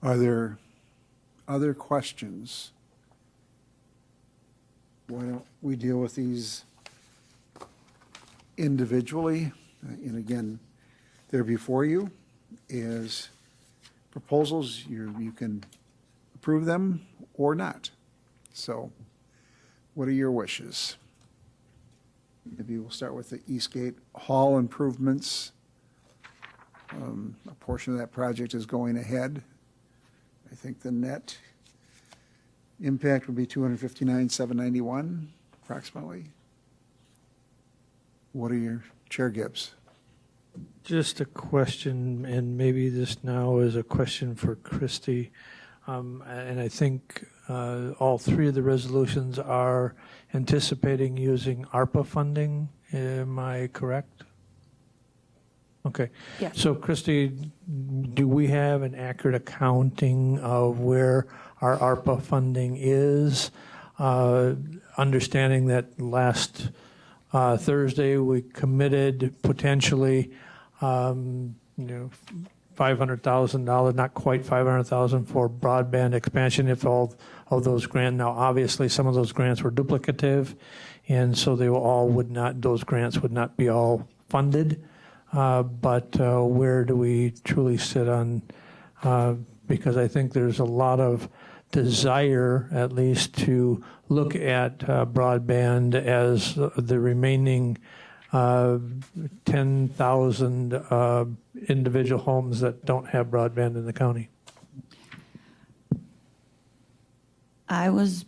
Are there other questions? Why don't we deal with these individually? And again, they're before you as proposals. You can approve them or not. So what are your wishes? Maybe we'll start with the Eastgate Hall improvements. A portion of that project is going ahead. I think the net impact would be $259,791 approximately. What are your, Chair Gibbs? Just a question, and maybe this now is a question for Christy. And I think all 3 of the resolutions are anticipating using ARPA funding. Am I correct? Okay. Yeah. So Christy, do we have an accurate accounting of where our ARPA funding is? Understanding that last Thursday we committed potentially, $500,000, not quite $500,000 for broadband expansion if all of those grants. Now, obviously, some of those grants were duplicative, and so those grants would not be all funded. But where do we truly sit on? Because I think there's a lot of desire, at least, to look at broadband as the remaining 10,000 individual homes that don't have broadband in the county. I was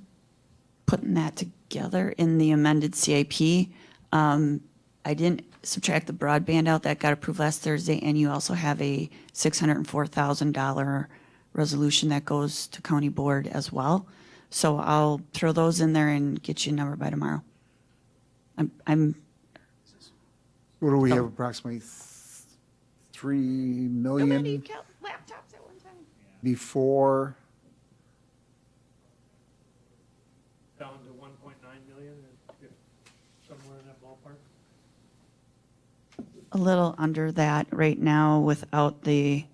putting that together in the amended CIP. I didn't subtract the broadband out that got approved last Thursday, and you also have a $604,000 resolution that goes to county board as well. So I'll throw those in there and get you a number by tomorrow. What do we have, approximately 3 million laptops at one time. before? Down to A little under that right now without the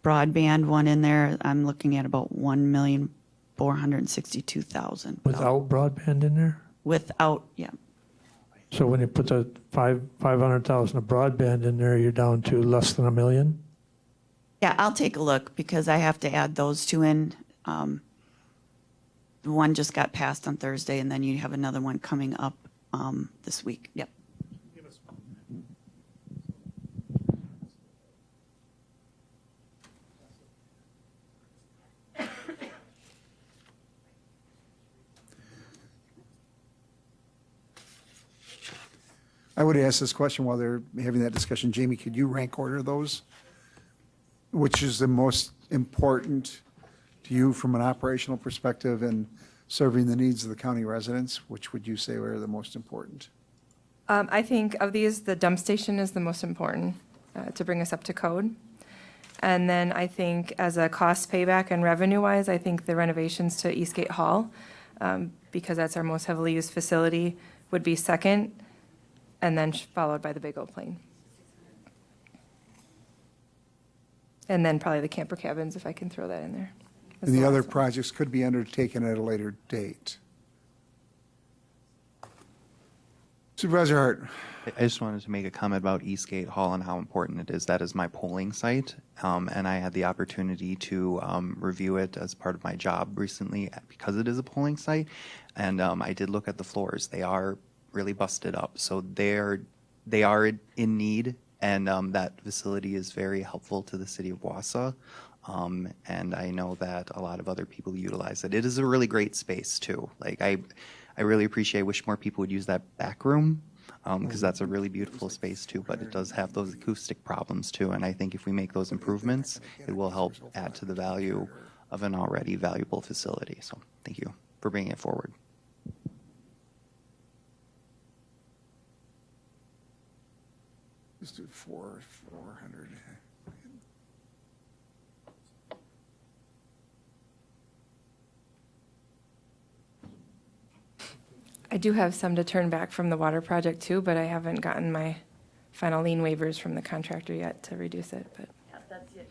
broadband one in there. I'm looking at about 1,462,000. Without broadband in there? Without, yeah. So when you put the 500,000 of broadband in there, you're down to less than $1 million? Yeah, I'll take a look because I have to add those two in. The one just got passed on Thursday, and then you have another one coming up this week. Yep. I would ask this question while they're having that discussion. Jamie, could you rank order those? Which is the most important to you from an operational perspective and serving the needs of the county residents? Which would you say are the most important? I think of these, the dump station is the most important to bring us up to code. And then I think as a cost payback and revenue-wise, I think the renovations to Eastgate Hall, because that's our most heavily used facility, would be second, and then followed by the big old plane. And then probably the camper cabins, if I can throw that in there. as And the other last one. projects could be undertaken at a later date. Supervisor Hart. I just wanted to make a comment about Eastgate Hall and how important it is. That is my polling site, and I had the opportunity to review it as part of my job recently because it is a polling site. And I did look at the floors; they are really busted up, so they are in need. And that facility is very helpful to the city of Wausau. And I know that a lot of other people utilize it. It is a really great space too. Like I really appreciate. I wish more people would use that back room. Because that's a really beautiful space too, but it does have those acoustic problems too. And I think if we make those improvements, it will help add to the value of an already valuable facility. So thank you for bringing it forward. Let's do 400. I do have some to turn back from the water project too, but I haven't gotten my final lien waivers from the contractor yet to reduce it, but. Yeah, that's it.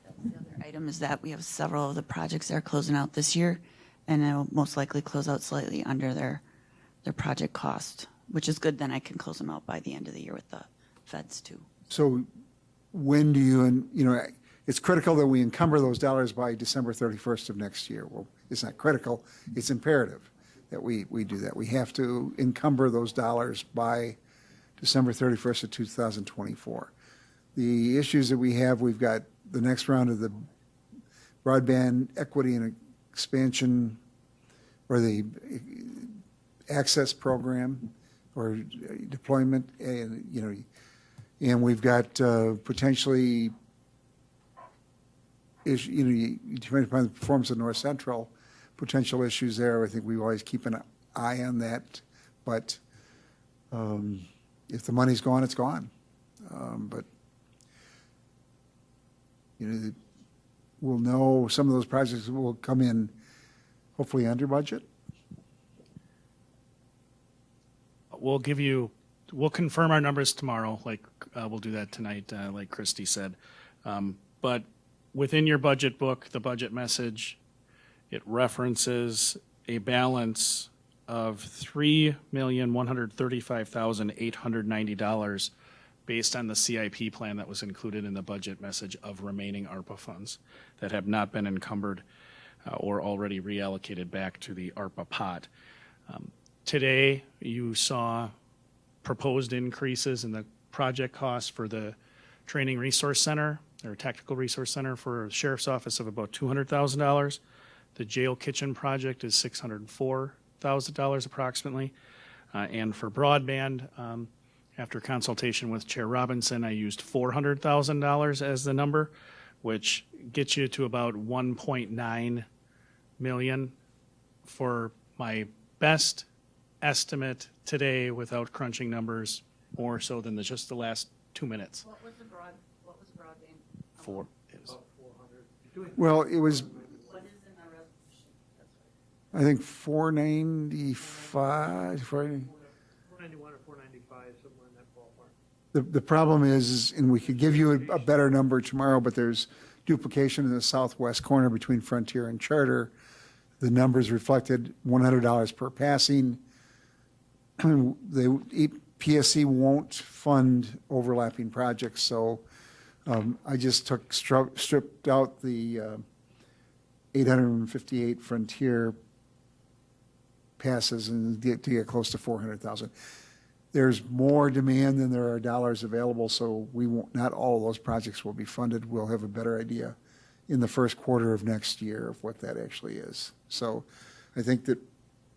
That's the other item is that we have several of the projects that are closing out this year, and they'll most likely close out slightly under their project cost, which is good. Then I can close them out by the end of the year with the feds too. So when do you, and it's critical that we encumber those dollars by December 31st of next year. Well, it's not critical, it's imperative that we do that. We have to encumber those dollars by December 31st of 2024. The issues that we have, we've got the next round of the broadband equity and expansion, or the access program or deployment, and we've got potentially, depending upon the performance of North Central, potential issues there. I think we always keep an eye on that, but if the money's gone, it's gone. But we'll know some of those projects will come in hopefully under budget. We'll confirm our numbers tomorrow, like we'll do that tonight, like Christy said. But within your budget book, the budget message, it references a balance of $3,135,890 based on the CIP plan that was included in the budget message of remaining ARPA funds that have not been encumbered or already reallocated back to the ARPA pot. Today, you saw proposed increases in the project costs for the Training Resource Center, or Tactical Resource Center for the Sheriff's Office of about $200,000. The jail kitchen project is $604,000 approximately. And for broadband, after consultation with Chair Robinson, I used $400,000 as the number, which gets you to about 1.9 million for my best estimate today without crunching numbers, more so than just the last 2 minutes. What was the broadband? Four is. Well, it was, What is in our resolution? I think 495, 490. 491 or 495, somewhere in that ballpark. The problem is, and we could give you a better number tomorrow, but there's duplication in the southwest corner between Frontier and Charter. The numbers reflected $100 per passing. PSC won't fund overlapping projects, so I just stripped out the 858 Frontier passes and to get close to 400,000. There's more demand than there are dollars available, so not all of those projects will be funded. We'll have a better idea in the first quarter of next year of what that actually is. So I think that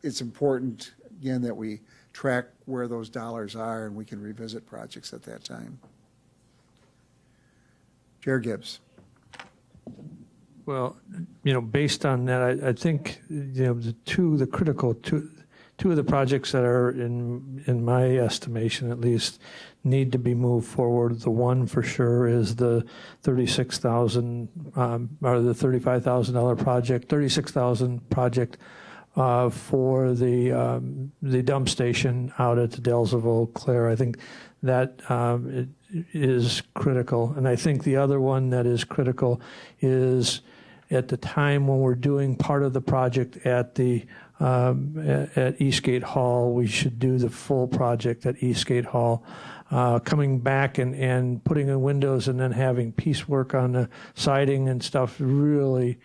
it's important, again, that we track where those dollars are and we can revisit projects at that time. Chair Gibbs. Well, based on that, I think, the critical two of the projects that are in my estimation at least need to be moved forward. The one for sure is the $36,000 or the $35,000 project, $36,000 project for the dump station out at the Dells of Eau Claire. I think that it is critical, and I think the other one that is critical is at the time when we're doing part of the project at Eastgate Hall, we should do the full project at Eastgate Hall. Coming back and putting in windows and then having piecework on the siding and stuff really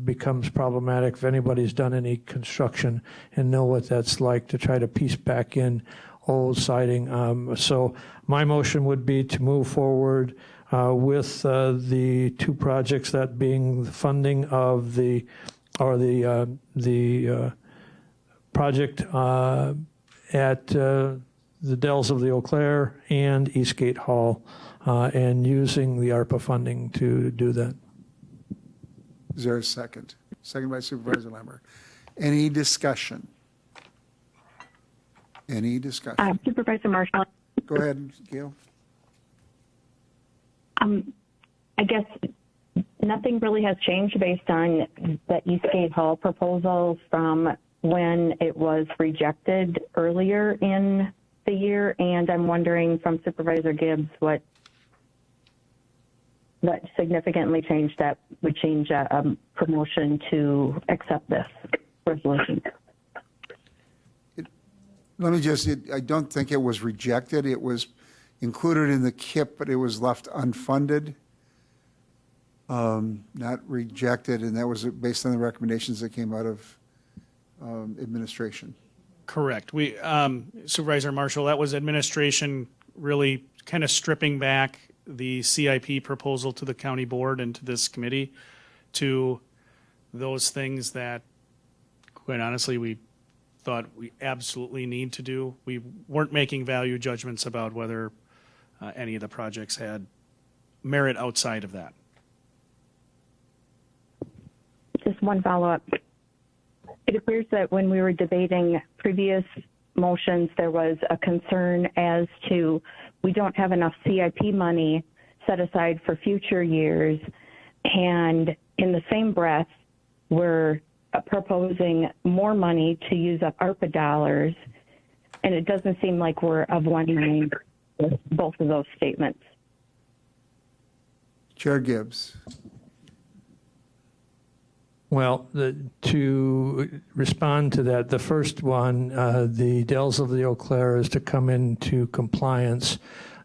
becomes problematic if anybody's done any construction and know what that's like to try to piece back in old siding. So my motion would be to move forward with the two projects, that being the funding of the project at the Dells of the Eau Claire and Eastgate Hall, and using the ARPA funding to do that. Is there a second? Second by Supervisor Lambert. Any discussion? Any discussion? Supervisor Marshall. Go ahead, Gail. I guess nothing really has changed based on the Eastgate Hall proposal from when it was rejected earlier in the year, and I'm wondering from Supervisor Gibbs what significantly changed that would change a promotion to accept this resolution. Let me just, I don't think it was rejected. It was included in the KIP, but it was left unfunded, not rejected, and that was based on the recommendations that came out of administration. Correct. We, Supervisor Marshall, that was administration really kind of stripping back the CIP proposal to the county board and to this committee to those things that, quite honestly, we thought we absolutely need to do. We weren't making value judgments about whether any of the projects had merit outside of that. Just one follow-up. It appears that when we were debating previous motions, there was a concern as to we don't have enough CIP money set aside for future years, and in the same breath, we're proposing more money to use up ARPA dollars, and it doesn't seem like we're of one mind with both of those statements. Chair Gibbs. Well, to respond to that, the first one, the Dells of the Eau Claire, is to come into compliance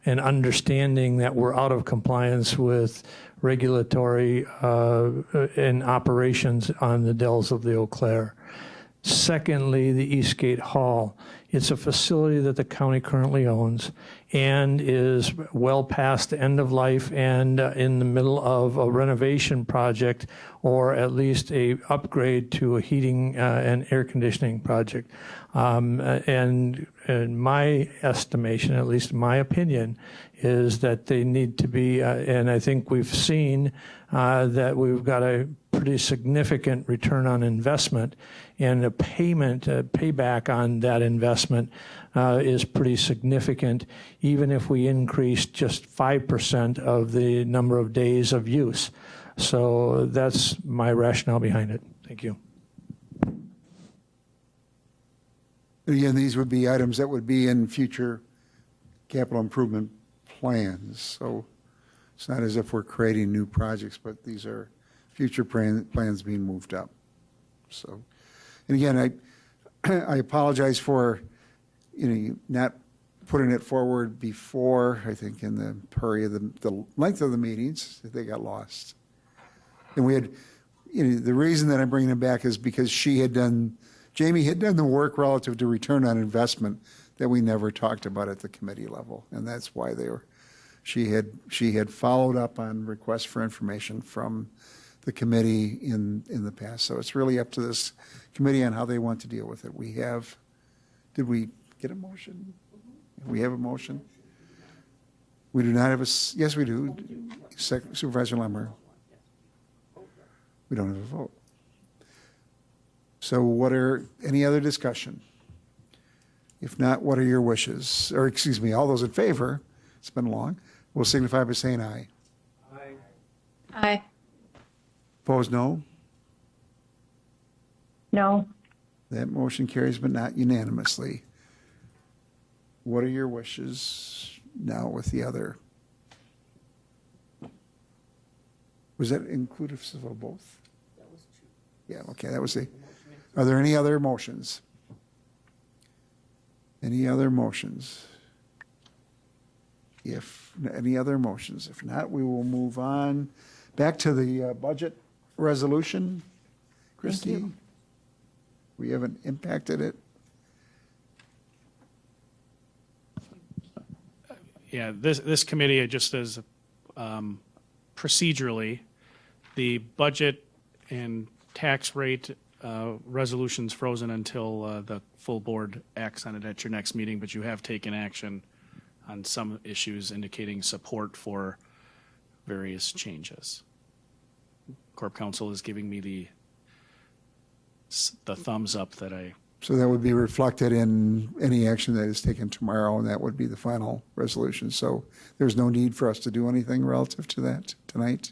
and understanding that we're out of compliance with regulatory and operations on the Dells of the Eau Claire. Secondly, the Eastgate Hall. It's a facility that the county currently owns and is well past the end of life and in the middle of a renovation project, or at least a upgrade to a heating and air conditioning project. And in my estimation, at least my opinion, is that they need to be, and I think we've seen that we've got a pretty significant return on investment, and the payback on that investment is pretty significant, even if we increase just 5% of the number of days of use. So that's my rationale behind it. Thank you. And again, these would be items that would be in future capital improvement plans. So it's not as if we're creating new projects, but these are future plans being moved up. So, and again, I apologize for, not putting it forward before, I think in the hurry of the length of the meetings, they got lost. And we had, the reason that I'm bringing it back is because Jamie had done the work relative to return on investment that we never talked about at the committee level. And that's why she had followed up on requests for information from the committee in the past. So it's really up to this committee on how they want to deal with it. Did we get a motion? We have a motion? We do not have yes, we do. Supervisor Lemmer. We don't have a vote. So any other discussion? If not, what are your wishes? Or excuse me, all those in favor, it's been long, will signify by saying aye. Aye. Opposed, no? No. That motion carries, but not unanimously. What are your wishes now with the other? Was that inclusive of both? That was two. Yeah, okay, that was are there any other motions? Any other motions? Any other motions? If not, we will move on back to the budget resolution. Christie? We haven't impacted it. Yeah, this committee, just as procedurally, the budget and tax rate resolution's frozen until the full board acts on it at your next meeting, but you have taken action on some issues indicating support for various changes. Corp Counsel is giving me the thumbs up that I. So that would be reflected in any action that is taken tomorrow, and that would be the final resolution. So there's no need for us to do anything relative to that tonight.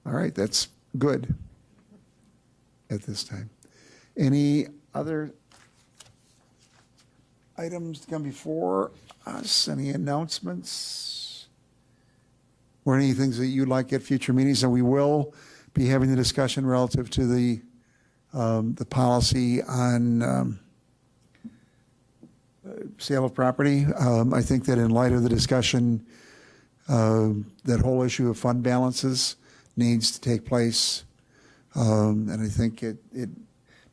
All right, that's good at this time. Any other items to come before us? Any announcements? Or any things that you'd like at future meetings? And we will be having the discussion relative to the policy on sale of property. I think that in light of the discussion, that whole issue of fund balances needs to take place. And I think it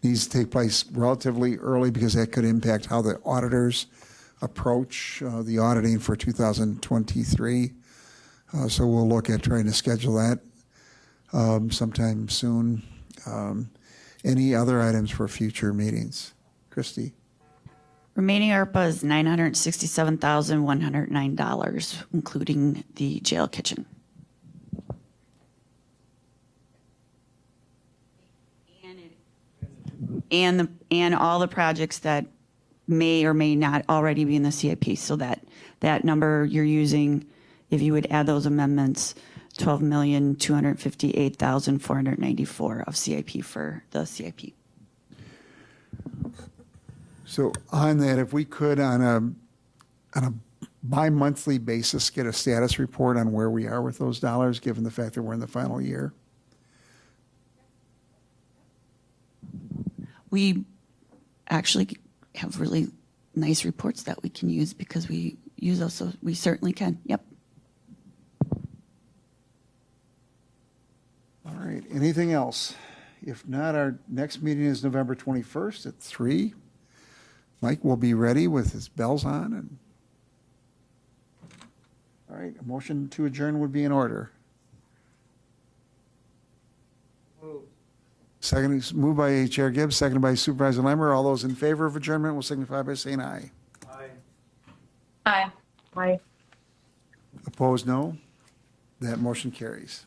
needs to take place relatively early because that could impact how the auditors approach the auditing for 2023. So we'll look at trying to schedule that sometime soon. Any other items for future meetings? Christie? Remaining ARPA is $967,109, including the jail kitchen. And all the projects that may or may not already be in the CIP. So that number you're using, if you would add those amendments, $12,258,494 of CIP for the CIP. So on that, if we could on a bi-monthly basis get a status report on where we are with those dollars, given the fact that we're in the final year. We actually have really nice reports that we can use because we use those, so we certainly can. Yep. All right, anything else? If not, our next meeting is November 21st at 3. Mike will be ready with his bells on. And all right, a motion to adjourn would be in order. Second is moved by Chair Gibbs, seconded by Supervisor Lemmer. All those in favor of adjournment will signify by saying aye. Aye. Aye. Opposed, no. That motion carries.